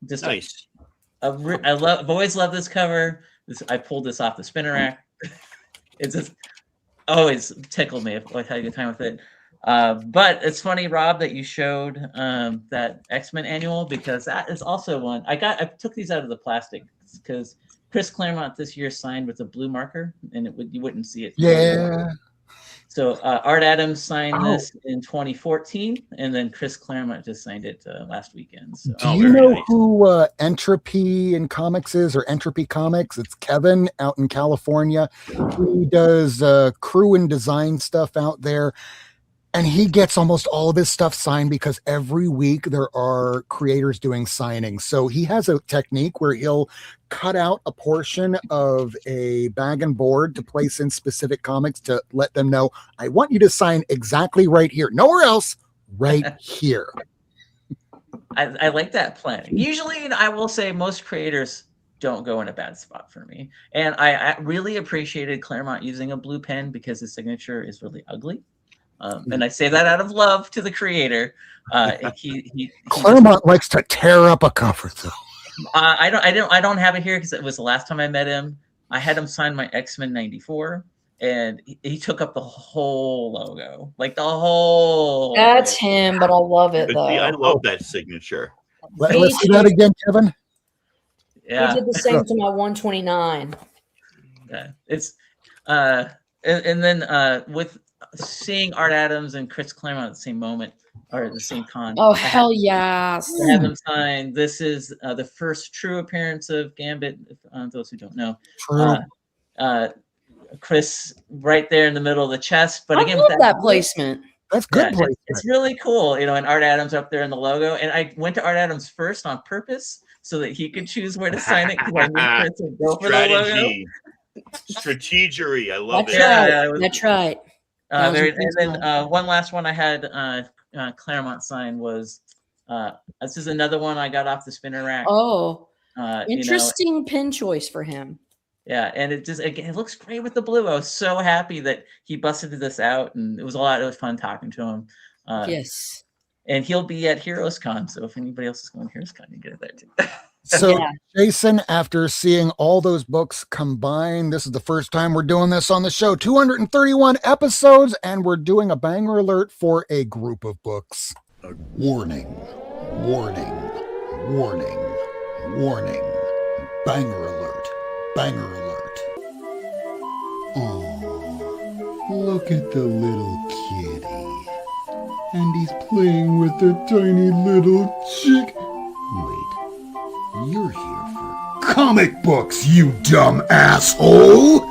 Just nice. I've always loved this cover. I pulled this off the spinner rack. It's just always tickled me. I had a good time with it. But it's funny, Rob, that you showed that X-Men annual, because that is also one I took these out of the plastic because Chris Claremont this year signed with a blue marker, and you wouldn't see it. Yeah. So Art Adams signed this in 2014, and then Chris Claremont just signed it last weekend. So. Do you know who Entropy in Comics is, or Entropy Comics? It's Kevin out in California. He does crew and design stuff out there. And he gets almost all of his stuff signed because every week there are creators doing signings. So he has a technique where he'll cut out a portion of a bag and board to place in specific comics to let them know, I want you to sign exactly right here. Nowhere else, right here. I like that planning. Usually, I will say most creators don't go in a bad spot for me. And I really appreciated Claremont using a blue pen because his signature is really ugly. And I say that out of love to the creator. He Claremont likes to tear up a cover, though. I don't have it here because it was the last time I met him. I had him sign my X-Men '94, and he took up the whole logo, like the whole. That's him, but I love it though. I love that signature. Let's see that again, Kevin. Yeah, he did the same to my 129. Yeah, it's And then with seeing Art Adams and Chris Claremont at the same moment or at the same con. Oh, hell yes. I have them signed. This is the first true appearance of Gambit. Those who don't know, Chris right there in the middle of the chest. But again, I love that placement. That's good yeah, placement. it's really cool, you know. And Art Adams up there in the logo. And I went to Art Adams first on purpose so that he could choose where to sign it because I knew Chris would go for the logo. Strategy. Strategery. I love That's it. right. That's right. And then one last one I had Claremont sign was this is another one I got off the spinner rack. Oh, interesting pin choice for him. Yeah, and it just again it looks great with the blue. I was so happy that he busted this out, and it was fun talking to him. Yes, and he'll be at Heroes Con, so if anybody else is going to Heroes Con, you get it there too. So, Jason, after seeing all those books combined, this is the first time we're doing this on the show. 231 episodes, and we're doing a banger alert for a group of books. Warning, warning, warning, warning. Banger alert, banger alert. Oh, look at the little kitty. And he's playing with the tiny little chick. Wait, you're here for comic books, you dumb asshole!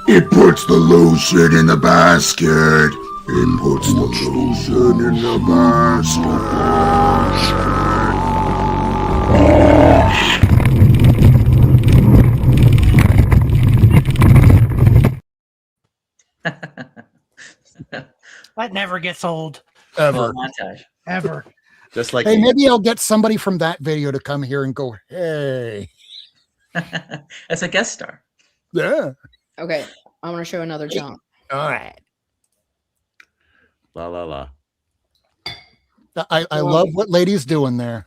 It puts the lotion in the basket. It puts the lotion in the That never gets old. Ever. Montage. Ever. Just like Hey, maybe I'll get somebody from that video to come here and go, hey. As a guest star. Yeah. Okay, I'm gonna show another jump. All right. La la la. I love what Lady's doing there.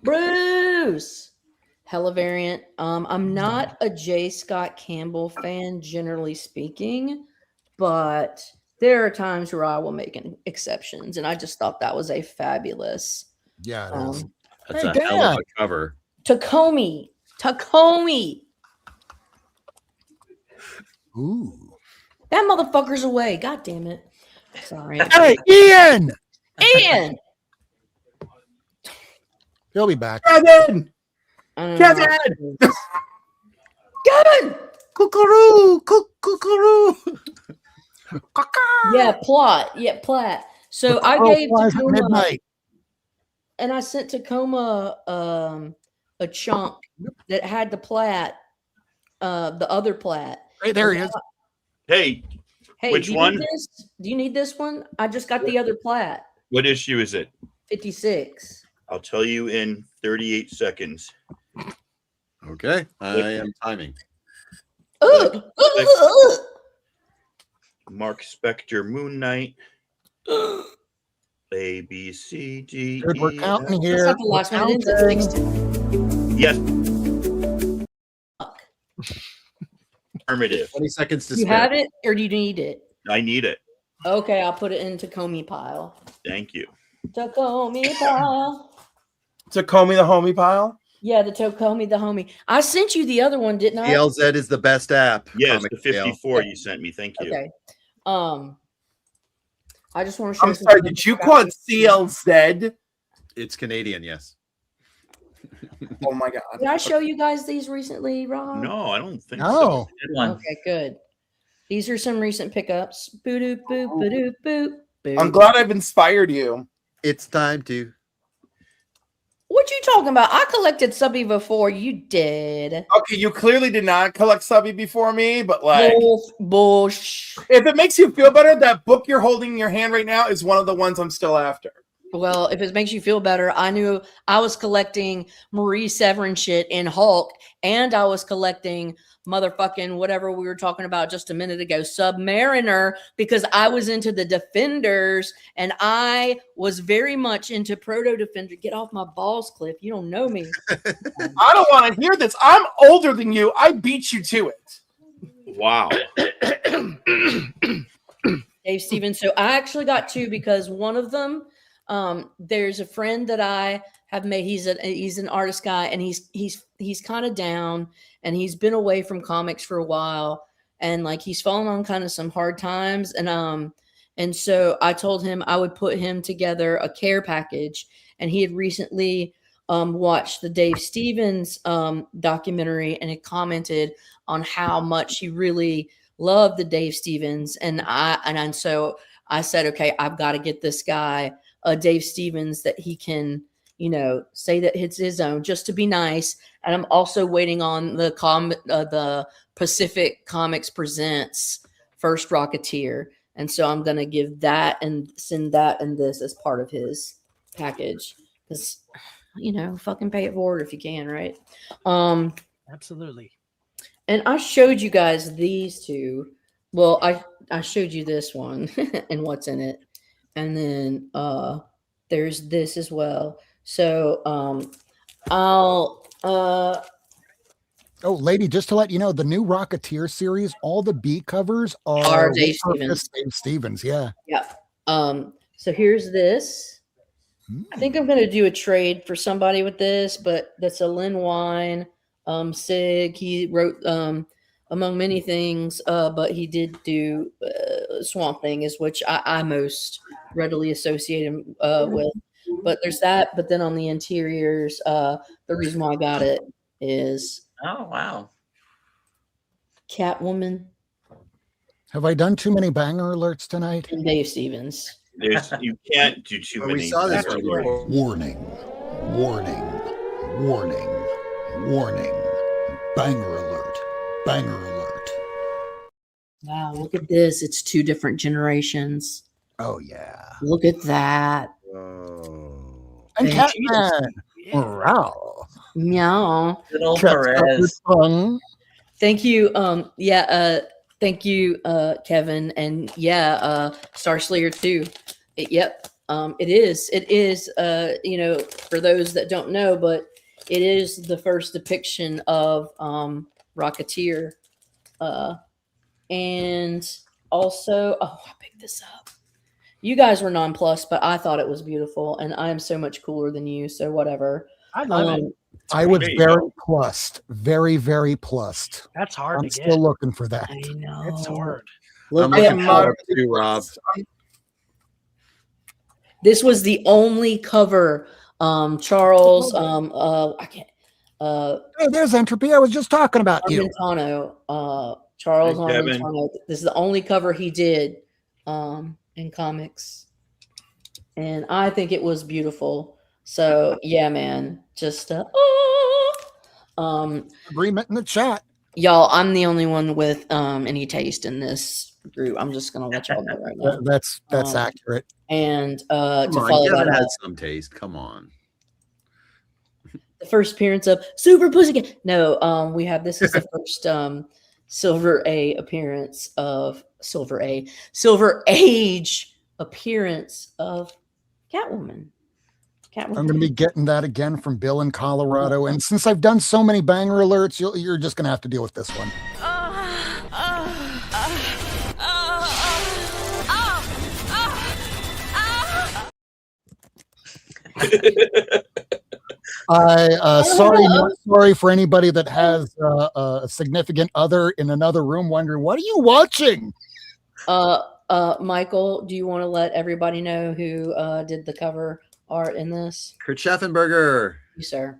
Bruce. Hella variant. I'm not a J. Scott Campbell fan, generally speaking, but there are times where I will make exceptions, and I just thought that was a fabulous. Yeah, it is. That's Hey, a hell of Dad. a cover. Tacoma. Ooh. That motherfucker's away. God damn it. Sorry. Hey, Ian! Ian! He'll be back. Kevin! I don't Kevin! know. Kevin! Cuckoo! Cuckoo! Yeah, plot. Yeah, plat. So I Oh, gave flies at Tacoma, midnight. and I sent Tacoma a chunk that had the plat, the other plat. Hey, there he is. Hey, Hey, which do you one? Need this? Do you need this one? I just got the other plat. What issue is it? 56. I'll tell you in 38 seconds. Okay, I am timing. Ugh. Mark Spector, Moon Knight. A, B, C, D, Good, we're E, counting F. here. That's not the last one. It ends at 60. Yes. Affirmative. 20 seconds to You spare. have it, or do you need it? I need it. Okay, I'll put it in Tacoma pile. Thank you. Tacoma pile. Tacoma the homie pile. Yeah, the Tacoma, the homie. I sent you the other one, didn't I? DLZ is the best app. Yes, Comic the Scale. 54 you sent me. Thank you. Okay. I just want to show. I'm some sorry, pictures did you about call it this. CLZ? It's Canadian, yes. Oh my god. Did I show you guys these recently, Rob? No, I don't think No. so. Good one. Okay, good. These are some recent pickups. Boo doop boop boo doop boop. Boo. I'm glad I've inspired you. It's time to. What you talking about? I collected Subby before you did. Okay, you clearly did not collect Subby before me, but like, Bullsh. if it makes you feel better, that book you're holding in your hand right now is one of the ones I'm still after. Well, if it makes you feel better, I knew I was collecting Marie Severin shit in Hulk, and I was collecting motherfucking whatever we were talking about just a minute ago, Submariner, because I was into the Defenders, and I was very much into Proto Defender. Get off my balls, Cliff. You don't know me. I don't want to hear this. I'm older than you. I beat you to it. Wow. Dave Stevens. So I actually got two because one of them, there's a friend that I have made. He's an artist guy, and he's kind of down, and he's been away from comics for a while, and like he's fallen on kind of some hard times, and so I told him I would put him together a care package, and he had recently watched the Dave Stevens documentary, and had commented on how much he really loved the Dave Stevens, and so I said, okay, I've got to get this guy a Dave Stevens that he can, say that it's his own, just to be nice. And I'm also waiting on the Pacific Comics Presents First Rocketeer, and so I'm gonna give that and send that and this as part of his package, because fucking pay it forward if you can, right? Absolutely. And I showed you guys these two. Well, I showed you this one and what's in it. And then there's this as well. So I'll Oh, lady, just to let you know, the new Rocketeer series, all the B covers Are are Dave repurposed Stevens. Dave Stevens, yeah. yeah. So here's this. I think I'm gonna do a trade for somebody with this, but that's a Lynn Wine Sig. He wrote among many things, but he did do Swamp Thing, is which I most readily associate him with. But there's that. But then on the interiors, the reason why I got it is Oh wow. Catwoman Have I done too many banger alerts tonight? and Dave Stevens. You can't do too Well, many. we saw this That's one before. Warning, warning, warning, warning. Banger alert, banger alert. Wow, look at this. It's two different generations. Oh yeah. Look at that. Oh. And Thank you. Catman. Yeah. Wow. Meow. Good old Cat's got Perez. good tongue. Thank you. Thank you, Kevin. And Star Slayer 2. Yep. It is. It is, for those that don't know, but it is the first depiction of Rocketeer. And also, I picked this up. You guys were nonplussed, but I thought it was beautiful, and I am so much cooler than you, so whatever. I love it. I was There you very go. plussed. Very, very plussed. That's hard I'm to get. still looking for that. I know. It's hard. Look I'm at looking how- for it too, Rob. This was the only cover. Charles, I can't. Oh, there's Entropy. I was just talking about you. Armentano, Charles Hey, Kevin. Armentano. This is the only cover he did in comics, and I think it was beautiful. So yeah, man, just Agreement in the chat. y'all. I'm the only one with any taste in this group. I'm just gonna let y'all know right now. That's Um, accurate. And to Come on, follow Kevin that up, has some taste. Come on. the first appearance of Super Pussycat. No, we have this is the first Silver A appearance of Silver Age appearance of Catwoman. I'm going to be getting that again from Bill in Colorado. And since I've done so many banger alerts, you're just going to have to deal with this one. Not sorry for anybody that has a significant other in another room wondering, what are you watching? Michael, do you want to let everybody know who did the cover art in this? Kurt Schaffenberger. You, sir.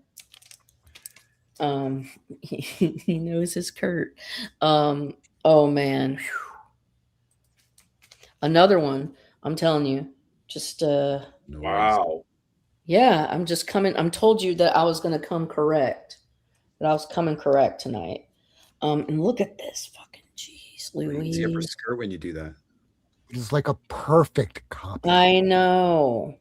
He knows his Kurt. Oh man. Whew. Another one. I'm telling you. Just Wow. yeah, I'm just coming. I'm told you that I was gonna come correct. That I was coming correct tonight. And look at this fucking jeez, It's your Louise. skirt when you do that. It's like a perfect copy. I know.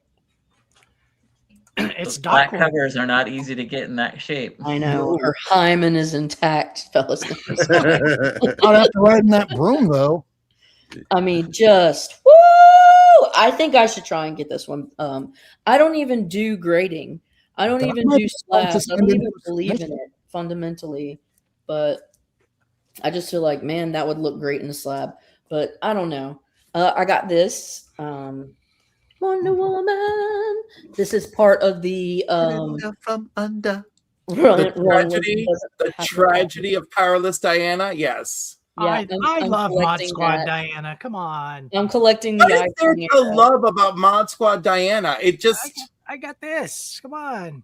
It's Black Doc. covers are not easy to get in that shape. I know. Her hymen is intact, fellas. Not after riding that broom, though. I mean, just woo! I think I should try and get this one. I don't even do grading. I don't That even might do be fun to slabs. I send don't in even for believe in submission. it fundamentally. But I just feel like, man, that would look great in a slab. But I don't know. I got this. Wonder Woman. This is part of the from under. The tragedy of powerless Diana. Yes. Yeah, I love Mod collecting Squad that. Diana. Come on. I'm collecting What the is there icon to era. love about Mod Squad Diana? It just I got this. Come on.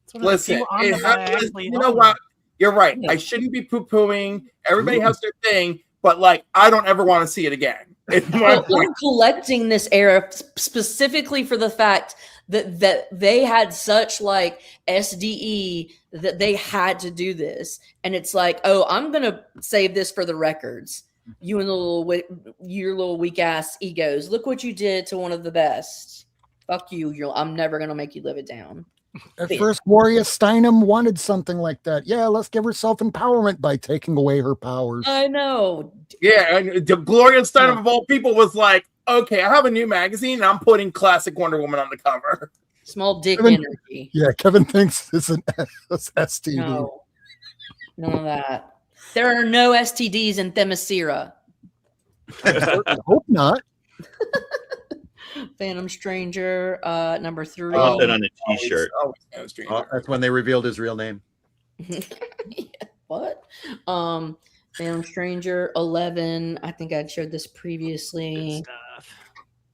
It's one of the listen. few It omnibus I happens, actually you know own. what? You're right. Yeah. I shouldn't be poo-pooing. Everybody has their thing, but like I don't ever want to see it again. It's my Well, point. I'm collecting this era specifically for the fact that they had such like SDE that they had to do this, and it's like, oh, I'm gonna save this for the records. You and your little weak ass egos. Look what you did to one of the best. Fuck you. I'm never gonna make you live it down. At first, Gloria Steinem wanted something like that. Yeah, let's give her self-empowerment by taking away her powers. I know. Yeah, and the Gloria Steinem of all people was like, okay, I have a new magazine and I'm putting classic Wonder Woman on the cover. Small dick Kevin- energy. Yeah, Kevin thinks it's an STD. No, none of that. There are no STDs in Themyscira. I hope not. Phantom Stranger, number 3. I want that on a T-shirt. Oh, that's when they revealed his real name. What? Phantom Stranger 11. I think I'd showed this previously.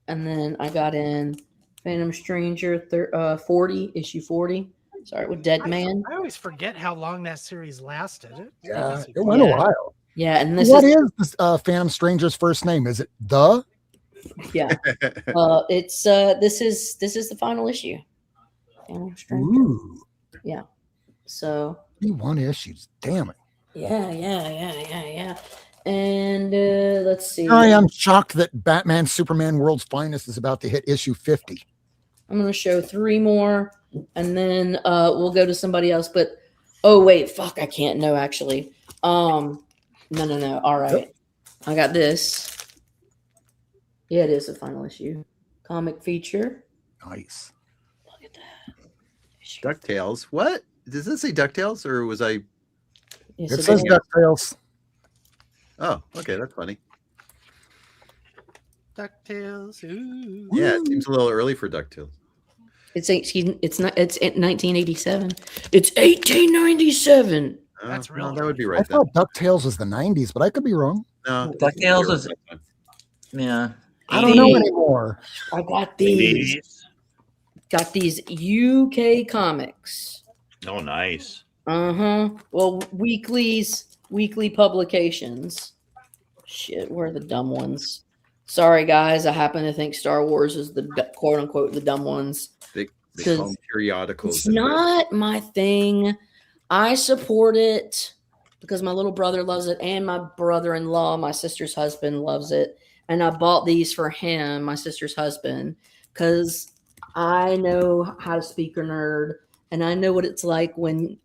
And then I got in Phantom Stranger 40, issue 40. Sorry, with Dead Man. I always forget how long that series lasted. Yeah, it went a while. Yeah, and this What is is this Phantom Stranger's first name? Is it the? yeah. It's this is the final issue. Phantom Stranger. Ooh, Yeah. So 1 issues. Damn it. yeah. And let's see. I am shocked that Batman Superman World's Finest is about to hit issue 50. I'm gonna show 3 more, and then we'll go to somebody else. But oh wait, fuck, I can't. No, actually, no. All right, I got this. Yeah, it is the final issue. Comic feature. Nice. Look at that. DuckTales. What? Does this say DuckTales or was I? Yes, It says is. DuckTales. Oh, okay, that's funny. DuckTales. Ooh. Yeah, it seems a little early for DuckTales. It's 1987. It's 1897. That's real No, that would be I right then. thought DuckTales was the 90s, but I could be wrong. No, DuckTales was, yeah. I don't know 80s. anymore. I got these. Got these UK comics. Oh, nice. Well, weekly publications. Shit, where are the dumb ones? Sorry, guys. I happen to think Star Wars is the quote unquote the dumb ones. They call them periodicals. It's not my thing. I support it because my little brother loves it, and my brother-in-law, my sister's husband, loves it. And I bought these for him, my sister's husband, because I know how to speak a nerd, and I know what it's like when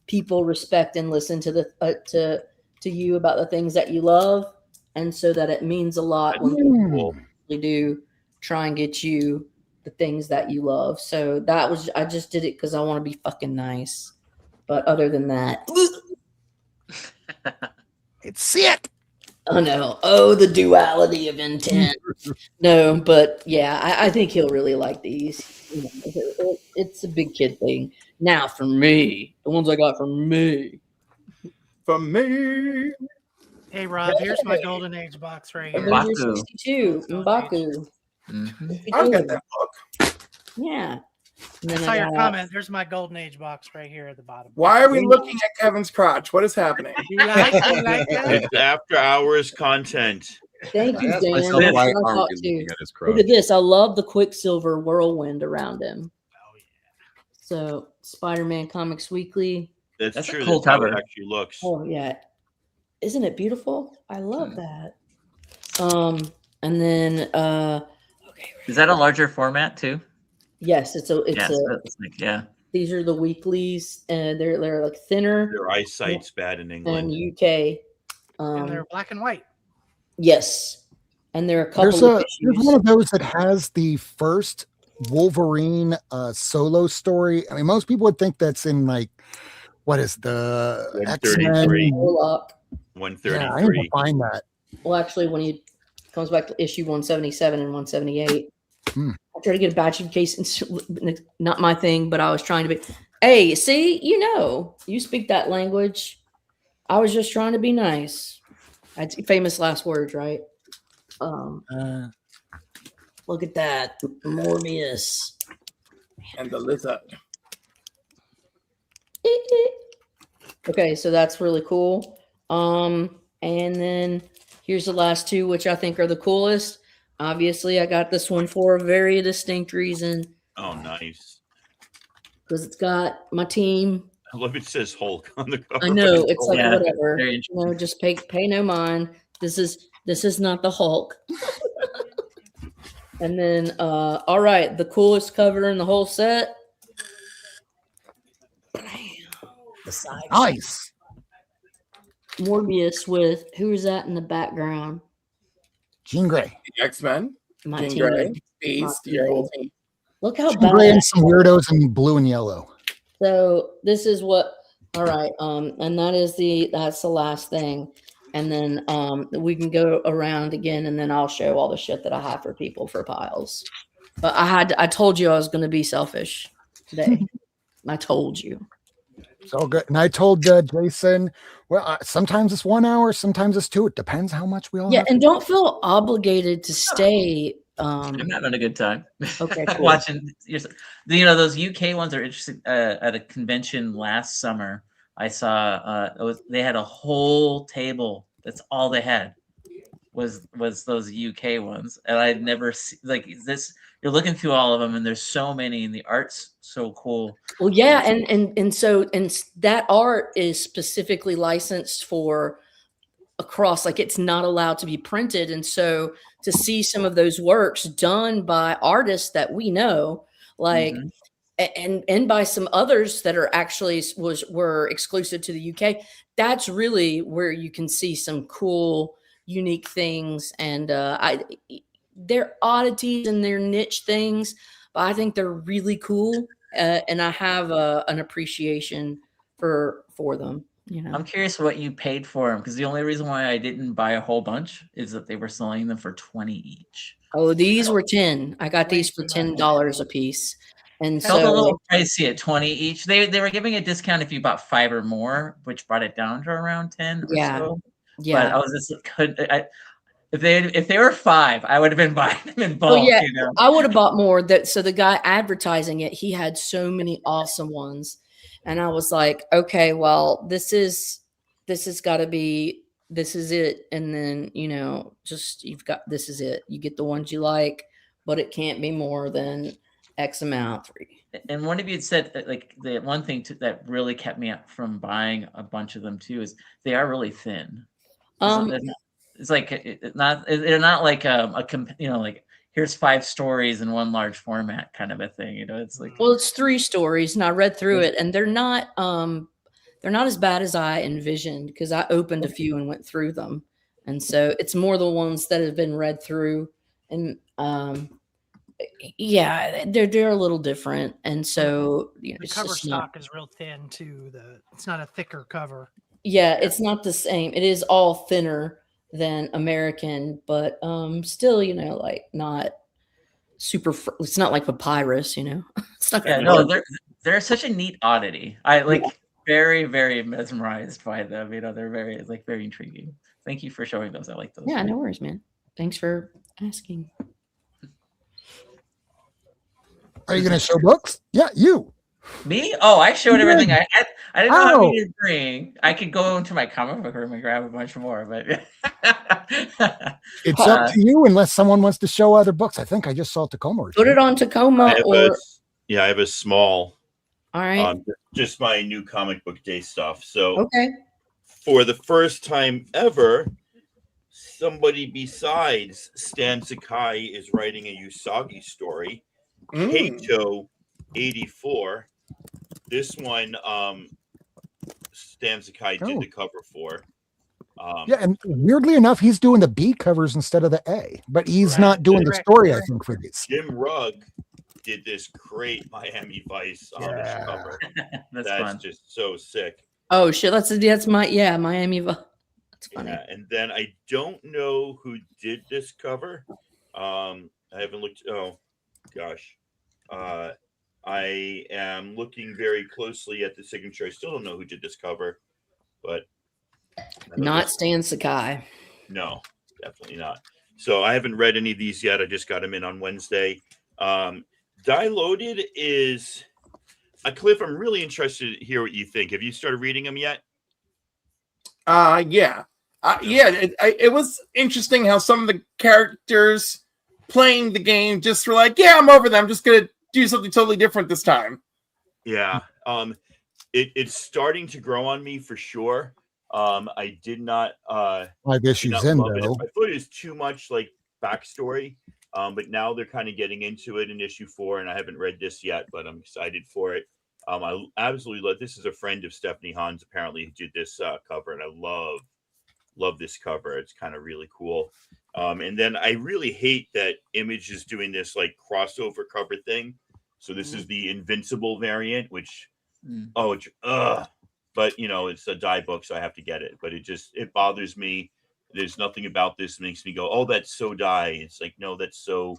people respect and listen to the to you about the things that you love, and so that it means a lot when people really do try and get you the things that you love. So that was, I just did it because I want to be fucking nice. But other than that, It's sick. oh no, oh the duality of intent. No, but yeah, I think he'll really like these. You know, it's a big kid thing. Now for me, the ones I got from me. For me. Hey Rob, here's my Golden Age box right here. Mbaku. 62, Mbaku. I've got that book. Yeah. And I then saw I your got- comment. There's my Golden Age box right here at the bottom. Why are we looking at Kevin's crotch? What is happening? You like that? It's after hours content. Thank you, I asked Dan. myself That's why what I aren't thought we too. looking at his Look crotch? at this. I love the Quicksilver whirlwind around him. Oh, yeah. So Spider-Man Comics Weekly. That's a true. cool That's how it cover. actually looks. Oh yeah. Isn't it beautiful? I love that. And then okay. Is that a larger format too? Yes, it's Yes, a that's like, yeah. these are the weeklies, and they're like thinner Their eyesight's bad in and England. UK. And they're black and white. Yes. And there are a couple There's of there's issues. one of those that has the first Wolverine solo story. I mean, most people would think that's in like what is the 133. X-Men? Warlock. Yeah, I need to 133. find that. Well, actually, when he comes back to issue 177 and 178, I tried to get a batch of case, not my thing, but I was trying to be. Hey, see, you speak that language. I was just trying to be nice. That's famous last words, right? Look at that, Morbius and the lizard. Okay, so that's really cool. And then here's the last two, which I think are the coolest. Obviously, I got this one for a very distinct reason. Oh, nice. Because it's got my team. I love it says Hulk on the cover. I know, it's like Yeah, whatever. very Just pay no mind. This is not the Hulk. And then all right, the coolest cover in the whole set. Besides Nice. Morbius with who is that in the background? Jean Grey. X-Men. My Jean team. Grey. Beast. Your whole team. Look how Jean Grey bad. and some weirdos in blue and yellow. So this is what. All right, and that's the last thing, and then we can go around again, and then I'll show all the shit that I have for people for piles. But I told you I was going to be selfish today. I told you. It's all good. And I told Jason, well, sometimes it's 1 hour, sometimes it's 2. It depends how much we all Yeah, have. and don't feel obligated to stay. I'm having a good time. Okay, cool. Watching, those UK ones are interesting. At a convention last summer, I saw they had a whole table. That's all they had was those UK ones, and I'd never seen like this. You're looking through all of them, and there's so many, and the art's so cool. Well, yeah, and so that art is specifically licensed for across, like it's not allowed to be printed, and so to see some of those works done by artists that we know, like, and by some others that are actually were exclusive to the UK, that's really where you can see some cool, unique things, and they're oddities and they're niche things, but I think they're really cool, and I have an appreciation for them. I'm curious what you paid for them, because the only reason why I didn't buy a whole bunch is that they were selling them for 20 each. Oh, these were 10. I got these for $10 a piece, and Felt a so little pricey at 20 each. They were giving a discount if you bought 5 or more, which brought it down to around 10 or Yeah. so. Yeah. But I was just if they were 5, I would have been buying them in bulk. Oh yeah, You know? I would have bought more. So the guy advertising it, he had so many awesome ones, and I was like, okay, well, this is got to be, this is it. And then this is it. You get the ones you like, but it can't be more than X amount. 3. And one of you had said that, like, the one thing that really kept me up from buying a bunch of them too is they are really thin. It's like they're not like like here's 5 stories in one large format kind of a thing. It's like, well, it's 3 stories, and I read through it, and they're not as bad as I envisioned, because I opened a few and went through them, and so it's more the ones that have been read through, and yeah, they're a little different, and so The cover stock is real thin too. It's not a thicker cover. Yeah, it's not the same. It is all thinner than American, but still, like not super. It's not like papyrus, It's not. Yeah, no, they're such a neat oddity. I like very, very mesmerized by them. They're very intriguing. Thank you for showing those. I like those. Yeah, no worries, man. Thanks for asking. Are you going to show books? Yeah, you. Me? Oh, I showed everything I had. I didn't know how Oh. many to bring. I could go into my comic book room and grab a bunch more, but It's up to you, unless someone wants to show other books. I think I just saw Tacoma. Put it on Tacoma, I have a small. All right. Just my new comic book day stuff. So Okay. For the first time ever, somebody besides Stan Sakai is writing a Usagi story. Kato 84. This one, Stan Sakai did the cover for. Yeah, and weirdly enough, he's doing the B covers instead of the A, but he's not doing the story, I think, for these. Jim Rugg did this great Miami Vice cover. That's fun. Just so sick. Oh shit! That's Miami. That's funny. Yeah, and then I don't know who did this cover. I haven't looked. Oh, gosh. I am looking very closely at the signature. I still don't know who did this cover, but Not Stan Sakai. no, definitely not. So I haven't read any of these yet. I just got them in on Wednesday. Die Loaded is Cliff. I'm really interested to hear what you think. Have you started reading them yet? Yeah. It was interesting how some of the characters playing the game just were like, yeah, I'm over them. I'm just going to do something totally different this time. Yeah. It's starting to grow on me for sure. I did not 5 did issues not in love it. though. I thought it was too much like backstory. But now they're kind of getting into it in issue 4, and I haven't read this yet, but I'm excited for it. I absolutely love this. Is a friend of Stephanie Hans apparently who did this cover, and I love this cover. It's kind of really cool. And then I really hate that Image is doing this like crossover cover thing. So this is the Invincible variant, which but you know, it's a die book, so I have to get it. But it bothers me. There's nothing about this that makes me go, oh, that's so die. It's like, no, that's so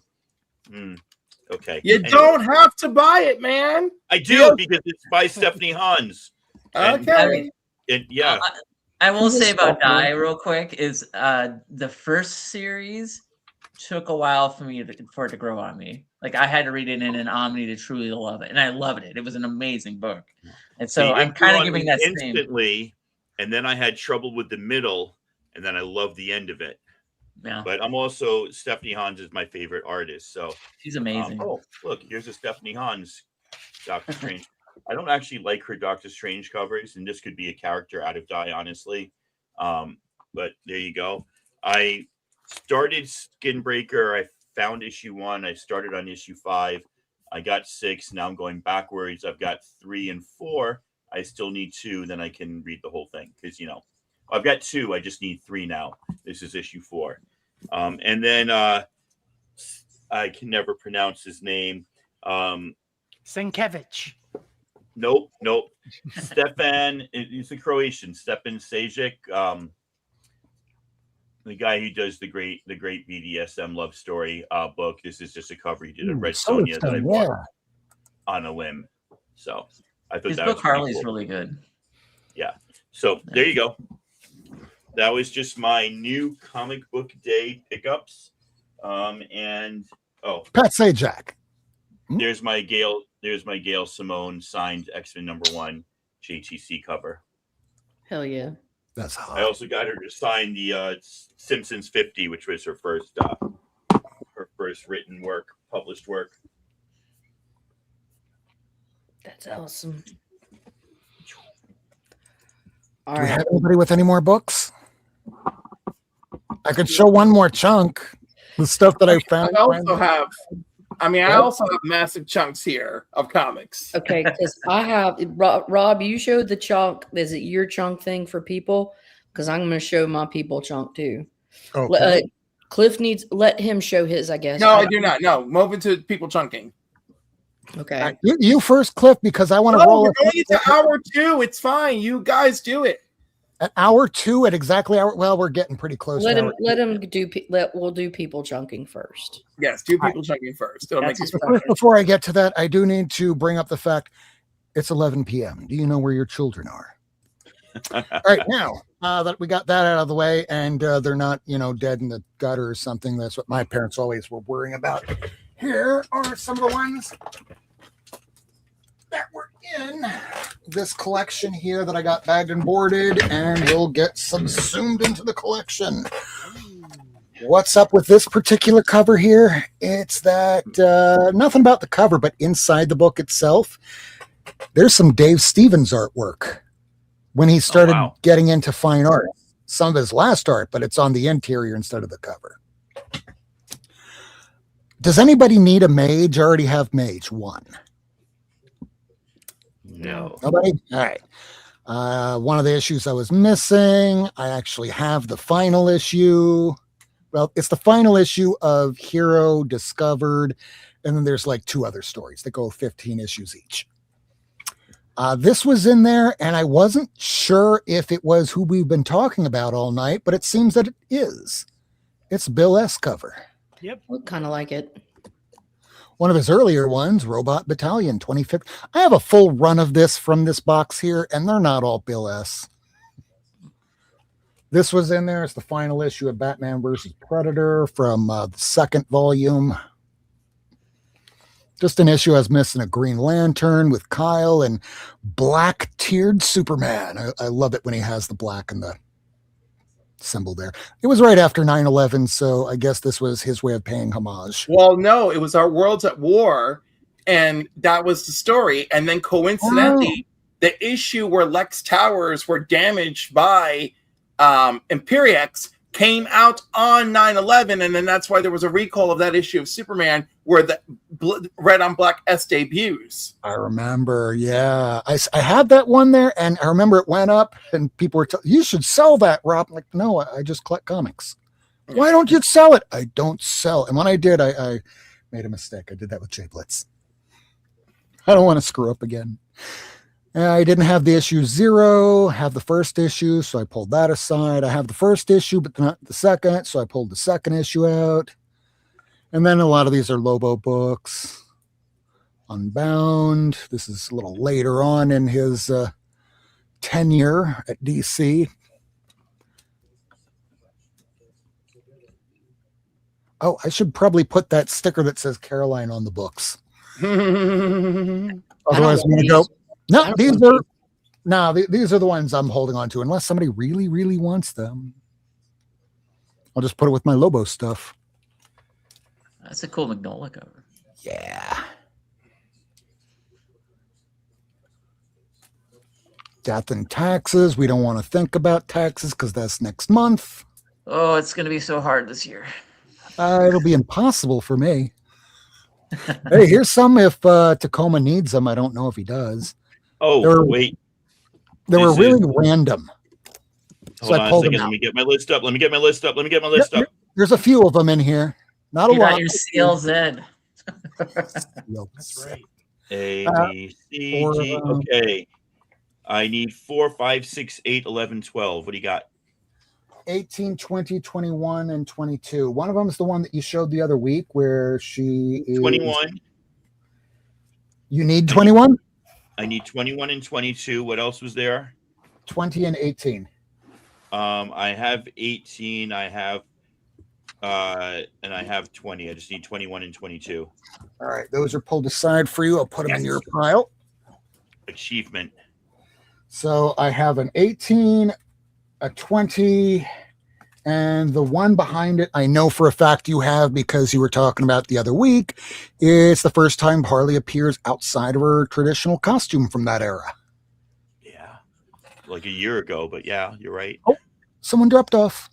okay. You don't have to buy it, man. I do because it's by Stephanie Hans. Okay. Yeah. I will say about Die real quick is the first series took a while for it to grow on me. Like I had to read it in an Omni to truly love it, and I loved it. It was an amazing book, and so I'm kind of giving that instantly. And then I had trouble with the middle, and then I loved the end of it. Yeah. But I'm also Stephanie Hans is my favorite artist, so she's amazing. Oh, look, here's a Stephanie Hans Doctor Strange. I don't actually like her Doctor Strange covers, and this could be a character out of Die, honestly. But there you go. I started Skinbreaker. I found issue 1. I started on issue 5. I got 6. Now I'm going backwards. I've got 3 and 4. I still need 2. Then I can read the whole thing because, you know, I've got 2. I just need 3 now. This is issue 4. And then I can never pronounce his name. Sienkiewicz. Nope. Stefan, he's a Croatian. Stefan Sajic, the guy who does the great BDSM love story book. This is just a cover he did at Red Sonja that I bought on a whim. So I thought his that book was pretty Harley's cool. really good. Yeah. So there you go. That was just my new comic book day pickups. And Pat Sajak. There's my Gail Simone signed X-Men #1 JTC cover. Hell yeah. That's hot. I also got her to sign the Simpsons 50, which was her first written work, published work. That's awesome. Do we have anybody with any more books? I could show one more chunk. The stuff that I found. I also have massive chunks here of comics. Okay, because I have Rob. You showed the chunk. Is it your chunk thing for people? Because I'm going to show my people chunk too. Okay. Cliff let him show his. I guess. No, I do not. No, move into people chunking. Okay. You first, Cliff, because I want to roll. We're going into hour 2. It's fine. You guys do it. At hour 2 at exactly hour. Well, we're getting pretty close. We'll do people chunking first. Yes, do people chunking first. Before I get to that, I do need to bring up the fact it's 11 p.m. Do you know where your children are? All right, now that we got that out of the way, and they're not, dead in the gutter or something. That's what my parents always were worrying about. Here are some of the ones that were in this collection here that I got bagged and boarded, and will get subsumed into the collection. What's up with this particular cover here? It's that nothing about the cover, but inside the book itself, there's some Dave Stevens artwork when he started getting into fine art. Some of his last art, but it's on the interior instead of the cover. Does anybody need a mage? I already have mage 1. No. Nobody? All right. One of the issues I was missing, I actually have the final issue. Well, it's the final issue of Hero Discovered, and then there's like 2 other stories that go 15 issues each. This was in there, and I wasn't sure if it was who we've been talking about all night, but it seems that it is. It's Bill S. cover. Yep. Look kind of like it. One of his earlier ones, Robot Battalion 2015. I have a full run of this from this box here, and they're not all Bill S. This was in there. It's the final issue of Batman versus Predator from the second volume. Just an issue I was missing a Green Lantern with Kyle and black-tiered Superman. I love it when he has the black and the symbol there. It was right after 9/11, so I guess this was his way of paying homage. Well, no, it was Our World's at War, and that was the story. And then coincidentally, the issue where Lex Towers were damaged by Imperiex came out on 9/11, and then that's why there was a recall of that issue of Superman where the red on black S debuts. I remember, yeah. I had that one there, and I remember it went up, and people were you should sell that, Rob. I'm like, no, I just collect comics. Why don't you sell it? I don't sell. And when I did, I made a mistake. I did that with Jay Blitz. I don't want to screw up again. I didn't have the issue 0, have the first issue, so I pulled that aside. I have the first issue, but not the second, so I pulled the second issue out. And then a lot of these are Lobo books. Unbound. This is a little later on in his tenure at DC. Oh, I should probably put that sticker that says Caroline on the books. Otherwise, I'm going to go. No, these are the ones I'm holding on to, unless somebody really, really wants them. I'll just put it with my Lobo stuff. That's a cool Magnolia cover. Yeah. Death and taxes. We don't want to think about taxes because that's next month. Oh, it's going to be so hard this year. It'll be impossible for me. Hey, here's some if Tacoma needs them. I don't know if he does. Oh, wait. They were really random. Hold on a second. Let me get my list up. There's a few of them in here. Not You a lot. got your CLZ. That's right. A, B, C, G. Okay. I need 4, 5, 6, 8, 11, 12. What do you got? 18, 20, 21, and 22. One of them is the one that you showed the other week where she is 21. You need 21? I need 21 and 22. What else was there? 20 and 18. I have 18. I have and I have 20. I just need 21 and 22. All right, those are pulled aside for you. I'll put them in your pile. Achievement. So I have an 18, a 20, and the one behind it, I know for a fact you have because you were talking about the other week. It's the first time Harley appears outside of her traditional costume from that era. Yeah. Like a year ago, but yeah, you're right. Oh, someone dropped off.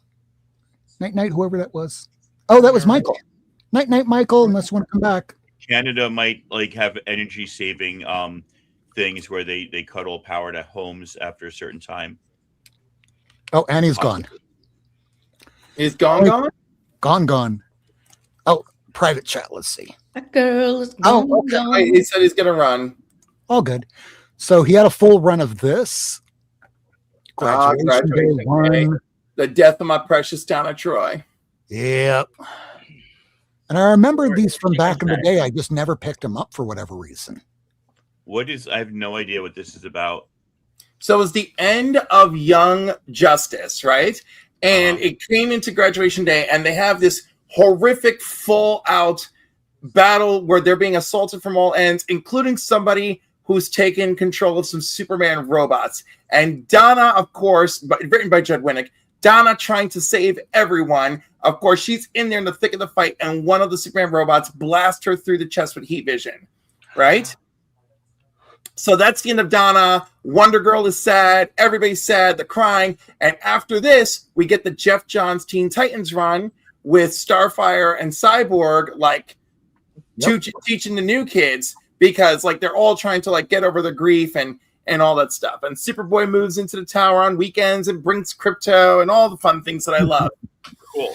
Night, whoever that was. Oh, that was Michael. Night, Michael, unless you want to come back. Canada might like have energy saving things where they cut all power to homes after a certain time. Oh, and he's gone. Is gone? Gone. Oh, private chat. Let's see. That girl is Oh, gone, okay. gone. He said he's gonna run. All good. So he had a full run of this. Graduation day Graduation one. day. The death of my precious Donna Troy. Yep. And I remember these from back in the day. I just never picked them up for whatever reason. I have no idea what this is about. So it was the end of Young Justice, right? And it came into Graduation Day, and they have this horrific full-out battle where they're being assaulted from all ends, including somebody who's taken control of some Superman robots. And Donna, of course, written by Judd Winnick, Donna trying to save everyone. Of course, she's in there in the thick of the fight, and one of the Superman robots blasts her through the chest with heat vision, right? So that's the end of Donna. Wonder Girl is sad. Everybody's sad. They're crying. And after this, we get the Jeff Johns Teen Titans run with Starfire and Cyborg, like teaching the new kids because like they're all trying to like get over their grief and all that stuff. And Superboy moves into the tower on weekends and brings crypto and all the fun things that I love. Cool.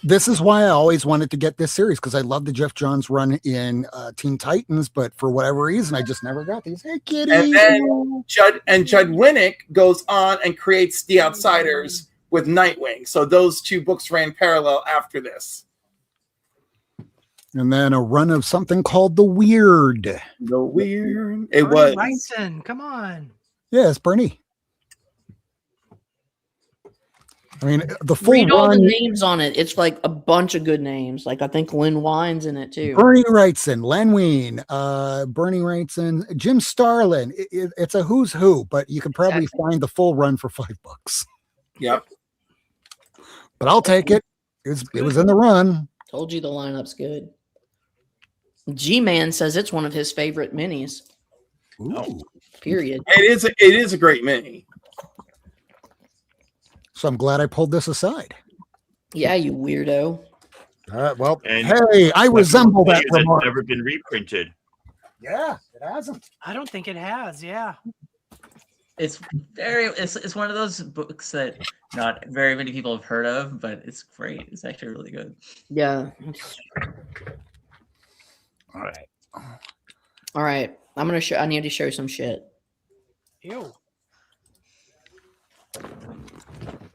This is why I always wanted to get this series because I love the Jeff Johns run in Teen Titans, but for whatever reason, I just never got these. Hey, kitty. And then Judd Winnick goes on and creates The Outsiders with Nightwing. So those two books ran parallel after this. And then a run of something called The Weird. The weird. It Bernie was. Wrightson, come on. Yes, Bernie. I mean, the full Read all the run. names on it. It's like a bunch of good names. Like I think Lynn Wine's in it too. Bernie Wrightson, Len Wein, Bernie Wrightson, Jim Starlin. It's a who's who, but you can probably find the full run for $5. Yep. But I'll take it. It was in the run. Told you the lineup's good. G-Man says it's one of his favorite minis. Ooh. Period. It is a great mini. So I'm glad I pulled this aside. Yeah, you weirdo. Well, And hey, I resemble that that's remark. never been reprinted. Yeah, it hasn't. I don't think it has. Yeah. It's it's one of those books that not very many people have heard of, but it's great. It's actually really good. Yeah. All right. All right. I'm gonna show. I need to show some shit. Ew.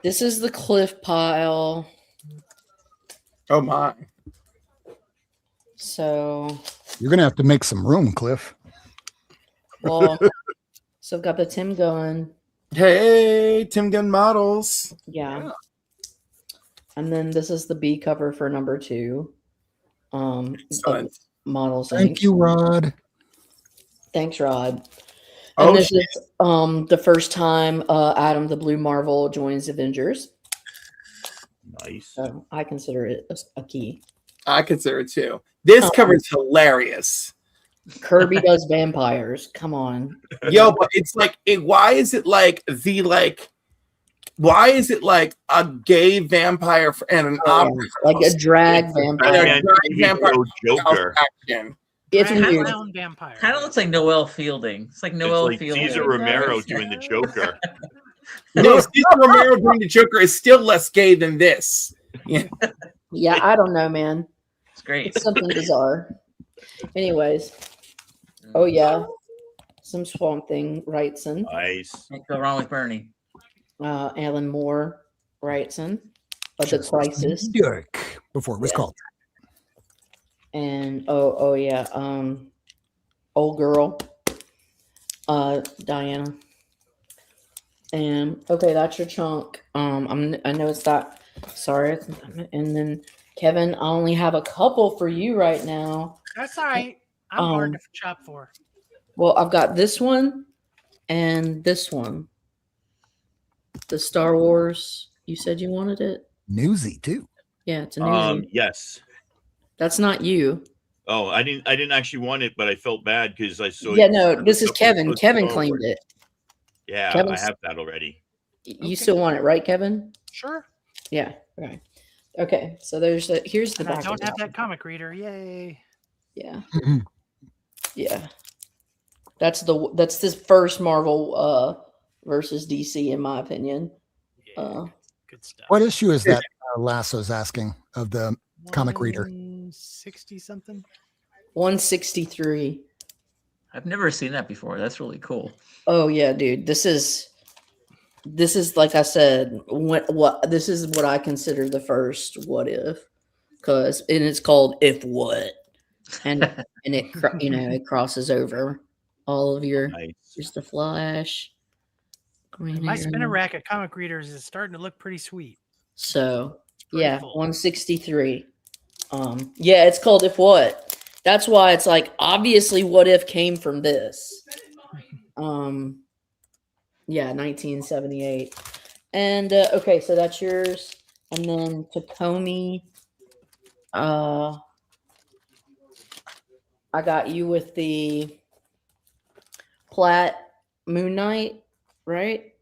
This is the Cliff pile. Oh my. So, You're gonna have to make some room, Cliff. well, so I've got the Tim Gunn. Hey, Tim Gunn models. Yeah. And then this is the B cover for number 2. Of Excellent. Models. Thank Inc. you, Rod. Thanks, Rod. Oh, And this is the first time Adam the Blue Marvel joins Avengers. Nice. So I consider it a key. I consider it too. This cover is hilarious. Kirby does vampires. Come on. Yo, but it's like why is it like a gay vampire and an opera Like a drag and vampire. a drag vampire Joker. action? It's Drag weird. clown vampire. Kind of looks like Noel Fielding. It's like Noel It's like Fielding. Caesar Romero doing the Joker. No, Cesar Romero doing the Joker is still less gay than this. Yeah. Yeah, I don't know, man. It's great. It's something bizarre. Anyways. Oh yeah. Some Swamp Thing Wrightson. Nice. Can't go wrong with Bernie. Alan Moore Wrightson. Of the Crisis. Dirk, before it was called. And oh yeah, old girl, Diana. And okay, that's your chunk. I know it's that. Sorry, and then Kevin, I only have a couple for you right now. That's all right. I'm hard to shop for. Well, I've got this one and this one. The Star Wars. You said you wanted it. Newsy too. Yeah, it's a newsy. Yes. That's not you. Oh, I didn't actually want it, but I felt bad because I saw. Yeah, no, this is Kevin. Kevin Star claimed Wars. it. Yeah, Kevin's- I have that already. You still want it, right, Kevin? Sure. Yeah. Okay. Okay. So here's the And I back. don't of have that. that comic reader. Yay. Yeah. Yeah. That's this first Marvel versus DC, in my opinion. Good stuff. What issue is that Lasso's asking of the comic reader? 60 something. 163. I've never seen that before. That's really cool. Oh yeah, dude. This is like I said. This is what I consider the first What If, and it's called If What, and it crosses over all of your. Nice. Here's the Flash. Green My Arrow. spinner rack of comic readers is starting to look pretty sweet. So pretty yeah, full. 163. Yeah, it's called If What. That's why it's like obviously What If came from this. Yeah, 1978. And okay, so that's yours. And then Tacoma, I got you with the Platt Moon Knight, right?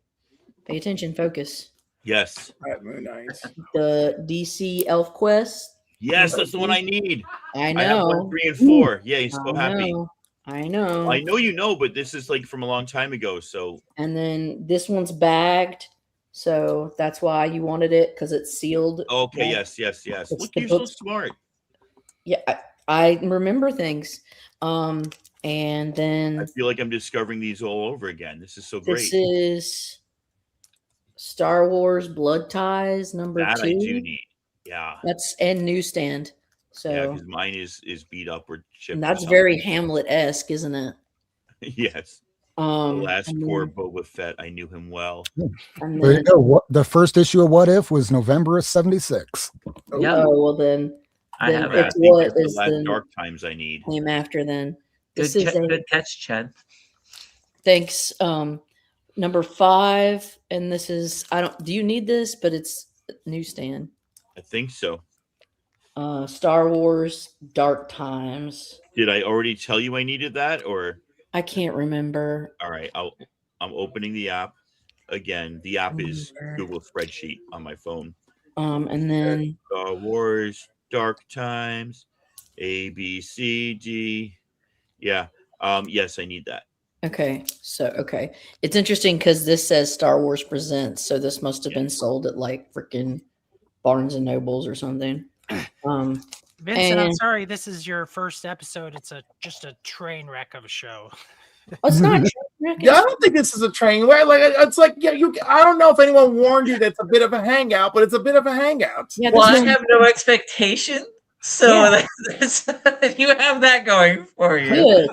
Pay attention, focus. Yes. Right, Moon Knight. The DC Elf Quest. Yes, that's the one I need. I I have know. 1, 3, and 4. Yeah, he's so happy. I know. I know you know, but this is like from a long time ago. So And then this one's bagged. So that's why you wanted it, because it's sealed. okay, Yeah. yes. It's Look, the you're so book- smart. Yeah, I remember things. And I then feel like I'm discovering these all over again. This is so this great. is Star Wars Blood Ties number That 2. I do need. Yeah. That's and newsstand. So Yeah, because mine is beat up or chipped. and or that's something. very Hamlet-esque, isn't it? Yes. The last and poor then- Boba Fett, I knew him well. and There you then- go. The first issue of What If was November of '76. Yep. Oh well, then I then have Yeah, I that. it's think what it's the is last then Dark Times I need. came after. Then Good, this is a good catch, Chad. thanks. Number 5, and this is I don't. Do you need this? But it's newsstand. I think so. Star Wars Dark Times. Did I already tell you I needed that, or I can't remember. all right? I'm opening the app again. The app is Remember. Google Spreadsheet on my phone. And then Star Wars Dark Times, A B C D. Yeah. Yes, I need that. okay, it's interesting because this says Star Wars Presents, so this must have been sold at like freaking Barnes and Nobles or something. Vincent, I'm And- sorry, this is your first episode. It's just a train wreck of a show. Oh, it's not. Yeah, I don't think this is a train wreck. Like it's like I don't know if anyone warned you that it's a bit of a hangout, but it's a bit of a hangout. Yeah, Well, this I is- have no expectation, so that's, you have that going for you. good.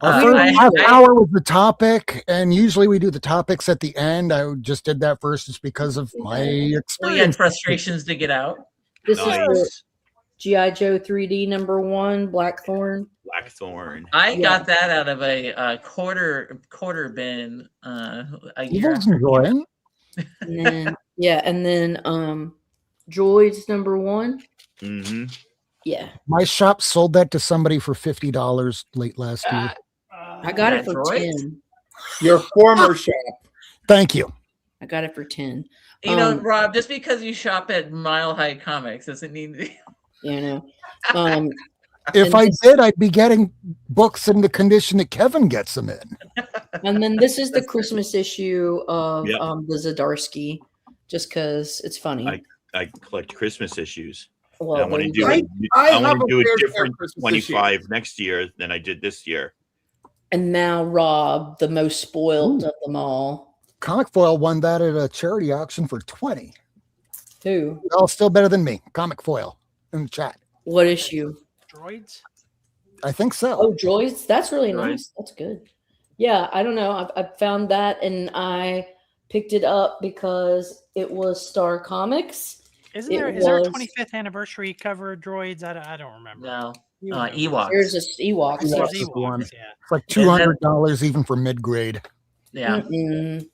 Our Uh, first I- half I- hour was the topic, and usually we do the topics at the end. I just did that first just because of my We had experience. frustrations to get out. This is the Nice. GI Joe 3D #1 Blackthorn. Blackthorn. I Yeah. got that out of a quarter bin a year. Evil's enjoying. And then and then Droids #1. Mm-hmm. Yeah, My shop sold that to somebody for $50 late last year. I got it That for Droids? 10. Your former shop. Thank you. I got it for 10. You know, Um, Rob, just because you shop at Mile High Comics doesn't mean to. You know. Um, If And I this- did, I'd be getting books in the condition that Kevin gets them in. and then this is the Christmas issue of Yep. the Zadarsky, just because it's funny. I collect Christmas issues. Well, And I want there to you do go. it. I I want have to a do a fair share of different Christmas 25 next year than I did this year. And now Rob, the most spoiled Ooh. of them all. Comic Foil won that at a charity auction for 20. Who? All still better than me. Comic Foil in the chat. What issue? Droids? I think so. Oh, Droids. That's really Droids. nice. That's good. Yeah, I don't know. I found that and I picked it up because it was Star Comics. Is It there a was- 25th anniversary cover of Droids? I don't remember. No, You remember. Ewoks. There's a Ewoks. There's Ewoks is the one. Ewoks, yeah. It's like $200 even for mid grade. Yeah, Mm-mm.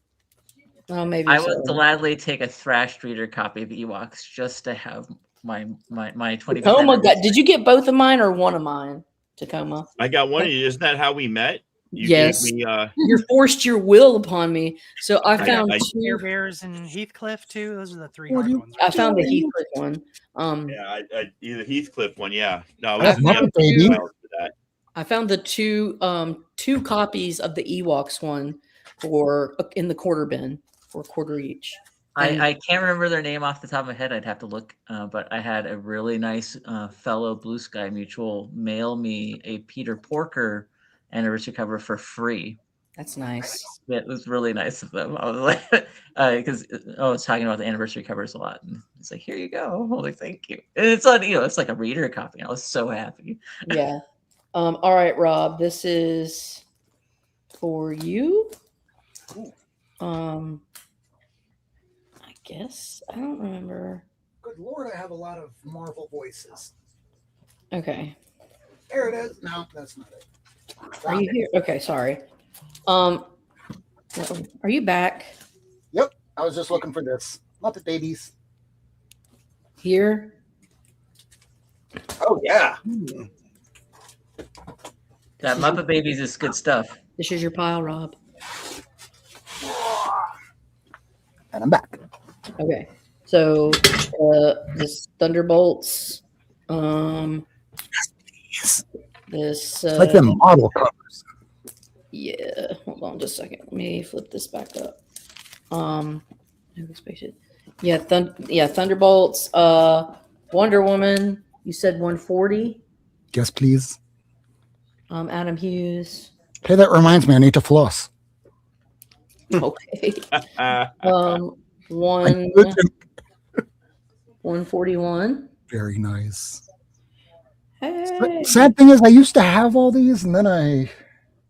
Oh, maybe I so. would gladly take a Thrashed Reader copy of Ewoks just to have my 25th Tacoma anniversary. did you get both of mine or one of mine? Tacoma. I got one of you. Isn't that how we met? You Yes. gave me You forced your will upon me. So I found I- two. Air Bears and Heathcliff too. Those are the three What hard do you- ones. I found the Heathcliff one. yeah, I either Heathcliff one, yeah. No, it I was the found other baby. style for that. I found the two copies of the Ewoks one for in the quarter bin for a quarter each. I can't remember their name off the top of my head. I'd have to look. But I had a really nice fellow Blue Sky Mutual mail me a Peter Porker anniversary cover for free. That's nice. Yeah, it was really nice of them. I was like, because I was talking about the anniversary covers a lot, and it's like, here you go. I'm like, thank you. And it's on, it's like a reader copy. I was so happy. Yeah. All right, Rob. This is for you. I guess I don't remember. Good Lord, I have a lot of Marvel voices. Okay. There it is. No, that's not it. Are you here? Okay, sorry. Are you back Yep. I was just looking for this. Muppet Babies. here? Oh, yeah. That Muppet Babies is good stuff. This is your pile, Rob. And I'm back. Okay. So this Thunderbolts. This It's like them model covers. yeah. Hold on just a second. Let me flip this back up. Yeah, Thunderbolts. Wonder Woman. You said 140. Yes, please. Adam Hughes. Hey, that reminds me, I need to floss. Okay. Ah, One 141. Very nice. Hey. Sad thing is, I used to have all these, and then I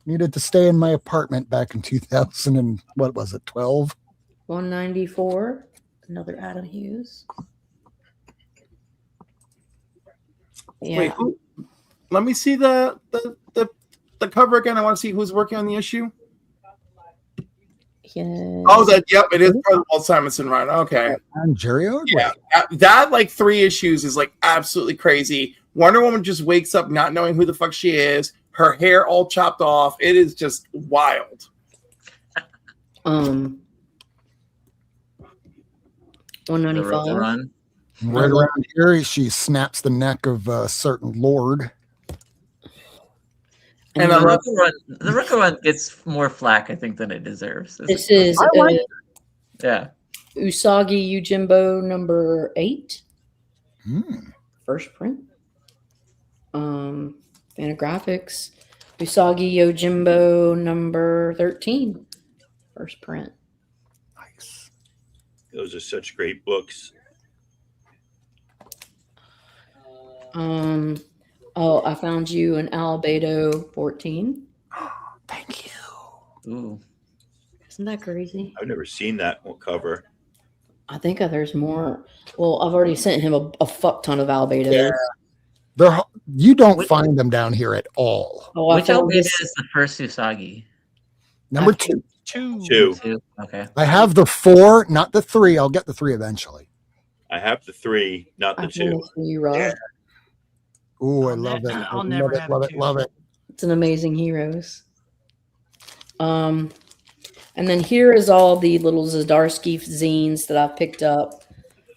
needed to stay in my apartment back in 2000 and what was it, 12? 194. Another Adam Hughes. Yeah. Wait, let me see the cover again. I want to see who's working on the issue. Yes. Oh, yep, it is part of the Walt Simonson run. Okay. And Jerry Ordway. Yeah, that like 3 issues is like absolutely crazy. Wonder Woman just wakes up not knowing who the fuck she is. Her hair all chopped off. It is just wild. 195. The run. Right around here, she snaps the neck of a certain lord. And the Rucka run gets more flack, I think, than it deserves. This is Yeah. Usagi Yojimbo number 8. First print. Fantagraphics. Usagi Yojimbo number 13. First print. Nice. Those are such great books. Oh, I found you an Albedo 14. Thank you. Ooh. Isn't that crazy? I've never seen that cover. I think there's more. Well, I've already sent him a fuck ton of Albedos. Yeah. You don't find them down here at all. Oh, Which Albedo is the first Usagi? Number 2. 2. Okay. I have the 4, not the 3. I'll get the 3 eventually. I have the 3, not the 2. Yeah. Ooh, I love it. I'll never have love a it, 2. love it. It's an Amazing Heroes. And then here is all the little Zdarsky zines that I've picked up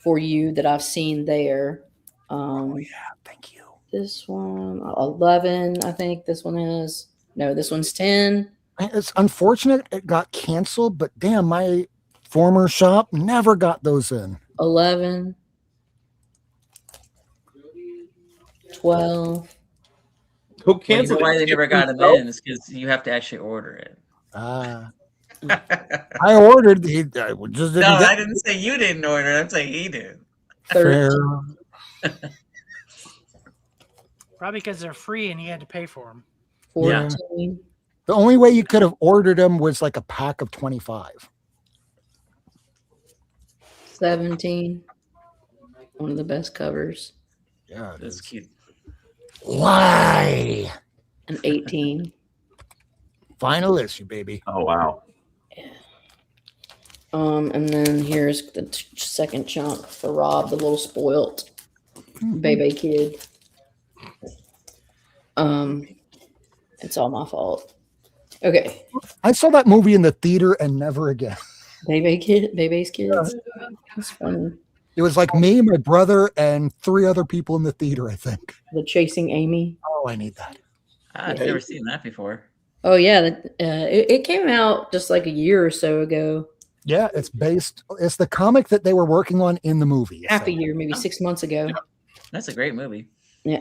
for you that I've seen there. Thank you. This one, 11, I think this one is. No, this one's 10. It's unfortunate it got canceled, but damn, my former shop never got those in. 11. 12. Who Well, you know canceled why it? they never got them in is because you have to actually order it. I ordered the. I just didn't No, get I didn't say you didn't order it. I'm saying he did. fair. Probably because they're free and you had to pay for them. 14. The only way you could have ordered them was like a pack of 25. 17. One of the best covers. Yeah, That's cute. Why? And 18. Final issue, baby. Oh, wow. And then here's the second chunk for Rob, the little spoilt baby kid. It's all my fault. Okay. I saw that movie in the theater and never again. Baby's kids. That's funny. It was like me, my brother, and 3 other people in the theater, I think. The Chasing Amy. Oh, I need that. I've never seen that before. Oh yeah, it came out just like a year or so ago. Yeah, it's the comic that they were working on in the movie. Half a year, maybe 6 months ago. That's a great movie. Yeah.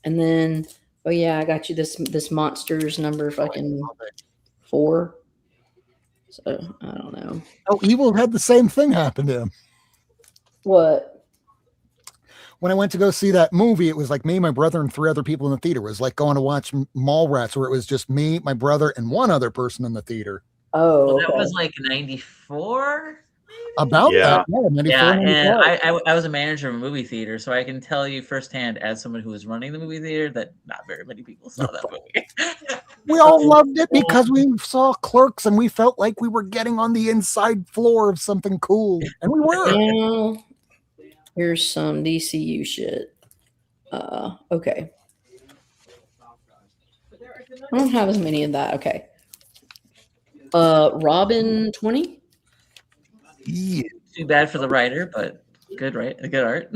And then I got you this Monsters number fucking 4. So I don't know. Oh, Evil had the same thing happen to him. What? When I went to go see that movie, it was like me, my brother, and 3 other people in the theater. It was like going to watch Mallrats, where it was just me, my brother, and 1 other person in the theater. Oh, Well, that was like 94. About Yeah. that, yeah, 94, Yeah, and 95. I was a manager of a movie theater, so I can tell you firsthand, as someone who was running the movie theater, that not very many people saw that movie. We all loved it because we saw Clerks and we felt like we were getting on the inside floor of something cool, and we were. Now, here's some DCU shit. Okay. I don't have as many of that. Okay. Robin 20. Yeah. Too bad for the writer, but good, right? Good art.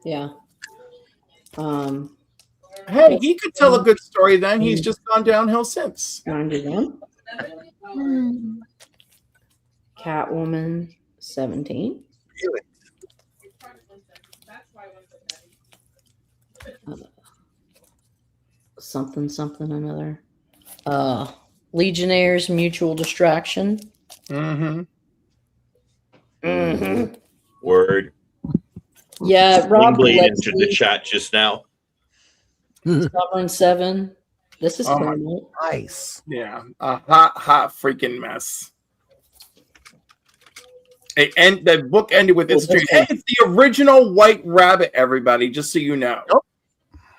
Yeah. Hey, he could tell a good story then. He's just gone downhill since. 91. Catwoman 17. Something another. Legionnaires Mutual Distraction. Mm-hmm. Word. Yeah, Rob Blade Gillespie. entered the chat just now. Sovereign 7. This is Oh my- cool. Nice. Yeah, a hot freaking mess. And the book ended with this Oh, stream. Hey, it's the original White Rabbit, everybody, just so you know.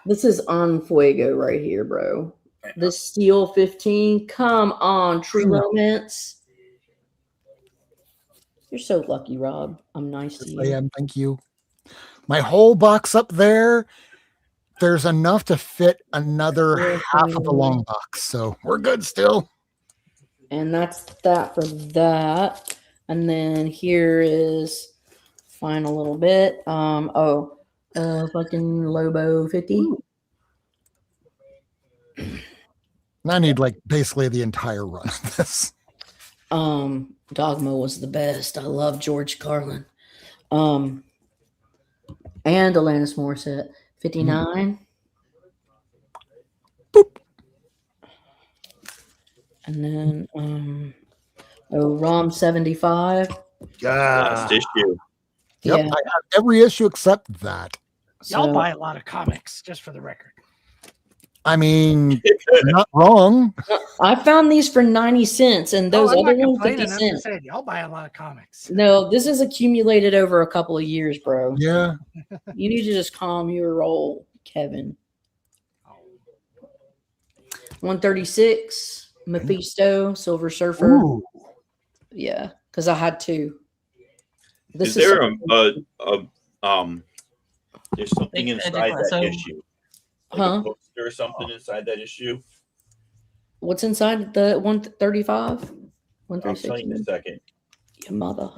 This is on Fuego right here, bro. This Steel 15. Come on, True Romance. You're so lucky, Rob. I'm nice to I you. am. Thank you. My whole box up there, there's enough to fit another half of the long box. So we're good still. And that's that for that. And then here is final little bit. Fucking Lobo 50. I need like basically the entire run of this. Dogma was the best. I love George Carlin. And Alanis Morissette. 59. Boop. And then ROM 75. Last issue. Yep, Yeah. I have every issue except that. Y'all So- buy a lot of comics, just for the record. I mean, you're not wrong. I found these for 90 cents and those I'm other not ones 50 complaining. I'm just cents. saying, y'all buy a lot of comics. No, this is accumulated over a couple of years, bro. Yeah. You need to just calm your roll, Kevin. 136, Mephisto, Silver Surfer. Ooh. Yeah, because I had two. Is there there's something Magic inside that Lasso. issue? Like Huh? a poster or something inside that issue? What's inside the 135? I'll tell you in a 136. second. Your mother.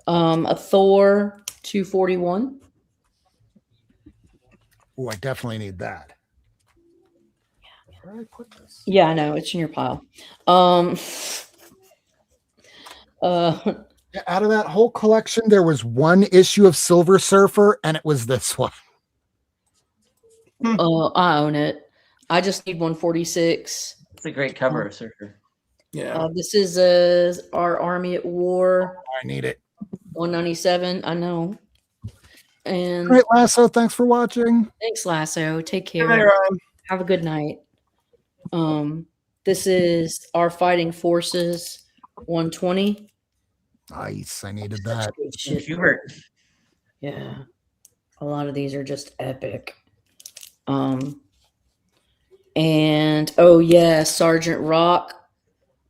A Thor 241. Oh, I definitely need that. Where did I put this? Yeah, I know it's in your pile. Yeah, out of that whole collection, there was one issue of Silver Surfer, and it was this one. I own it. I just need 146. It's a great cover, Surfer. Yeah. This is our Army at War I need it. 197. I know. And Great, Lasso. Thanks for watching. thanks, Lasso. Take Hey, care. Ryan. Have a good night. This is our Fighting Forces 120. Nice. I needed that. Good shit. Hubert. Yeah. A lot of these are just epic. And oh yeah, Sergeant Rock.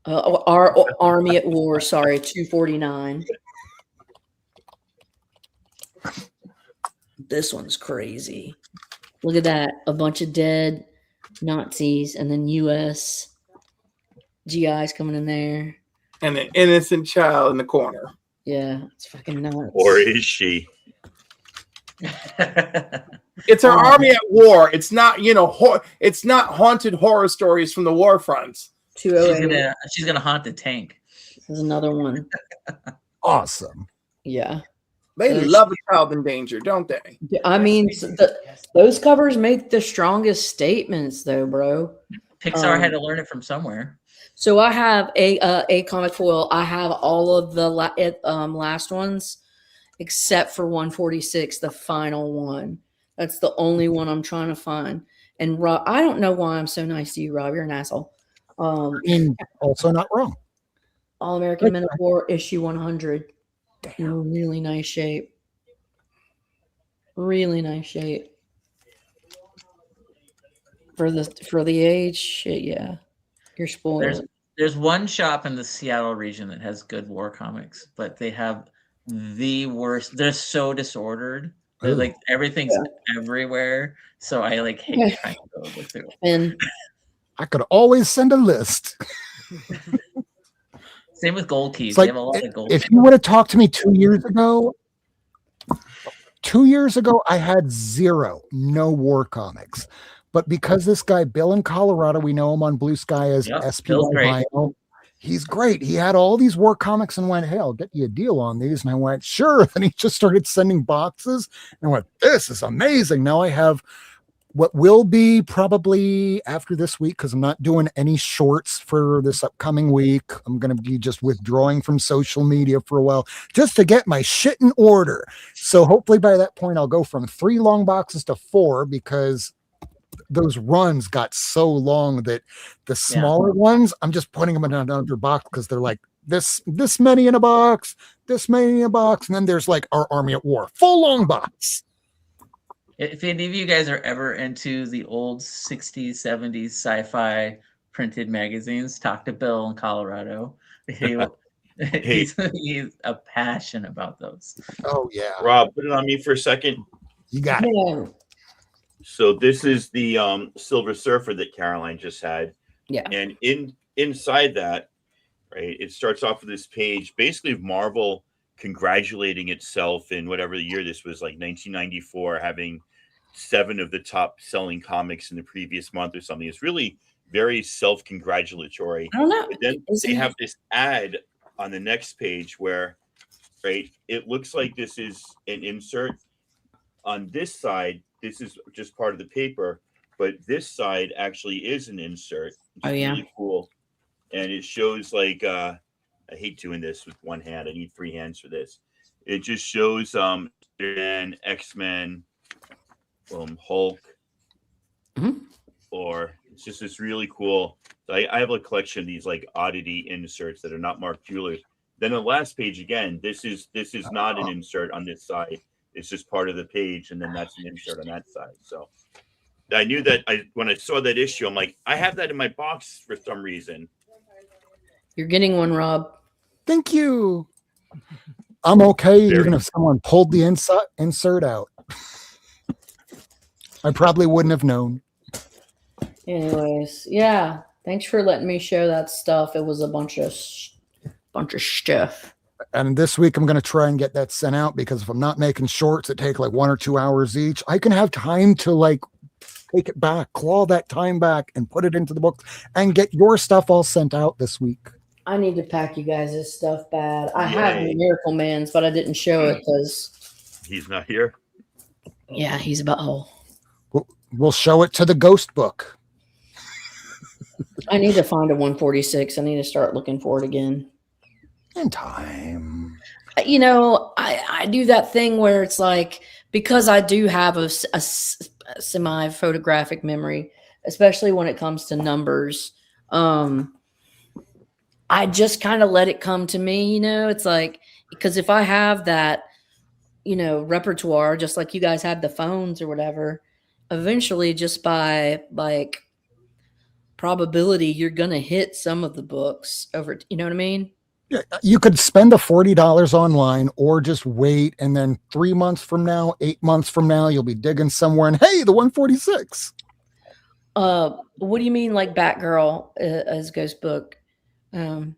Our Army at War, sorry, 249. This one's crazy. Look at that. A bunch of dead Nazis and then US GIs coming in there. And an innocent child in the corner. Yeah, it's fucking nuts. Or is she? It's our army at war. It's not, it's not haunted horror stories from the war fronts. 208. She's gonna haunt the tank. This is another one. Awesome. Yeah. They There's- love a child in danger, don't they? I mean, those covers make the strongest statements, though, bro. Pixar had to learn it from somewhere. So I have a comic foil. I have all of the last ones, except for 146, the final one. That's the only one I'm trying to find. And Rob, I don't know why I'm so nice to you, Rob. You're an asshole. I mean, also not wrong. All American Men of War issue 100. In really nice shape. Really nice shape. For the age, shit, yeah. You're spoiled. There's one shop in the Seattle region that has good war comics, but they have the worst. They're so disordered. They're Ooh. like everything's everywhere. So I like hate trying to go look through. And I could always send a list. Same with Gold Keys. It's They like have a lot of gold. if you would have talked to me 2 years ago, I had no war comics. But because this guy, Bill in Colorado, we know him on Blue Sky as Yep, SPY Bill's great. Vinyl. He's great. He had all these war comics and went, hey, I'll get you a deal on these. And I went, sure. Then he just started sending boxes and I went, this is amazing. Now I have what will be probably after this week, because I'm not doing any shorts for this upcoming week. I'm going to be just withdrawing from social media for a while just to get my shit in order. So hopefully by that point, I'll go from 3 long boxes to 4 because those runs got so long that the smaller ones, I'm just putting them in another box because they're like this many in a box, this many in a box, and then there's like Our Army at War, full long box. If any of you guys are ever into the old 60s, 70s sci-fi printed magazines, talk to Bill in Colorado. He's a passion about those. Oh yeah, Rob, put it on me for a second. You got it. Yeah. So this is the Silver Surfer that Caroline just had. Yeah. And inside that, right, it starts off with this page basically of Marvel congratulating itself in whatever the year this was, like 1994, having 7 of the top selling comics in the previous month or something. It's really very self-congratulatory. I don't know. But then they have this ad on the next page where, right, it looks like this is an insert. On this side, this is just part of the paper, but this side actually is an insert. It's really cool. And it shows like I hate doing this with one hand. I need 3 hands for this. It just shows X-Men, Hulk, or it's just this really cool. I have a collection of these like oddity inserts that are not marked jewelers. Then the last page again, this is not an insert on this side. It's just part of the page, and then that's an insert on that side. So I knew that when I saw that issue, I'm like, I have that in my box for some reason. You're getting one, Rob. Thank you. I'm okay even if someone pulled the insert out. I probably wouldn't have known. Anyways, yeah. Thanks for letting me show that stuff. It was a bunch of stuff. And this week I'm going to try and get that sent out because if I'm not making shorts that take like 1 or 2 hours each, I can have time to like take it back, claw that time back and put it into the book and get your stuff all sent out this week. I need to pack you guys' stuff bad. I have Miracleman's, but I didn't show it because he's not here. Yeah, he's about We'll show it to the ghost book. I need to find a 146. I need to start looking for it again. In time. You know, I do that thing where it's like, because I do have a semi-photographic memory, especially when it comes to numbers, I just kind of let it come to me, you know? It's like, because if I have that, you know, repertoire, just like you guys have the phones or whatever, eventually just by like probability, you're going to hit some of the books over, you know what I mean? Yeah, you could spend the $40 online or just wait. And then 3 months from now, 8 months from now, you'll be digging somewhere and hey, the 146. What do you mean? Like Batgirl as Ghost book? And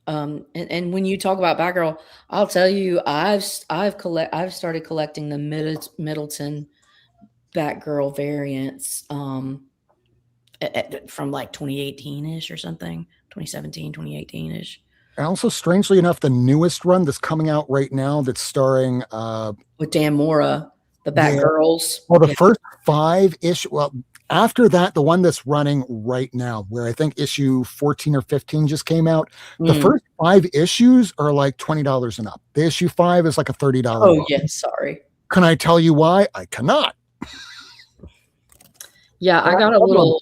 when you talk about Batgirl, I'll tell you, I've started collecting the Middleton Batgirl variants, from like 2018-ish or something, 2017, 2018-ish. And also, strangely enough, the newest run that's coming out right now that's starring with Dan Mora, the Batgirls. Well, the first 5 issue. Well, after that, the one that's running right now, where I think issue 14 or 15 just came out. The first 5 issues are like $20 and up. The issue 5 is like a $30. Oh, yes, sorry. Can I tell you why? I cannot. Yeah, I got a little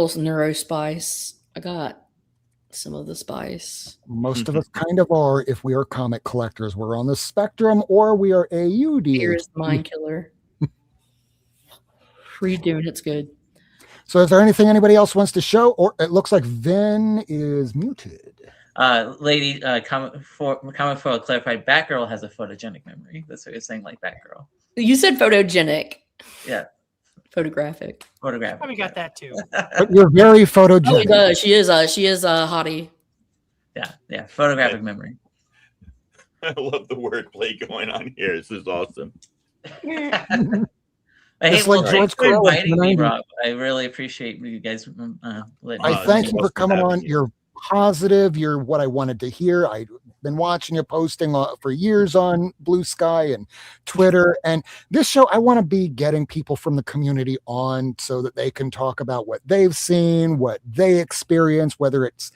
neurospice. I got some of the spice. Most of us kind of are if we are comic collectors. We're on the spectrum or we are AUD. Here's Mind Killer. Redoing it's good. So is there anything anybody else wants to show? Or it looks like Vin is muted. Lady, comment for clarified, Batgirl has a photogenic memory. That's what you're saying, like Batgirl. You said photogenic. Yeah. Photographic. Probably got that too. But you're very photogenic. Oh, he does. She is a hottie. Yeah. Photographic memory. I love the wordplay going on here. This is awesome. It's like George thanks for Carlin inviting in the me, 90s. Rob. I really appreciate you guys. I thank you for coming on. You're positive. You're what I wanted to hear. I've been watching you posting for years on Blue Sky and Twitter. And this show, I want to be getting people from the community on so that they can talk about what they've seen, what they experience, whether it's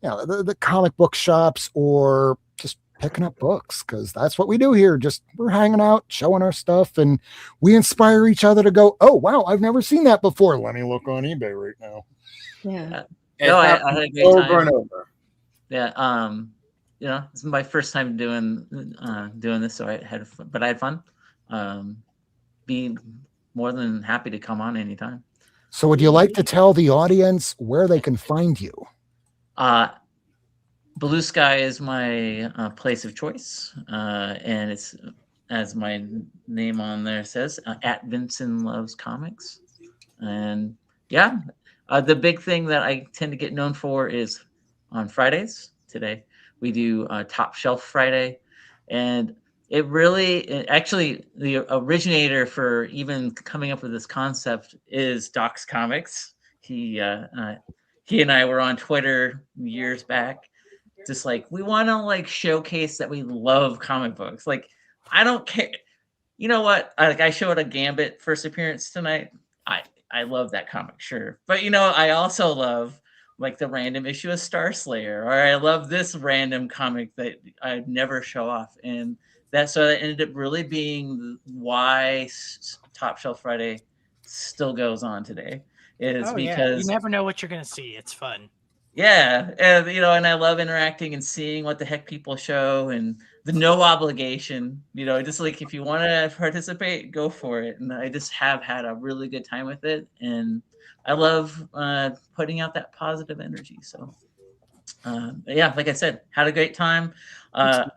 the comic book shops or just picking up books, because that's what we do here. Just we're hanging out, showing our stuff, and we inspire each other to go, oh wow, I've never seen that before. Let me look on eBay right now. Yeah. It No, I happens had a great over time. and over. Yeah. You know, it's my first time doing this, so I had fun, but I had fun. Be more than happy to come on anytime. So would you like to tell the audience where they can find you? Blue Sky is my place of choice, and it's, as my name on there says, at Vincent Loves Comics. And yeah, the big thing that I tend to get known for is on Fridays. Today we do Top Shelf Friday, and actually the originator for even coming up with this concept is Doc's Comics. He and I were on Twitter years back, just like, we want to like showcase that we love comic books. Like, I don't care. You know what? I showed a Gambit first appearance tonight. I love that comic, sure, but you know, I also love like the random issue of Star Slayer, or I love this random comic that I never show off, and that ended up really being why Top Shelf Friday still goes on today. Is because you never know what you're gonna see. It's fun. yeah, and you know, and I love interacting and seeing what the heck people show, and the no obligation, you know, just like if you want to participate, go for it. And I just have had a really good time with it, and I love putting out that positive energy. So yeah, like I said, had a great time. I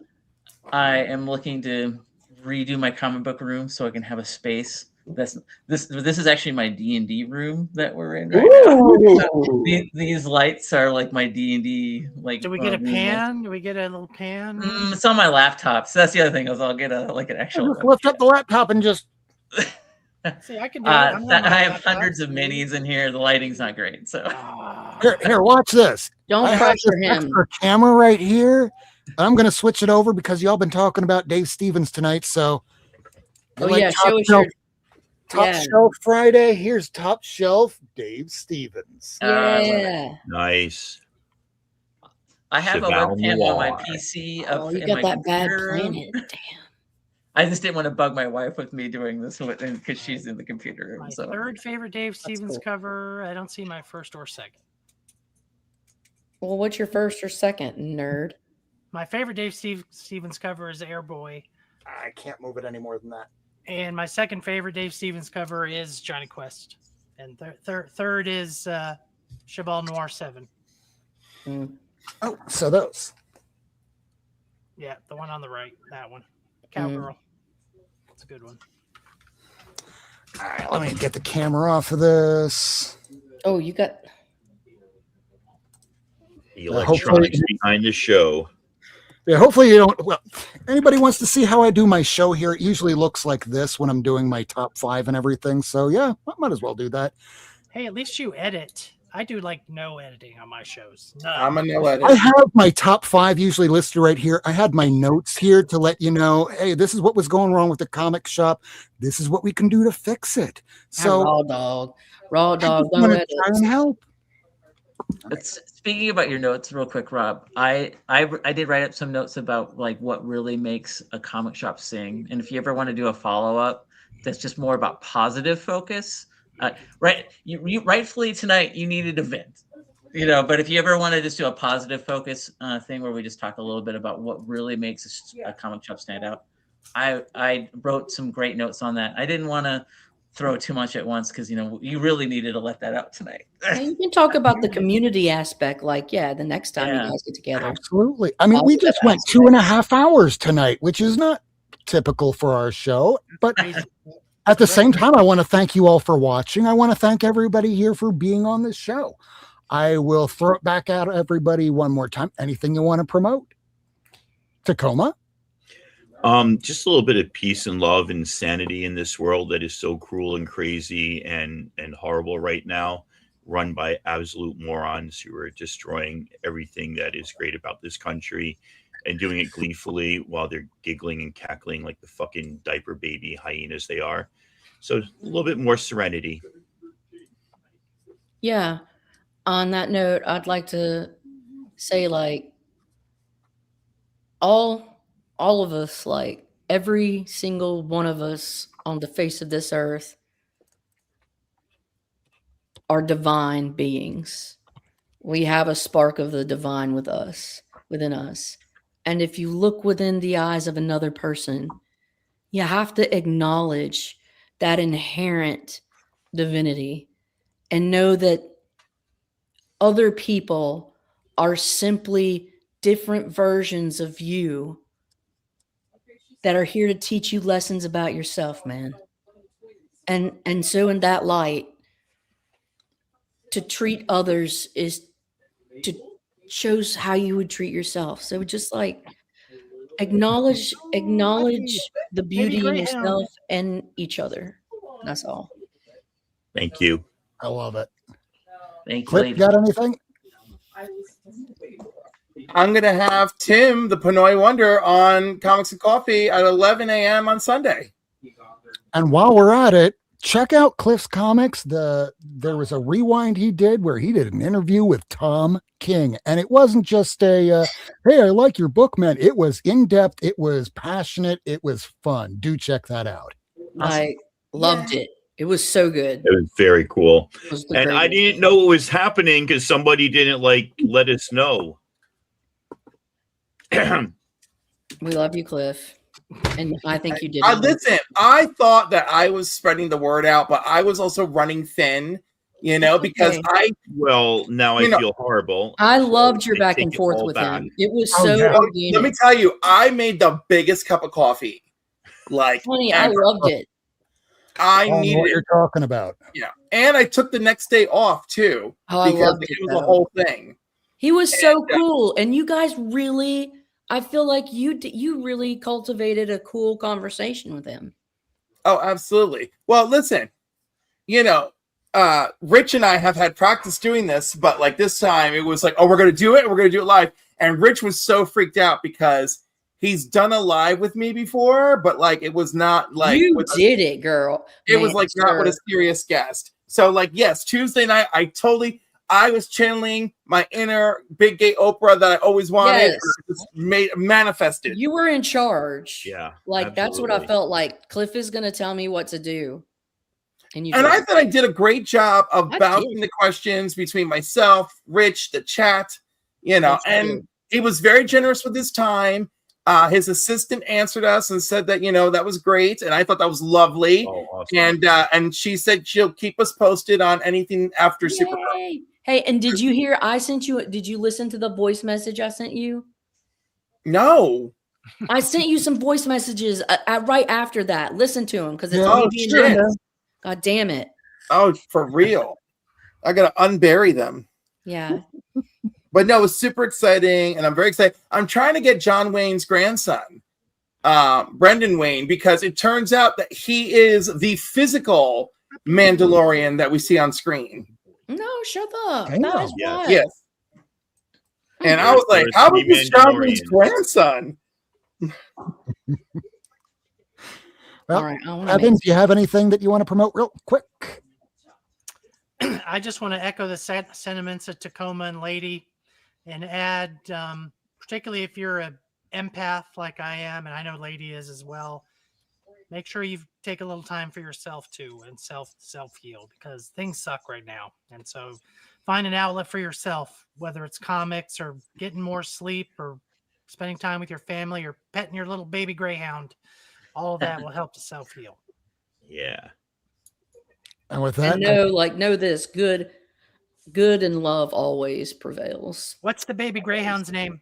am looking to redo my comic book room so I can have a space. This is actually my D&D room that we're in right now. These lights are like my D&D like. Do we get a pan? Do we get a little pan? It's on my laptop, so that's the other thing. I'll get an actual. Just lift up the laptop and just. See, I can do it. I have hundreds of minis in here. The lighting's not great, so. Here, watch this. Don't I have pressure this him. extra camera right here. I'm going to switch it over because y'all been talking about Dave Stevens tonight. So, Oh yeah, show us your. Top Yeah. Shelf Friday. Here's Top Shelf Dave Stevens. Yeah. Nice. I have Cheval a webcam on my Noir. PC. Oh, you in got my that bad computer room. planet. Damn. I just didn't want to bug my wife with me doing this because she's in the computer room. My So third favorite Dave Stevens cool. cover. I don't see my first or second. Well, what's your first or second, nerd? My favorite Dave Stevens cover is Airboy, I can't move it any more than that. and my second favorite Dave Stevens cover is Johnny Quest, and third is Cheval Noir 7. Oh, so those. Yeah, the one on the right, that one, Cowgirl. It's a good one. All right, let me get the camera off of this. Oh, you got. The electronics behind the show. Yeah, hopefully you don't. Well, anybody wants to see how I do my show here? It usually looks like this when I'm doing my top 5 and everything. So yeah, I might as well do that. Hey, at least you edit. I do like no editing on my shows. None. I'm a no edit. I have my top 5 usually listed right here. I had my notes here to let you know, hey, this is what was going wrong with the comic shop. This is what we can do to fix it. So raw dog, I no just wanna edits. try and help. speaking about your notes, real quick, Rob, I did write up some notes about like what really makes a comic shop sing, and if you ever want to do a follow up, that's just more about positive focus. Right, you rightfully tonight you needed a vent, you know. But if you ever want to just do a positive focus thing where we just talk a little bit about what really makes a comic shop stand out, I wrote some great notes on that. I didn't want to throw too much at once because you know you really needed to let that out tonight. And you can talk about the community aspect, like the next time you guys get together. Absolutely. I mean, we Positive just went 2.5 hours tonight, which is not typical for our show. But at the same time, I want to thank you all for watching. I want to thank everybody here for being on this show. I will throw it back at everybody one more time. Anything you want to promote? Tacoma? Just a little bit of peace and love and sanity in this world that is so cruel and crazy and horrible right now, run by absolute morons who are destroying everything that is great about this country and doing it gleefully while they're giggling and cackling like the fucking diaper baby hyenas they are. So a little bit more serenity. Yeah. On that note, I'd like to say, like, all all of us, like every single one of us on the face of this earth, are divine beings. We have a spark of the divine within us. And if you look within the eyes of another person, you have to acknowledge that inherent divinity and know that other people are simply different versions of you that are here to teach you lessons about yourself, man. And so in that light, to treat others is to shows how you would treat yourself. So just like acknowledge the beauty in Greyhound. yourself and each other. That's all. Thank you. I love it. Thank you, Cliff, lady. got anything? I'm gonna have Tim, the Pinoy Wonder, on Comics and Coffee at 11 a.m. on Sunday. And while we're at it, check out Cliff's comics. There was a rewind he did where he did an interview with Tom King, and it wasn't just a hey, I like your book, man. It was in depth, it was passionate, it was fun. Do check that out. I loved it. It was so good. It was very cool. It was the And I greatest. didn't know what was happening because somebody didn't let us know. We love you, Cliff. And I think you did. Listen, I thought that I was spreading the word out, but I was also running thin, because Okay. Well, now I feel horrible. I loved your I back take and it forth all with back. him. It was Oh, so yeah. organic. let me tell you, I made the biggest cup of coffee. Like, Honey, I ever. loved it. I I know what needed you're it. talking about. Yeah. And I took the next day off too. Oh, I because loved it, it was a though. whole thing. He was so cool, and you guys really. I feel like you really cultivated a cool conversation with him. Oh, absolutely. Well, listen, Rich and I have had practice doing this, but like this time it was like, oh, we're going to do it. We're going to do it live. And Rich was so freaked out because he's done a live with me before, but like, it was not like, You did it, girl. it was Man, like not with a sir. serious guest. So like, yes, Tuesday night, I was channeling my inner big gay Oprah that I always wanted. Yes. Just manifested. You were in charge. Yeah. Like that's what I absolutely. felt like. Cliff is gonna tell me what to do. And you And did. I thought I did a great job of I bouncing did. the questions between myself, Rich, the chat, That's and good. he was very generous with his time. His assistant answered us and said that, that was great. And I thought that was lovely. Oh, awesome. And she said she'll keep us posted on anything after Super Bowl. Yay. Hey, and did you hear did you listen to the voice message I sent you? No. I sent you some voice messages right after that. Listen to them because it's Yeah. me Oh, being shit. honest. God damn it. Oh, for real. I got to unbury them. Yeah. But no, it was super exciting, and I'm very excited. I'm trying to get John Wayne's grandson, Brendan Wayne, because it turns out that he is the physical Mandalorian that we see on screen. No, shut up. Damn. That is Yes. wild. Yes. And I was like, There's how three is this John Wayne's Mandalorians. grandson? Well, All right. I want to Evan, do you have anything that you want to promote real quick? I just want to echo the sentiments of Tacoma and Lady and add, particularly if you're an empath like I am, and I know Lady is as well, make sure you take a little time for yourself too and self heal because things suck right now. And so find an outlet for yourself, whether it's comics or getting more sleep or spending time with your family or petting your little baby greyhound. All of that will help to self heal. Yeah. And with that, And know this good and love always prevails. What's the baby greyhound's name?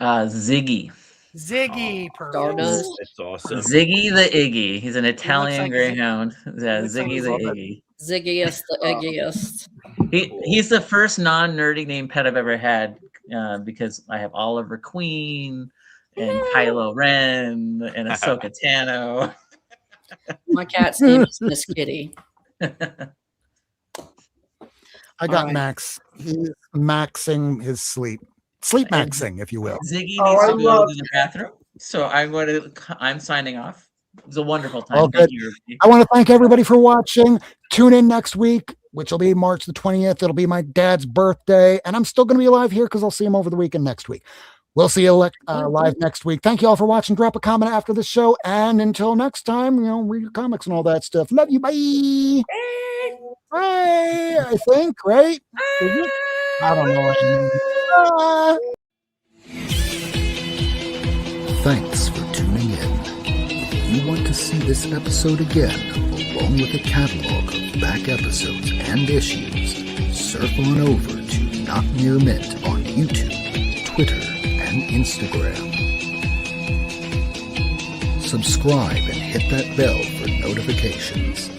Ziggy. Ziggy. Perfect. Stardust. That's awesome. Ziggy the Iggy. He's an Italian like greyhound. Yeah, looks like Ziggy the Ziggy. Iggy. Ziggiest, the eggiest. He's the first non-nerdy name pet I've ever had because I have Oliver Queen and Kylo Ren and Ahsoka Tano. My cat's name is Miss Kitty. I got Alright. Max. He's maxing his sleep maxing, if you will. Ziggy Oh, needs I to go love- to the bathroom, so I'm signing off. It was a wonderful time. All Thank good. you. I want to thank everybody for watching. Tune in next week, which will be March the 20th. It'll be my dad's birthday, and I'm still going to be alive here because I'll see him over the weekend next week. We'll see you live next week. Thank you all for watching. Drop a comment after the show. And until next time, read your comics and all that stuff. Love you. Bye. Bye, I think, right? I don't know. Thanks for tuning in. If you want to see this episode again, along with a catalog of back episodes and issues, surf on over to Not Near Mint on YouTube, Twitter, and Instagram. Subscribe and hit that bell for notifications.